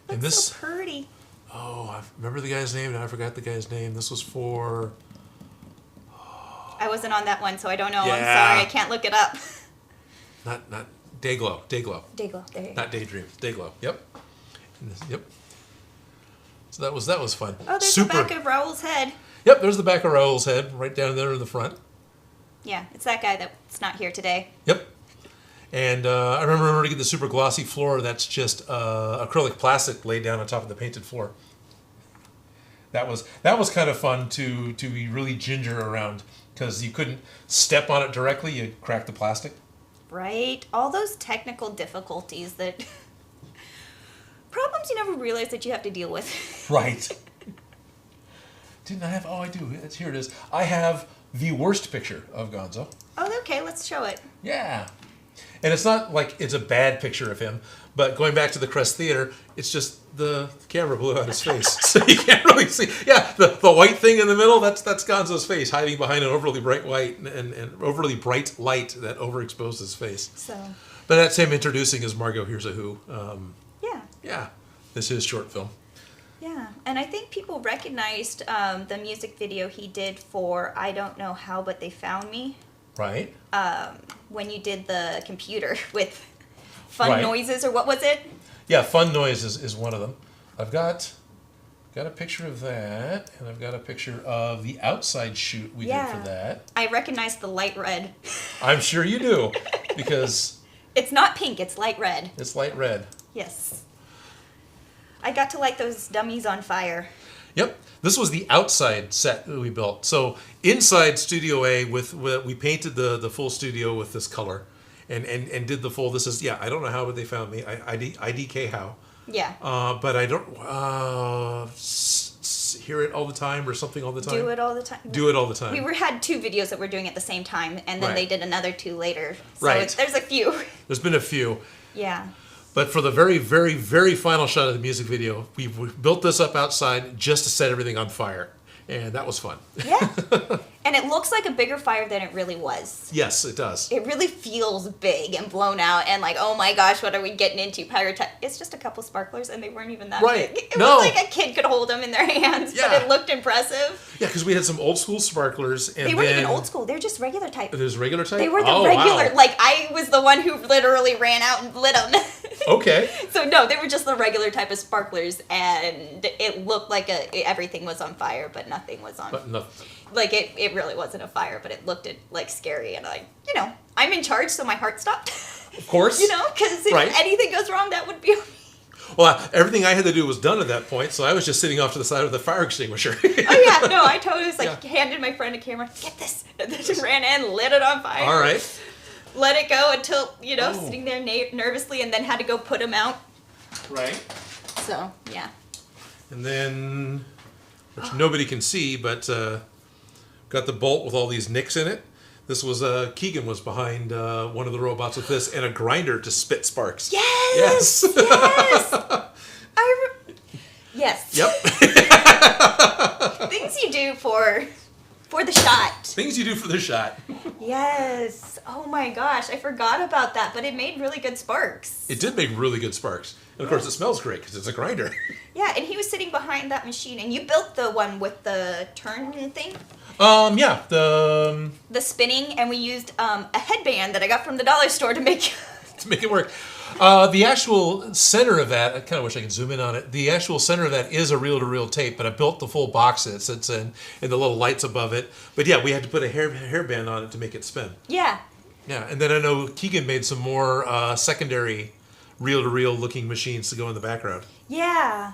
And That's this, so pretty. oh, I remember the guy's name, and I forgot the guy's name. This was for... I wasn't on that one, so I don't know. Yeah. I'm sorry, I can't look it up. Not Dayglow. Dayglow, there you go. Not Daydream. Dayglow. Yep. Yep. So that was fun. Oh, there's Super. the back of Raul's head. Yep, there's the back of Raul's head right down there in the front. Yeah, it's that guy that's not here today. Yep. And I remember to get the super glossy floor. That's just acrylic plastic laid down on top of the painted floor. That was kind of fun to be really ginger around, because you couldn't step on it directly. You'd crack the plastic. Right? All those technical difficulties that... problems you never realize that you have to deal with. Right. Didn't I have... Oh, I do. Here it is. I have the worst picture of Gonzo. Oh, okay, let's show it. Yeah. And it's not like it's a bad picture of him, but going back to the Crest Theater, it's just the camera blew out his face. So you can't really see. Yeah, the white thing in the middle, that's Gonzo's face, hiding behind an overly bright white and overly bright light that overexposed his face. So... But that's him introducing as Margot Here's a Who. yeah. Yeah, this is short film. Yeah, and I think people recognized the music video he did for I Don't Know How, But They Found Me. Right. When you did the computer with fun Right. noises, or what was it? Yeah, Fun Noise is one of them. I've got a picture of that, and I've got a picture of the outside shoot we did for that. I recognize the light red. I'm sure you do, because It's not pink, it's light red. it's light red. Yes. I got to light those dummies on fire. Yep. This was the outside set that we built. So inside Studio A, we painted the full studio with this color, and did the full. This is I don't know how, but they found me. IDK how. Yeah. But I don't hear it all the time or something all the time. Do it all the time. Do it all the time. We had 2 videos that we're doing at the same time, and then Right. they did another 2 later. So Right. there's a few. There's been a few. Yeah. But for the very, very, very final shot of the music video, we built this up outside just to set everything on fire. And that was fun. Yeah. And it looks like a bigger fire than it really was. Yes, it does. It really feels big and blown out and like, oh my gosh, what are we getting into? It's just a couple sparklers and they weren't even that Right. big. It No. was like a kid could hold them in their hands, Yeah. but it looked impressive. Yeah, because we had some old school sparklers. And They weren't then even old school. They're just regular type. There's regular type? They were the Oh, regular. wow. Like, I was the one who literally ran out and lit them. Okay. So, no, they were just the regular type of sparklers, and it looked like everything was on fire, but nothing was on. But nothing. Like, it really wasn't a fire, but it looked like scary, and I'm in charge, so my heart stopped. Of course. Because if Right. anything goes wrong, that would be... Well, everything I had to do was done at that point, so I was just sitting off to the side of the fire extinguisher. Oh, yeah, no, I totally was Yeah. handed my friend a camera, get this, and then just ran in, lit it on fire. All right. Let it go until, Oh. sitting there nervously, and then had to go put him out. Right. So, yeah. And then, which nobody can see, but got the bolt with all these nicks in it. This was, Keegan was behind one of the robots with this and a grinder to spit sparks. Yes! Yes! Yes. Yep. Things you do for the shot. Things you do for the shot. Yes. Oh my gosh, I forgot about that, but it made really good sparks. It did make really good sparks. And of course, it smells great because it's a grinder. Yeah, and he was sitting behind that machine, and you built the one with the turn thing? Yeah, the spinning, and we used a headband that I got from the dollar store to make it work. The actual center of that, I kind of wish I could zoom in on it. The actual center of that is a reel-to-reel tape, but I built the full box that it sits in, and the little lights above it. But yeah, we had to put a hairband on it to make it spin. Yeah. Yeah, and then I know Keegan made some more secondary reel-to-reel looking machines to go in the background. Yeah.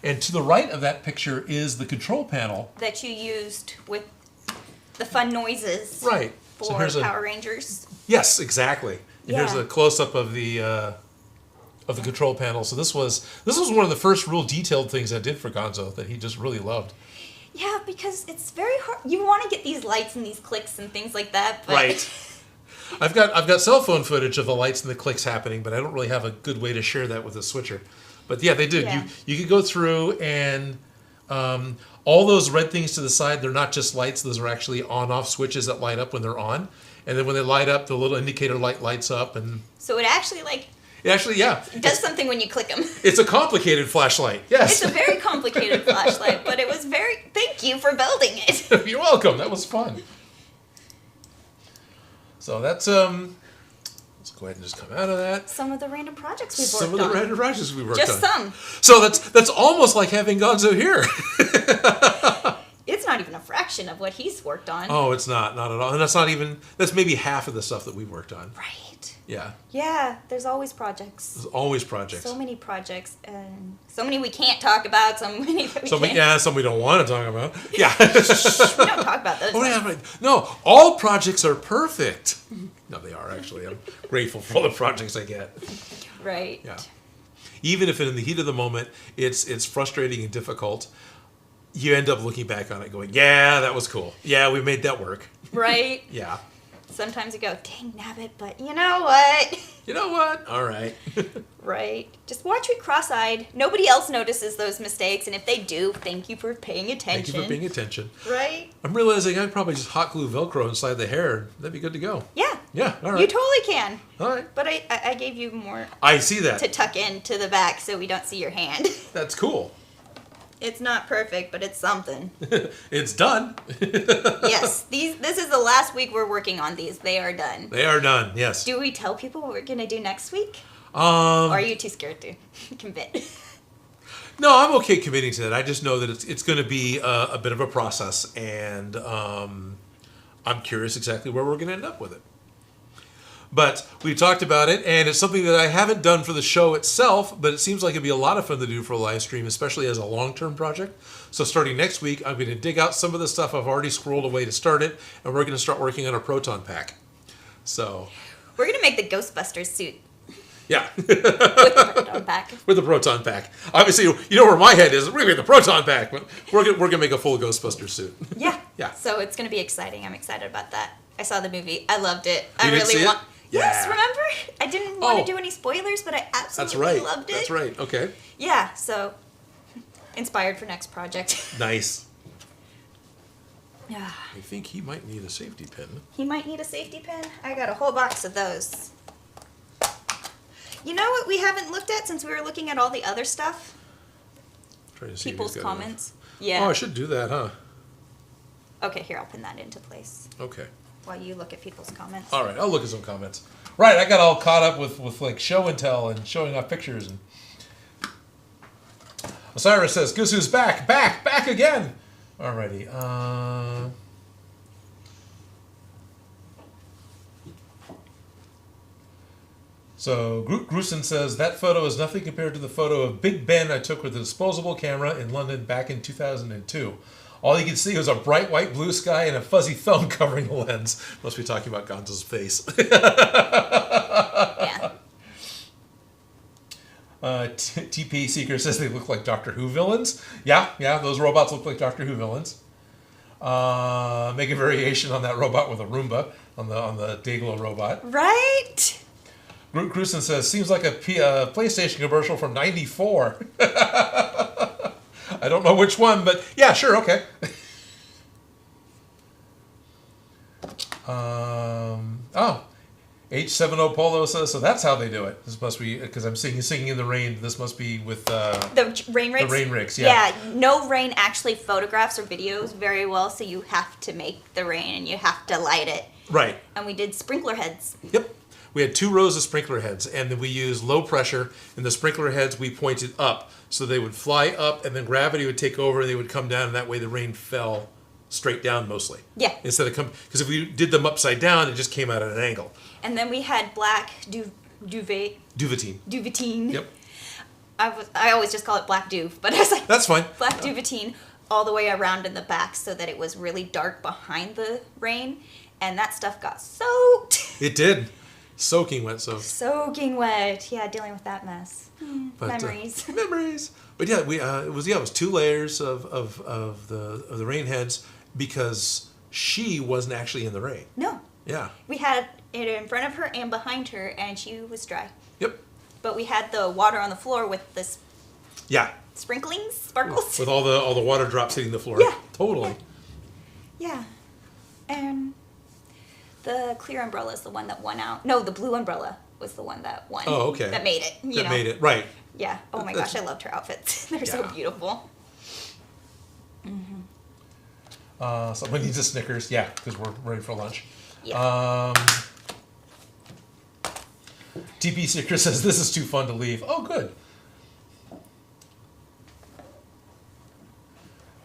And to the right of that picture is the control panel. That you used with the fun noises. Right. For Power Rangers. Yes, exactly. And here's a close-up of the control panel. So this was one of the first real detailed things I did for Gonzo that he just really loved. Yeah, because it's very hard. You want to get these lights and these clicks and things like that, but... Right. I've got cell phone footage of the lights and the clicks happening, but I don't really have a good way to share that with a switcher. But yeah, they did. Yeah. You could go through and all those red things to the side, they're not just lights. Those are actually on-off switches that light up when they're on. And then when they light up, the little indicator light lights up. And So it actually like it actually, yeah. it does something when you click them. It's a complicated flashlight. Yes. It's a very complicated flashlight, but it was very. Thank you for building it. You're welcome. That was fun. So that's let's go ahead and just come out of that. Some of the random projects we've worked on. Some of the random projects we worked Just on. some. So that's almost like having Gonzo here. It's not even a fraction of what he's worked on. Oh, it's not at all. And that's maybe half of the stuff that we've worked on. Right. Yeah. Yeah, there's always projects. There's always projects. So many projects, and so many we can't talk about, so many that we Some can. yeah, some we don't want to talk about. Yeah. We don't talk about those. Oh, yeah, right. No, all projects are perfect. No, they are actually. I'm grateful for all the projects I get. Right. Yeah. Even if in the heat of the moment it's frustrating and difficult, you end up looking back on it going, yeah, that was cool. Yeah, we made that work. Right. Yeah. Sometimes you go, dang nabbit, but you know what? You know what? All right. Right. Just watch me cross-eyed. Nobody else notices those mistakes, and if they do, thank you for paying attention. Thank you for paying attention. Right? I'm realizing I'd probably just hot glue Velcro inside the hair. That'd be good to go. Yeah. Yeah, all right. You totally can. All right. But I gave you more I see that. to tuck into the back so we don't see your hand. That's cool. It's not perfect, but it's something. It's done. Yes. This is the last week we're working on these. They are done. They are done, yes. Do we tell people what we're going to do next week? Or Um, are you too scared to commit? no, I'm okay committing to that. I just know that it's going to be a bit of a process, and I'm curious exactly where we're going to end up with it. But we talked about it, and it's something that I haven't done for the show itself, but it seems like it'd be a lot of fun to do for a live stream, especially as a long-term project. So starting next week, I'm going to dig out some of the stuff I've already scrolled away to start it, and we're going to start working on a proton pack. So, We're going to make the Ghostbusters suit yeah. with the proton pack. With the proton pack. Obviously, you know where my head is. We're going to make the proton pack, but we're going to make a full Ghostbuster suit. Yeah. Yeah. So it's going to be exciting. I'm excited about that. I saw the movie. I loved it. You I didn't really see it? want. Yeah. Yes, remember? I didn't want Oh. to do any spoilers, but I absolutely That's right. loved it. That's right. Okay. Yeah, so inspired for next project. Nice. Yeah. I think he might need a safety pin. He might need a safety pin. I got a whole box of those. You know what we haven't looked at since we were looking at all the other stuff? Trying to see if People's he's got comments. enough. Yeah. Oh, I should do that, huh? Okay, here, I'll pin that into place Okay. while you look at people's comments. All right, I'll look at some comments. Right, I got all caught up with like show and tell and showing off pictures. And Osiris says, "Guess who's back? Back again." Alrighty. So Grusin says that photo is nothing compared to the photo of Big Ben I took with a disposable camera in London back in 2002. All you could see was a bright white blue sky and a fuzzy thumb covering the lens. Must be talking about Gonzo's face. Yeah. TP Seeker says they look like Doctor Who villains. Yeah, those robots look like Doctor Who villains. Make a variation on that robot with a Roomba on the Dayglow robot. Right? Grusin says seems like a PlayStation commercial from '94. I don't know which one, but yeah, sure, okay. H70 Polo says, so that's how they do it. This must be, because I'm singing in the rain, this must be with... The rain rigs? The rain rigs, yeah. Yeah, no rain actually photographs or videos very well, so you have to make the rain and you have to light it. Right. And we did sprinkler heads. Yep. We had 2 rows of sprinkler heads, and then we used low pressure, and the sprinkler heads we pointed up, so they would fly up, and then gravity would take over, and they would come down, and that way the rain fell straight down mostly. Yeah. Instead of because if we did them upside down, it just came out at an angle. And then we had black duvetine. Duvetine. Yep. I always just call it black duve, but I was like, That's fine. black duvetine all the way around in the back so that it was really dark behind the rain, and that stuff got soaked. It did. Soaking wet, so. Soaking wet. Yeah, dealing with that mess. But, Memories. Memories. But yeah, it was 2 layers of the rain heads because she wasn't actually in the rain. No. Yeah. We had in front of her and behind her, and she was dry. Yep. But we had the water on the floor with this Yeah. sprinklings, sparkles. With all the water drops hitting the floor. Yeah. Totally. Yeah. And the clear umbrella is the one that won out. No, the blue umbrella was the one that won. Oh, okay. That made it. You know. Made it. Right. Yeah. Oh my gosh, I loved her outfits. They're so Yeah. beautiful. Someone needs a Snickers. Yeah, because we're ready for lunch. Yeah. TP Seeker says, this is too fun to leave. Oh, good.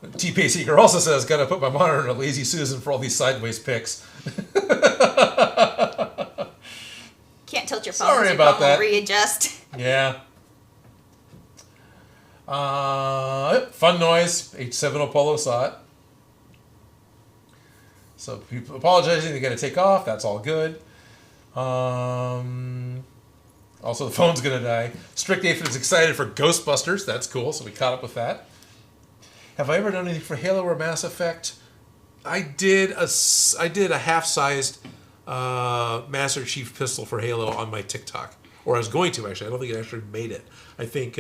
TP Seeker also says, gotta put my monitor in a lazy Susan for all these sideways pics. Can't tilt your phone. Sorry your about phone will that. Readjust. Yeah. Fun noise. H7 Polo saw it. So people apologizing, they got to take off. That's all good. Also, the phone's going to die. Strict Aphid is excited for Ghostbusters. That's cool. So we caught up with that. Have I ever done anything for Halo or Mass Effect? I did a half-sized Master Chief pistol for Halo on my TikTok. Or I was going to, actually. I don't think it actually made it. I think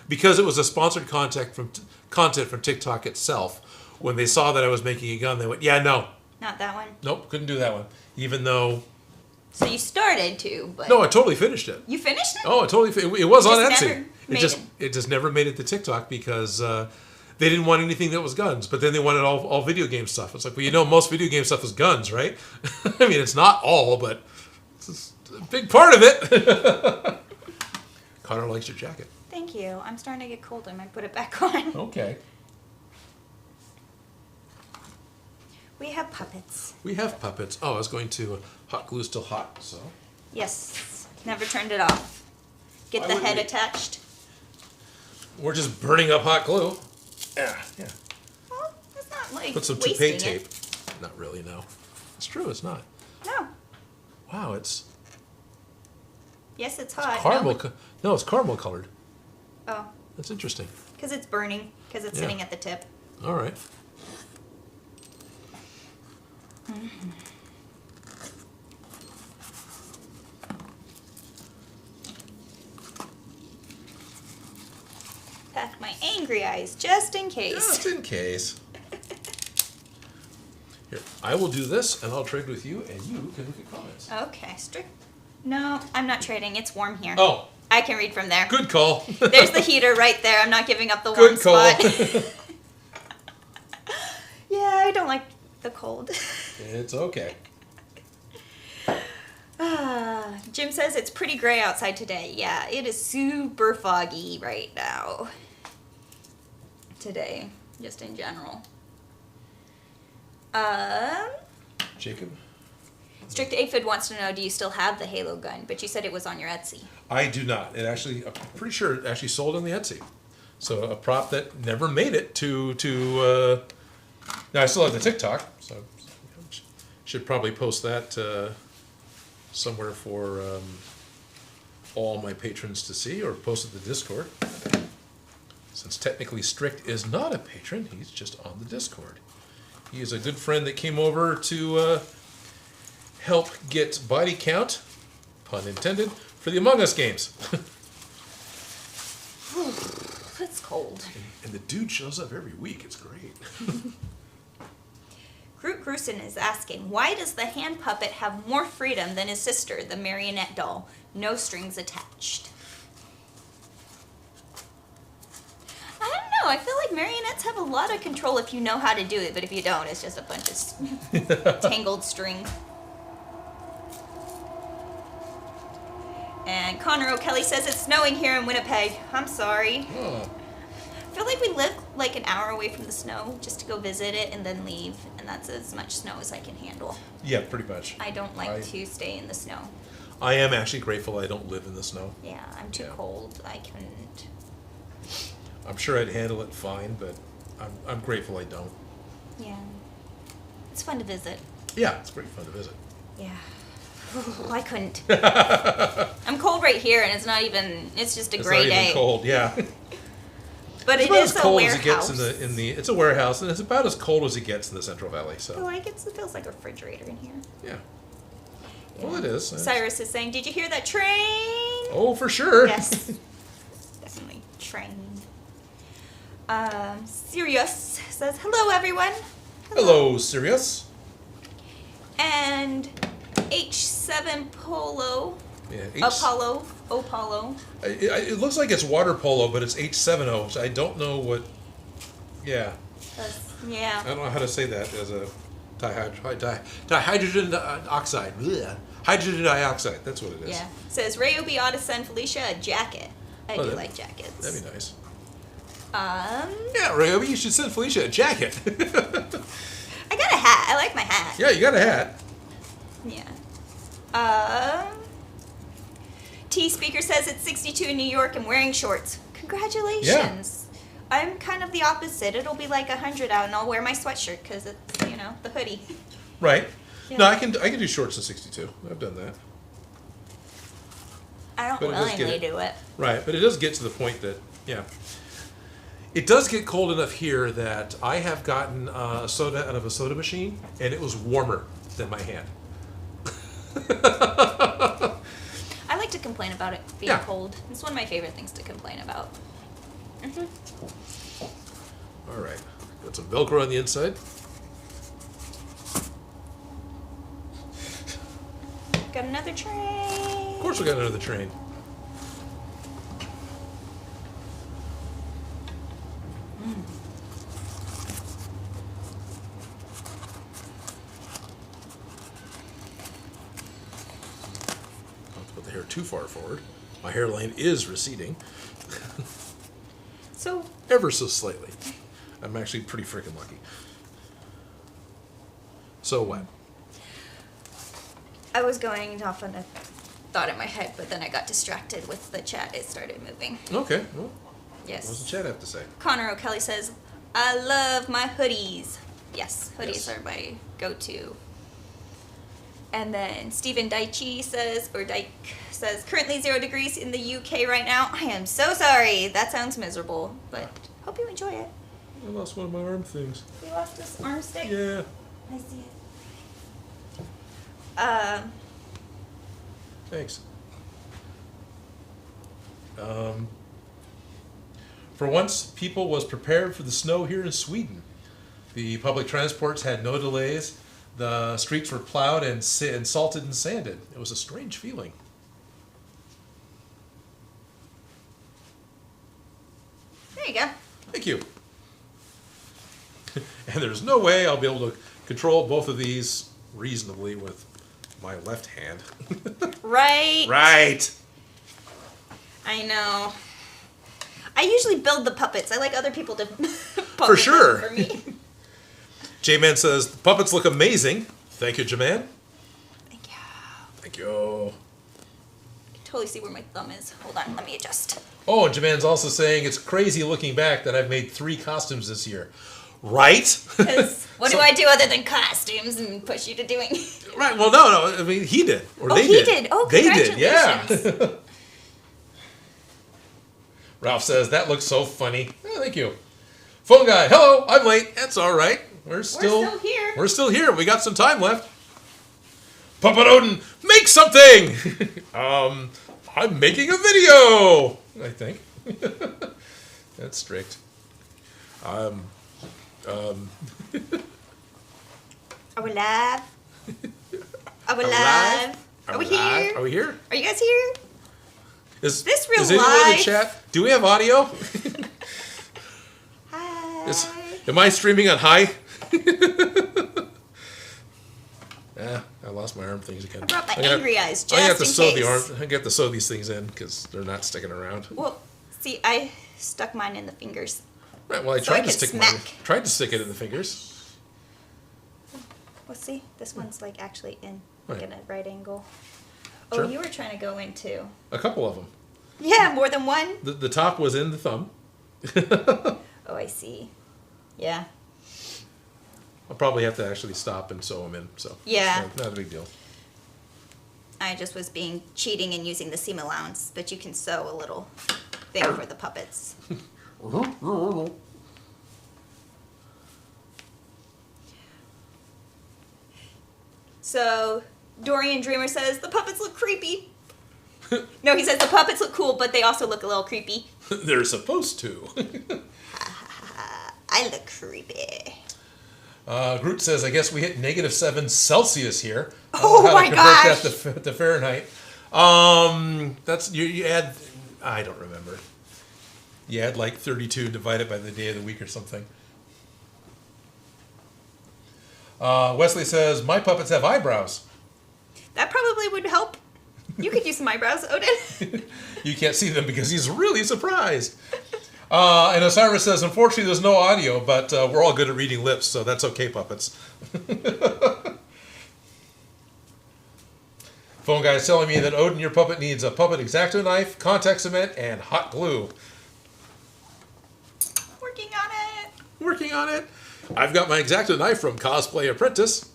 because it was a sponsored content from TikTok itself, when they saw that I was making a gun, they went, yeah, no. Not that one. Nope, couldn't do that one. Even though... So you started to, but... No, I totally finished it. You finished it? Oh, I totally... It was on Just Etsy. never made It just never made it to TikTok because they didn't want anything that was guns. But then they wanted all video game stuff. It's like, well, you know, most video game stuff is guns, right? I mean, it's not all, but it's a big part of it. Connor likes your jacket. Thank you. I'm starting to get cold. I might put it back on. Okay. We have puppets. We have puppets. Oh, I was going to... hot glue's still hot, so... Yes. Never turned it off. Get Why the would head we? attached. We're just burning up hot glue. Yeah. Well, it's not like Put some wasting toupee tape. it. Not really, no. It's true, it's not. No. Wow, it's Yes, it's hot. caramel. No, it's caramel colored. Oh, That's interesting. because it's burning. Because it's Yeah. sitting at the tip. All right. Pack my angry eyes just in case. Just in case. Here, I will do this, and I'll trade with you, and you can look at comments. Okay, strict. No, I'm not trading. It's warm here. Oh, I can read from there. good call. There's the heater right there. I'm not giving up the warm Good call. spot. Yeah, I don't like the cold. It's okay. Jim says it's pretty gray outside today. Yeah, it is super foggy right now. Today, just in general. Jacob? Strict Aphid wants to know, do you still have the Halo gun? But you said it was on your Etsy. I do not. It actually, I'm pretty sure it actually sold on the Etsy. So a prop that never made it to now I still have the TikTok, so should probably post that somewhere for all my patrons to see, or post it to the Discord. Since technically Strict is not a patron, he's just on the Discord. He is a good friend that came over to help get body count, pun intended, for the Among Us games. It's cold. And the dude shows up every week. It's great. Groot Grusin is asking, why does the hand puppet have more freedom than his sister, the marionette doll? No strings attached. I don't know. I feel like marionettes have a lot of control if you know how to do it, but if you don't, it's just a bunch of tangled string. And Connor O'Kelly says it's snowing here in Winnipeg. I'm sorry. Oh, I feel like we live like an hour away from the snow just to go visit it and then leave, and that's as much snow as I can handle. yeah, pretty much. I don't like to stay in the snow. I am actually grateful I don't live in the snow. Yeah, I'm too Yeah. cold. I couldn't. I'm sure I'd handle it fine, but I'm grateful I don't. Yeah. It's fun to visit. Yeah, it's pretty fun to visit. Yeah. I couldn't. I'm cold right here, and it's not even. It's just a It's gray not day. even cold, yeah. But It's it about is as a cold warehouse. as it gets in the it's a warehouse, and it's about as cold as it gets in the Central Valley. I So feel like it feels like a refrigerator in here. yeah. Well, it is. Cyrus is saying, did you hear that train? Oh, for sure. Yes. Definitely train. Sirius says, hello, everyone. Hello, Sirius. And H7 Polo. Yeah, Apollo. It looks like it's water polo, but it's H7O. So I don't know what. Yeah. Yeah. I don't know how to say that as a dihydrogen oxide. Blech. Hydrogen dioxide. That's what it is. Yeah. Says Rayo Beata send Felicia a jacket. I do like jackets. That'd be nice. Yeah, Ryobi, you should send Felicia a jacket. I got a hat. I like my hat. Yeah, you got a hat. Yeah. T Speaker says it's 62 in New York and wearing shorts. Congratulations. Yeah. I'm kind of the opposite. It'll be like 100 out and I'll wear my sweatshirt because it's, the hoodie. Right. Yeah. No, I can do shorts in 62. I've done that. I don't willingly do it. Right, but it does get to the point that, yeah. It does get cold enough here that I have gotten a soda out of a soda machine, and it was warmer than my hand. I like to complain about it being cold. It's one of my favorite things to complain about. All right. Got some Velcro on the inside. Got another train. Of course we got another train. Put the hair too far forward. My hairline is receding. So ever so slightly. I'm actually pretty freaking lucky. So what? I was going off on a thought in my head, but then I got distracted with the chat. It started moving. Okay. Well, yes. What does the chat have to say? Connor O'Kelly says, I love my hoodies. Yes, hoodies are my go-to. And then Stephen Daichi says, currently 0 degrees in the UK right now. I am so sorry. That sounds miserable, but hope you enjoy it. I lost one of my arm things. You lost this arm stick? Yeah. I see it. Thanks. For once, people was prepared for the snow here in Sweden. The public transports had no delays. The streets were plowed and salted and sanded. It was a strange feeling. There you go. Thank you. And there's no way I'll be able to control both of these reasonably with my left hand. Right. Right. I know. I usually build the puppets. I like other people to puppet For sure. them for me. J-Man says, the puppets look amazing. Thank you, J-Man. Thank you. Thank you. I can totally see where my thumb is. Hold on, let me adjust. Oh, and J-Man's also saying, it's crazy looking back that I've made 3 costumes this year. Right? What do I do other than costumes and push you to doing? Right, well, no, I mean, he did. Or they did. He did. Oh, they congratulations. did, yeah. Ralph says, that looks so funny. Oh, thank you. Phone guy, hello, I'm late. That's all right. We're still here. We're still here. We got some time left. Puppet Odin, make something! I'm making a video, I think. That's strict. Are we live? Are we live? Are we here? Are we here? Are you guys here? Is this real is anyone live? in the chat? Do we have audio? Hi. Am I streaming on high? I lost my arm things again. I brought my angry eyes just I have to in sew case. I have to sew these things in because they're not sticking around. Well, see, I stuck mine in the fingers. Right. Well, I So I tried to could stick smack. mine. Tried to stick it in the fingers. Well, see, this one's like actually in Right. at a right angle. Sure. Oh, you were trying to go into. A couple of them. Yeah, more than one. The top was in the thumb. Oh, I see. Yeah. I'll probably have to actually stop and sew them in. So Yeah. not a big deal. I just was being cheating and using the seam allowance, but you can sew a little thing for the puppets. So, Dorian Dreamer says, the puppets look creepy. No, he says the puppets look cool, but they also look a little creepy. They're supposed to. I look creepy. Groot says, I guess we hit -7 Celsius here. Oh my gosh! That to Fahrenheit. That's you add. I don't remember. You add like 32 divided by the day of the week or something. Wesley says, my puppets have eyebrows. That probably would help. You could use some eyebrows, Odin. You can't see them because he's really surprised. And Osiris says, unfortunately, there's no audio, but we're all good at reading lips, so that's okay, puppets. Phone guy is telling me that Odin, your puppet, needs a puppet X-Acto knife, contact cement, and hot glue. Working on it. Working on it. I've got my X-Acto knife from Cosplay Apprentice.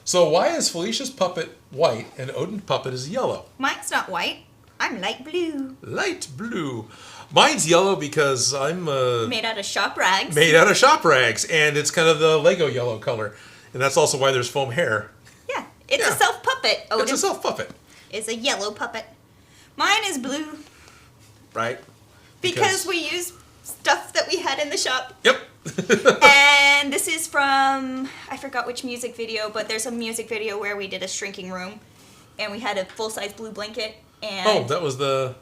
So why is Felicia's puppet white and Odin's puppet is yellow? Mine's not white. I'm light blue. Light blue. Mine's yellow because I'm made out of shop rags. Made out of shop rags, and it's kind of the Lego yellow color, and that's also why there's foam hair. Yeah, it's a self puppet. Odin. It's a self puppet. It's a yellow puppet. Mine is blue. Right. Because we use stuff that we had in the shop. Yep. And this is from, I forgot which music video, but there's a music video where we did a shrinking room, and we had a full size blue blanket. And that was the...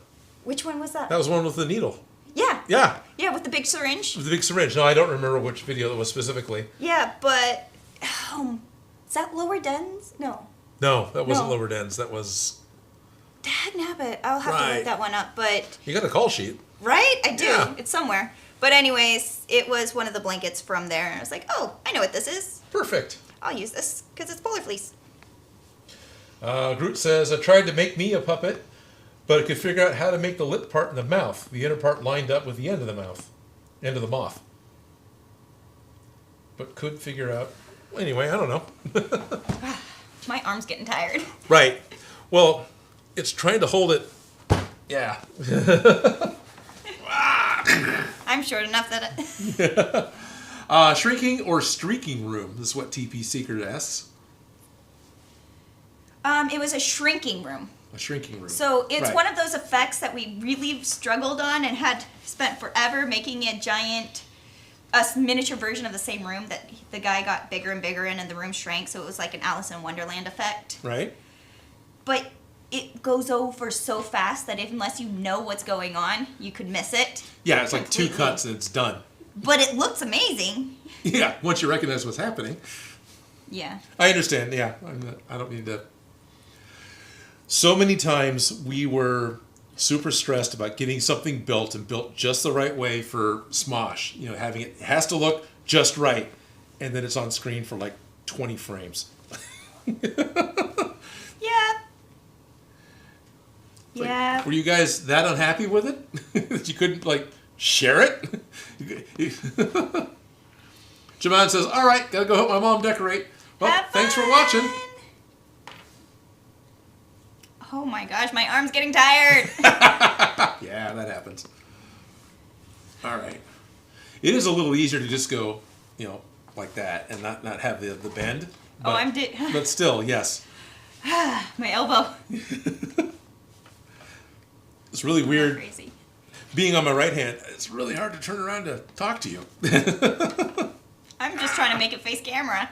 Which one was that? That was one with the needle. Yeah. Yeah. Yeah, with the big syringe. With the big syringe. No, I don't remember which video that was specifically. Yeah, but... is that Lower Dens? No. No, that wasn't Lower Dens. That was... Dagnabbit. I'll have to look that one up, but... You got a call sheet. Right? I do. Yeah. It's somewhere. But anyways, it was one of the blankets from there, and I was like, oh, I know what this is. Perfect. I'll use this, because it's polar fleece. Groot says, I tried to make me a puppet, but I could figure out how to make the lip part in the mouth. The inner part lined up with the end of the mouth. End of the moth. But could figure out... Anyway, I don't know. My arm's getting tired. Right. Well, it's trying to hold it... Yeah. I'm short enough that shrinking or streaking room? This is what TP Secret asks. It was a shrinking room. A shrinking room. So it's one of those effects that we really struggled on and had spent forever making a miniature version of the same room that the guy got bigger and bigger in and the room shrank, so it was like an Alice in Wonderland effect. Right. But it goes over so fast that unless you know what's going on, you could miss it. Yeah, it's like 2 cuts and it's done. But it looks amazing. Yeah, once you recognize what's happening. Yeah. I understand, yeah. I don't need to... So many times we were super stressed about getting something built and built just the right way for Smosh. You know, having it has to look just right. And then it's on screen for like 20 frames. Yeah. Like, yeah. were you guys that unhappy with it? That you couldn't, like, share it? Jaman says, all right, gotta go help my mom decorate. Well, thanks for watching. Oh my gosh, my arm's getting tired. Yeah, that happens. All right. It is a little easier to just go, you know, like that and not have the bend. But, but still, yes. My elbow. It's really weird. Crazy. Being on my right hand, it's really hard to turn around to talk to you. I'm just trying to make it face camera.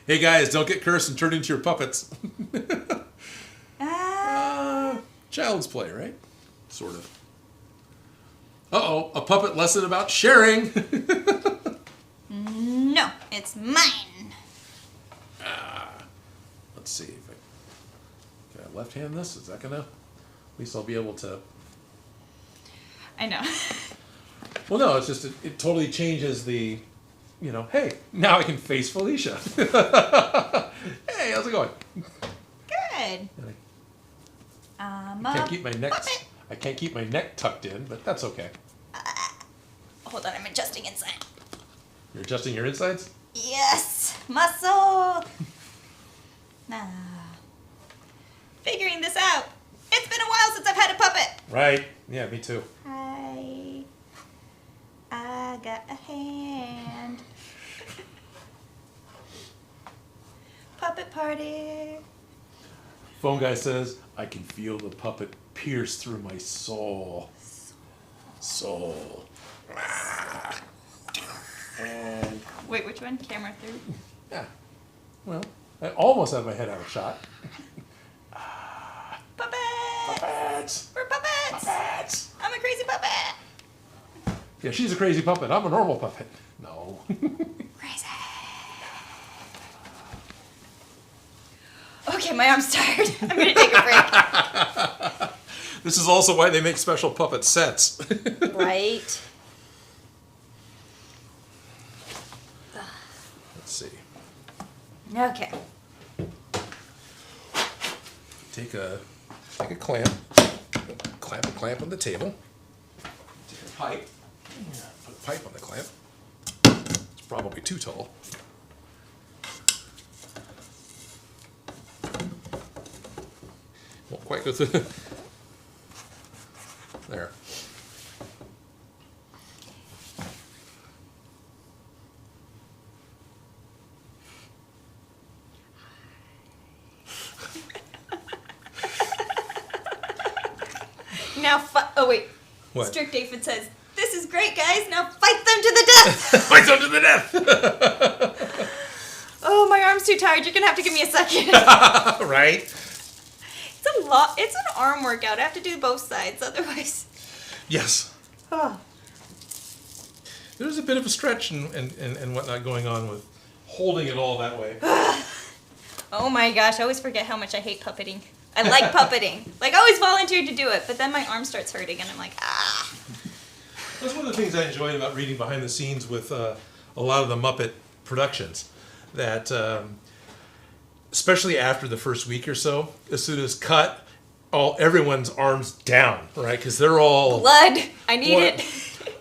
Hey guys, don't get cursed and turn into your puppets. Child's play, right? Sort of. Uh-oh, a puppet lesson about sharing. No, it's mine. Let's see. Can I left hand this? Is that gonna... At least I'll be able to... I know. Well, no, it's just, it totally changes the, you know, hey, now I can face Felicia. Hey, how's it going? Good. I can't keep my neck... puppet. I can't keep my neck tucked in, but that's okay. Hold on, I'm adjusting inside. You're adjusting your insides? Yes, muscle. Figuring this out. It's been a while since I've had a puppet. Right. Yeah, me too. I got a hand. party. Phone guy says, I can feel the puppet pierce through my soul. Soul. And Wait, which one? Camera 3? yeah. Well, I almost had my head out of shot. Puppets! Puppets! We're puppets! Puppets! I'm a crazy puppet! Yeah, she's a crazy puppet. I'm a normal puppet. No. Crazy. Okay, my arm's tired. I'm gonna take a break. This is also why they make special puppet sets. Right. Let's see. Okay. Take a clamp. Clamp on the table. Take a pipe. Put a pipe on the clamp. It's probably too tall. Won't quite go through. There. Now, oh wait. What? Strict David says, "This is great, guys. Now fight them to the death." Fight them to the death. Oh, my arm's too tired. You're gonna have to give me a second. Right. It's a lot. It's an arm workout. I have to do both sides, otherwise. Yes. Oh. There's a bit of a stretch and whatnot going on with holding it all that way. Oh my gosh! I always forget how much I hate puppeting. I like puppeting. Like, I always volunteered to do it, but then my arm starts hurting, and I'm like, ah. That's one of the things I enjoyed about reading behind the scenes with a lot of the Muppet productions. That, especially after the first week or so, as soon as cut, everyone's arms down, right? Because they're all Blood. I need blood. it.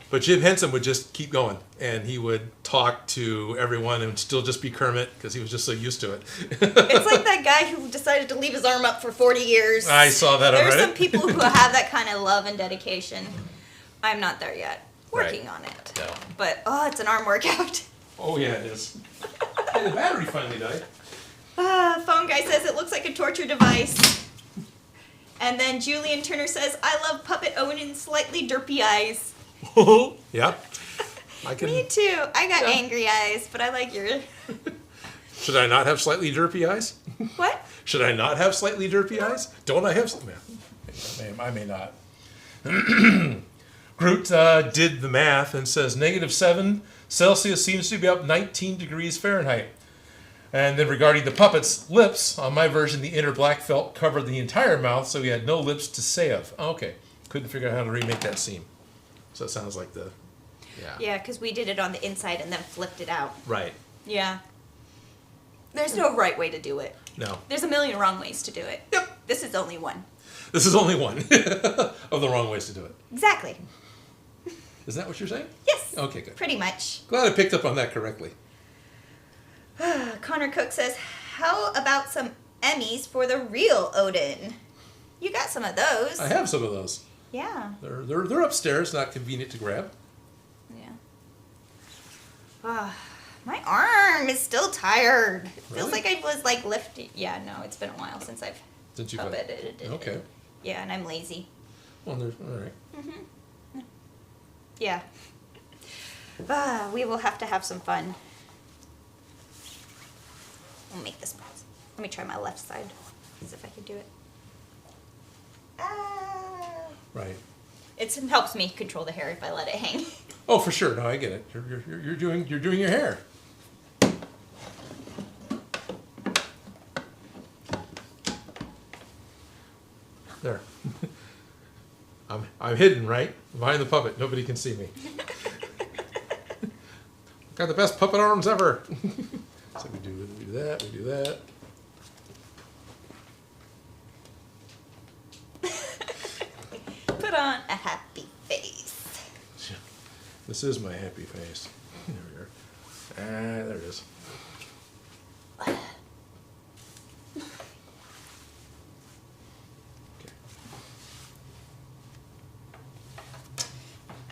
But Jim Henson would just keep going, and he would talk to everyone and still just be Kermit because he was just so used to it. It's like that guy who decided to leave his arm up for 40 years. I saw that on There's Reddit. some people who have that kind of love and dedication. I'm not there yet. Working Right. on it. No. But, it's an arm workout. Oh yeah, it is. Hey, the battery finally died. Phone guy says it looks like a torture device. And then Julian Turner says, I love Puppet Odin's slightly derpy eyes. Yeah. I can. Me too. I got Yeah. angry eyes, but I like your... Should I not have slightly derpy eyes? What? Should I not have slightly derpy eyes? Don't I have some? I may not. Groot did the math and says -7 Celsius seems to be up 19 degrees Fahrenheit. And then regarding the puppet's lips, on my version, the inner black felt covered the entire mouth, so he had no lips to say of. Okay. Couldn't figure out how to remake that seam. So it sounds like the... Yeah. Yeah, because we did it on the inside and then flipped it out. Right. Yeah. There's no right way to do it. No. There's a million wrong ways to do it. Yep. This is only one. This is only one of the wrong ways to do it. Exactly. Is that what you're saying? Yes. Okay, good. Pretty much. Glad I picked up on that correctly. Connor Cook says, how about some Emmys for the real Odin? You got some of those. I have some of those. Yeah. They're upstairs, not convenient to grab. Yeah. My arm is still tired. It feels Really? like I was like lifting. Yeah, no, it's been a while since I've Since you've puppeted it. Okay. Yeah, and I'm lazy. Well, there's all right. Yeah. We will have to have some fun. We'll make this pause. Let me try my left side. See if I can do it. Right. It helps me control the hair if I let it hang. Oh, for sure. No, I get it. You're doing your hair. There. I'm hidden, right? Behind the puppet. Nobody can see me. Got the best puppet arms ever. So we do that, we do that. Put on a happy face. This is my happy face. There we are. There it is.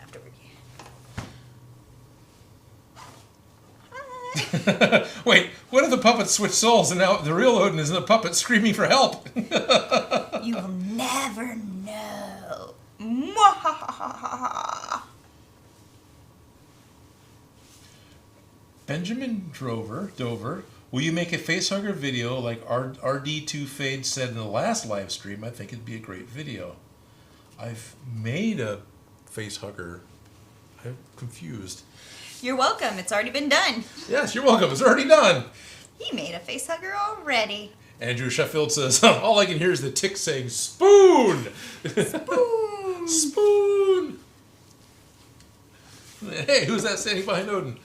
After we... Wait, what are the puppets switched souls, and now the real Odin is in the puppet screaming for help. You will never know. Mwahahaha. Benjamin Dover, will you make a facehugger video like RD2 Fade said in the last live stream? I think it'd be a great video. I've made a facehugger. I'm confused. You're welcome. It's already been done. Yes, you're welcome. It's already done. He made a facehugger already. Andrew Sheffield says, all I can hear is the tick saying, spoon! Spoon! Spoon! Hey, who's that standing behind Odin?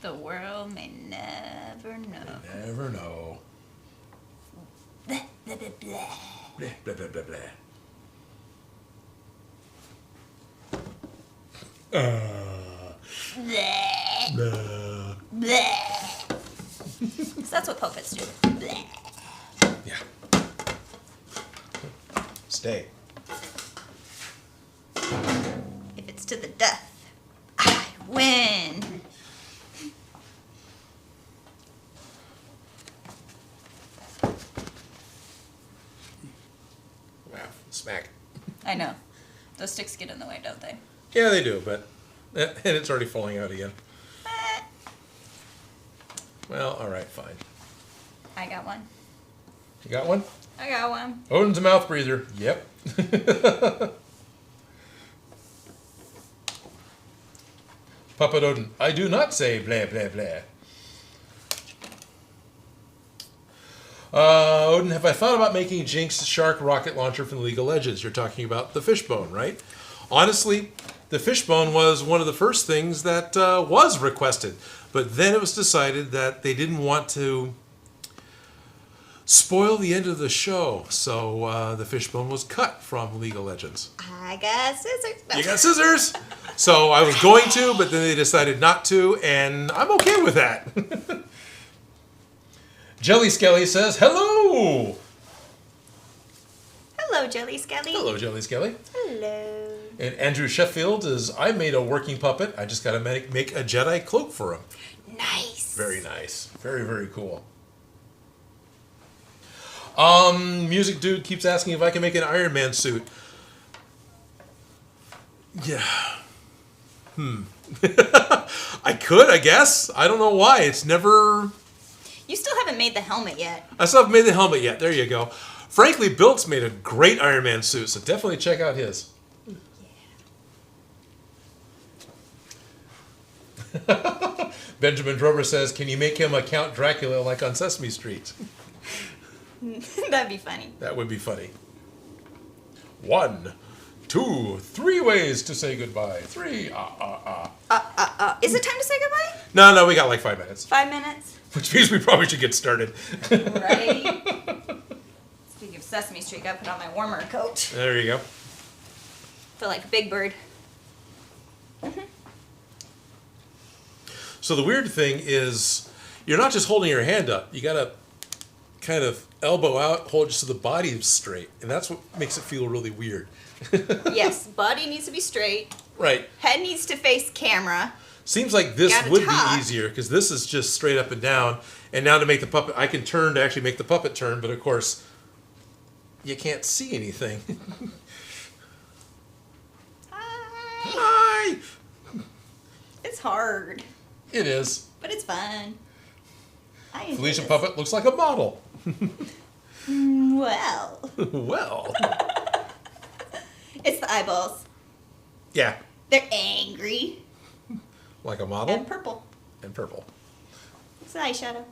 The world may never know. Never know. Blah, blah, blah, blah. Blah, blah, blah, blah, blah. Bleh. Blah. Bleh. So that's what puppets do. Bleh. Yeah. Stay. If it's to the death, I win. Wow. Smack. I know. Those sticks get in the way, don't they? Yeah, they do, but... And it's already falling out again. Well, alright, fine. I got one. You got one? I got one. Odin's a mouth breather. Yep. Puppet Odin. I do not say blah, blah, blah. Odin, have I thought about making Jinx's shark rocket launcher from League of Legends? You're talking about the fishbone, right? Honestly, the fishbone was one of the first things that was requested. But then it was decided that they didn't want to spoil the end of the show. So the fishbone was cut from League of Legends. I got scissors. You got scissors! So I was going to, but then they decided not to, and I'm okay with that. Jelly Skelly says, hello! Hello, Jelly Skelly. Hello, Jelly Skelly. Hello. And Andrew Sheffield is, I made a working puppet. I just got to make a Jedi cloak for him. Nice. Very nice. Very, very cool. Music Dude keeps asking if I can make an Iron Man suit. Yeah. I could, I guess. I don't know why. It's never... You still haven't made the helmet yet. I still haven't made the helmet yet. There you go. Frankly, Bilt's made a great Iron Man suit, so definitely check out his. Yeah. Benjamin Drover says, can you make him a Count Dracula like on Sesame Street? That'd be funny. That would be funny. 1, 2, 3 ways to say goodbye. 3, Is it time to say goodbye? No, we got like 5 minutes. 5 minutes? Which means we probably should get started. Right? Speaking of Sesame Street, gotta put on my warmer coat. There you go. Feel like a big bird. So the weird thing is, you're not just holding your hand up. You gotta kind of elbow out, hold it so the body is straight. And that's what makes it feel really weird. Yes, body needs to be straight. Right. Head needs to face camera. Seems like this Gotta would talk. be easier, because this is just straight up and down. And now to make the puppet, I can turn to actually make the puppet turn, but of course, you can't see anything. Hi. Hi! It's hard, It is. but it's fun. I enjoy Felicia this. Puppet looks like a model. Well, Well. it's the eyeballs. Yeah. They're angry Like a model. and purple. And purple. It's the eyeshadow.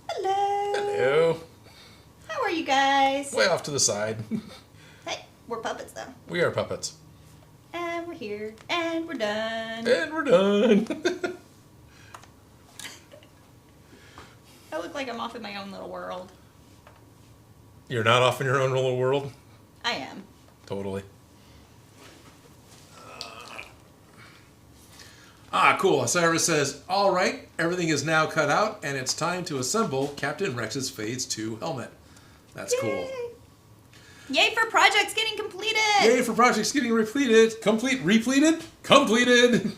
Hello. Hello. How are you guys? Way off to the side. Hey, we're puppets though. We are puppets. And we're here. And we're done. And we're done. I look like I'm off in my own little world. You're not off in your own little world? I am. Totally. Cool. Osiris says, all right, everything is now cut out, and it's time to assemble Captain Rex's Phase 2 helmet. That's cool. Yay. Yay for projects getting completed! Yay for projects getting repleted. Completed.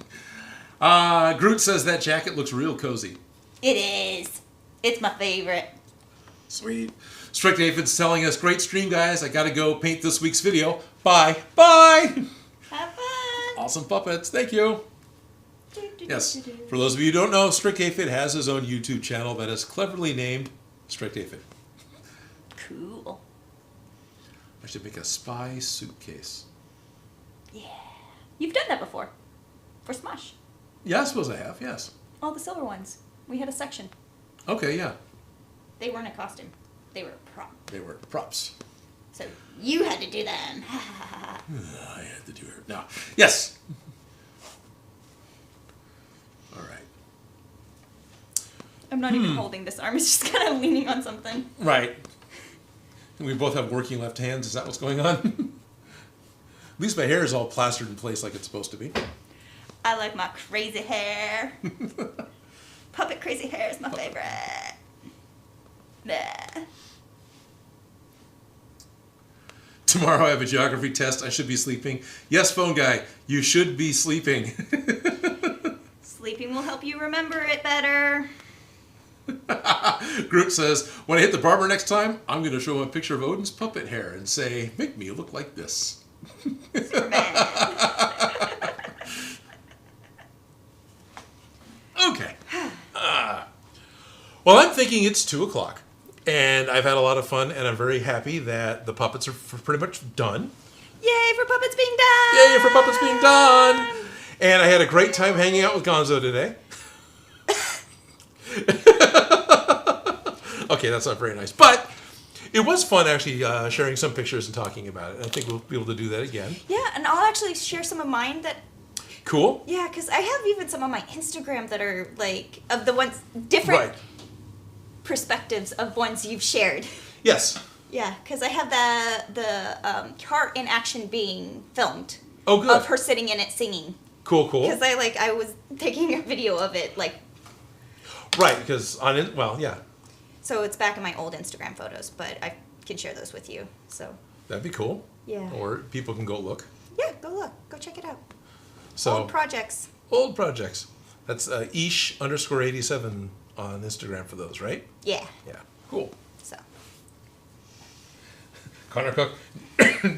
Groot says that jacket looks real cozy. It is. It's my favorite. Sweet. Strict Aphid's telling us, great stream, guys. I gotta go paint this week's video. Bye. Bye. Have fun. Awesome puppets. Thank you. Yes. For those of you who don't know, Strict Aphid has his own YouTube channel that is cleverly named Strict Aphid. Cool. I should make a spy suitcase. Yeah. You've done that before. For Smosh. Yeah, I suppose I have, yes. All the silver ones. We had a section. Okay, yeah. They weren't a costume. They were a prop. They were props. So you had to do them. I had to do it. No. Yes. All right. I'm not even holding this arm. It's just kind of leaning on something. Right. We both have working left hands. Is that what's going on? At least my hair is all plastered in place like it's supposed to be. I like my crazy hair. Puppet crazy hair is my favorite. Nah. Tomorrow I have a geography test. I should be sleeping. Yes, phone guy, you should be sleeping. Sleeping will help you remember it better. Groot says, when I hit the barber next time, I'm going to show him a picture of Odin's puppet hair and say, make me look like this. Superman. Okay. Well, I'm thinking it's 2 o'clock. And I've had a lot of fun, and I'm very happy that the puppets are pretty much done. Yay for puppets being done! Yay for puppets being done! And I had a great time hanging out with Gonzo today. Okay, that's not very nice. But it was fun actually sharing some pictures and talking about it. I think we'll be able to do that again. Yeah, and I'll actually share some of mine that... Cool. Yeah, because I have even some on my Instagram that are, like, of the ones... different Right. perspectives of ones you've shared. Yes. Yeah, because I have the heart in action being filmed. Oh, good. Of her sitting in it singing. Cool. Because I was taking a video of it, like... Right, because on it, well, yeah. So it's back in my old Instagram photos, but I can share those with you, so... That'd be cool. Yeah. Or people can go look. Yeah, go look. Go check it out. So Old projects. Old projects. That's Ish_87 on Instagram for those, right? Yeah. Yeah. Cool. So. Connor Cook.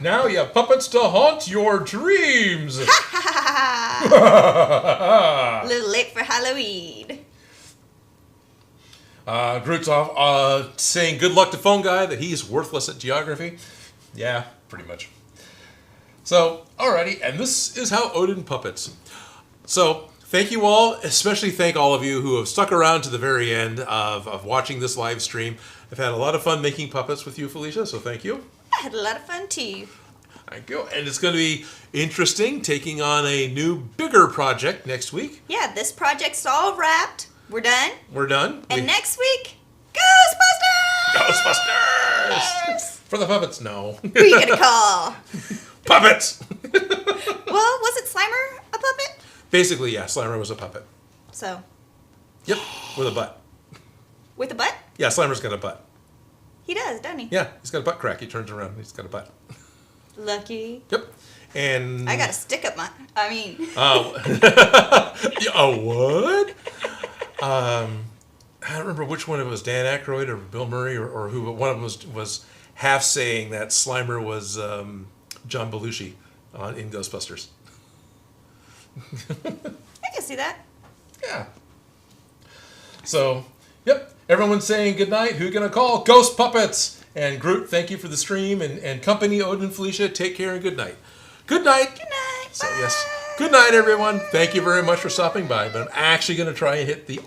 Now you have puppets to haunt your dreams. A little late for Halloween. Groot's off saying good luck to Phone Guy that he's worthless at geography. Yeah, pretty much. So, alrighty, and this is how Odin puppets. So, thank you all, especially thank all of you who have stuck around to the very end of watching this live stream. I've had a lot of fun making puppets with you, Felicia, so thank you. I had a lot of fun too. Thank you. And it's going to be interesting taking on a new, bigger project next week. Yeah, this project's all wrapped. We're done. We're done. And next week, Ghostbusters! Ghostbusters! For the puppets, no. Who are you going to call? Puppets! Well, wasn't Slimer a puppet? Basically, yeah, Slimer was a puppet. So. Yep, with a butt. With a butt? Yeah, Slimer's got a butt. He does, doesn't he? Yeah, he's got a butt crack. He turns around and he's got a butt. Lucky. Yep. And I got a stick up my... I mean... Oh. A what? I don't remember which one it was, Dan Aykroyd or Bill Murray or who, but one of them was half saying that Slimer was John Belushi in Ghostbusters. I can see that. Yeah. So, yep. Everyone's saying goodnight. Who gonna call? Ghost Puppets! And Groot, thank you for the stream. And company, Odin and Felicia, take care and good night. Good night. Good night. So, Bye. yes. Good night, everyone. Thank you very much for stopping by. But I'm actually going to try and hit the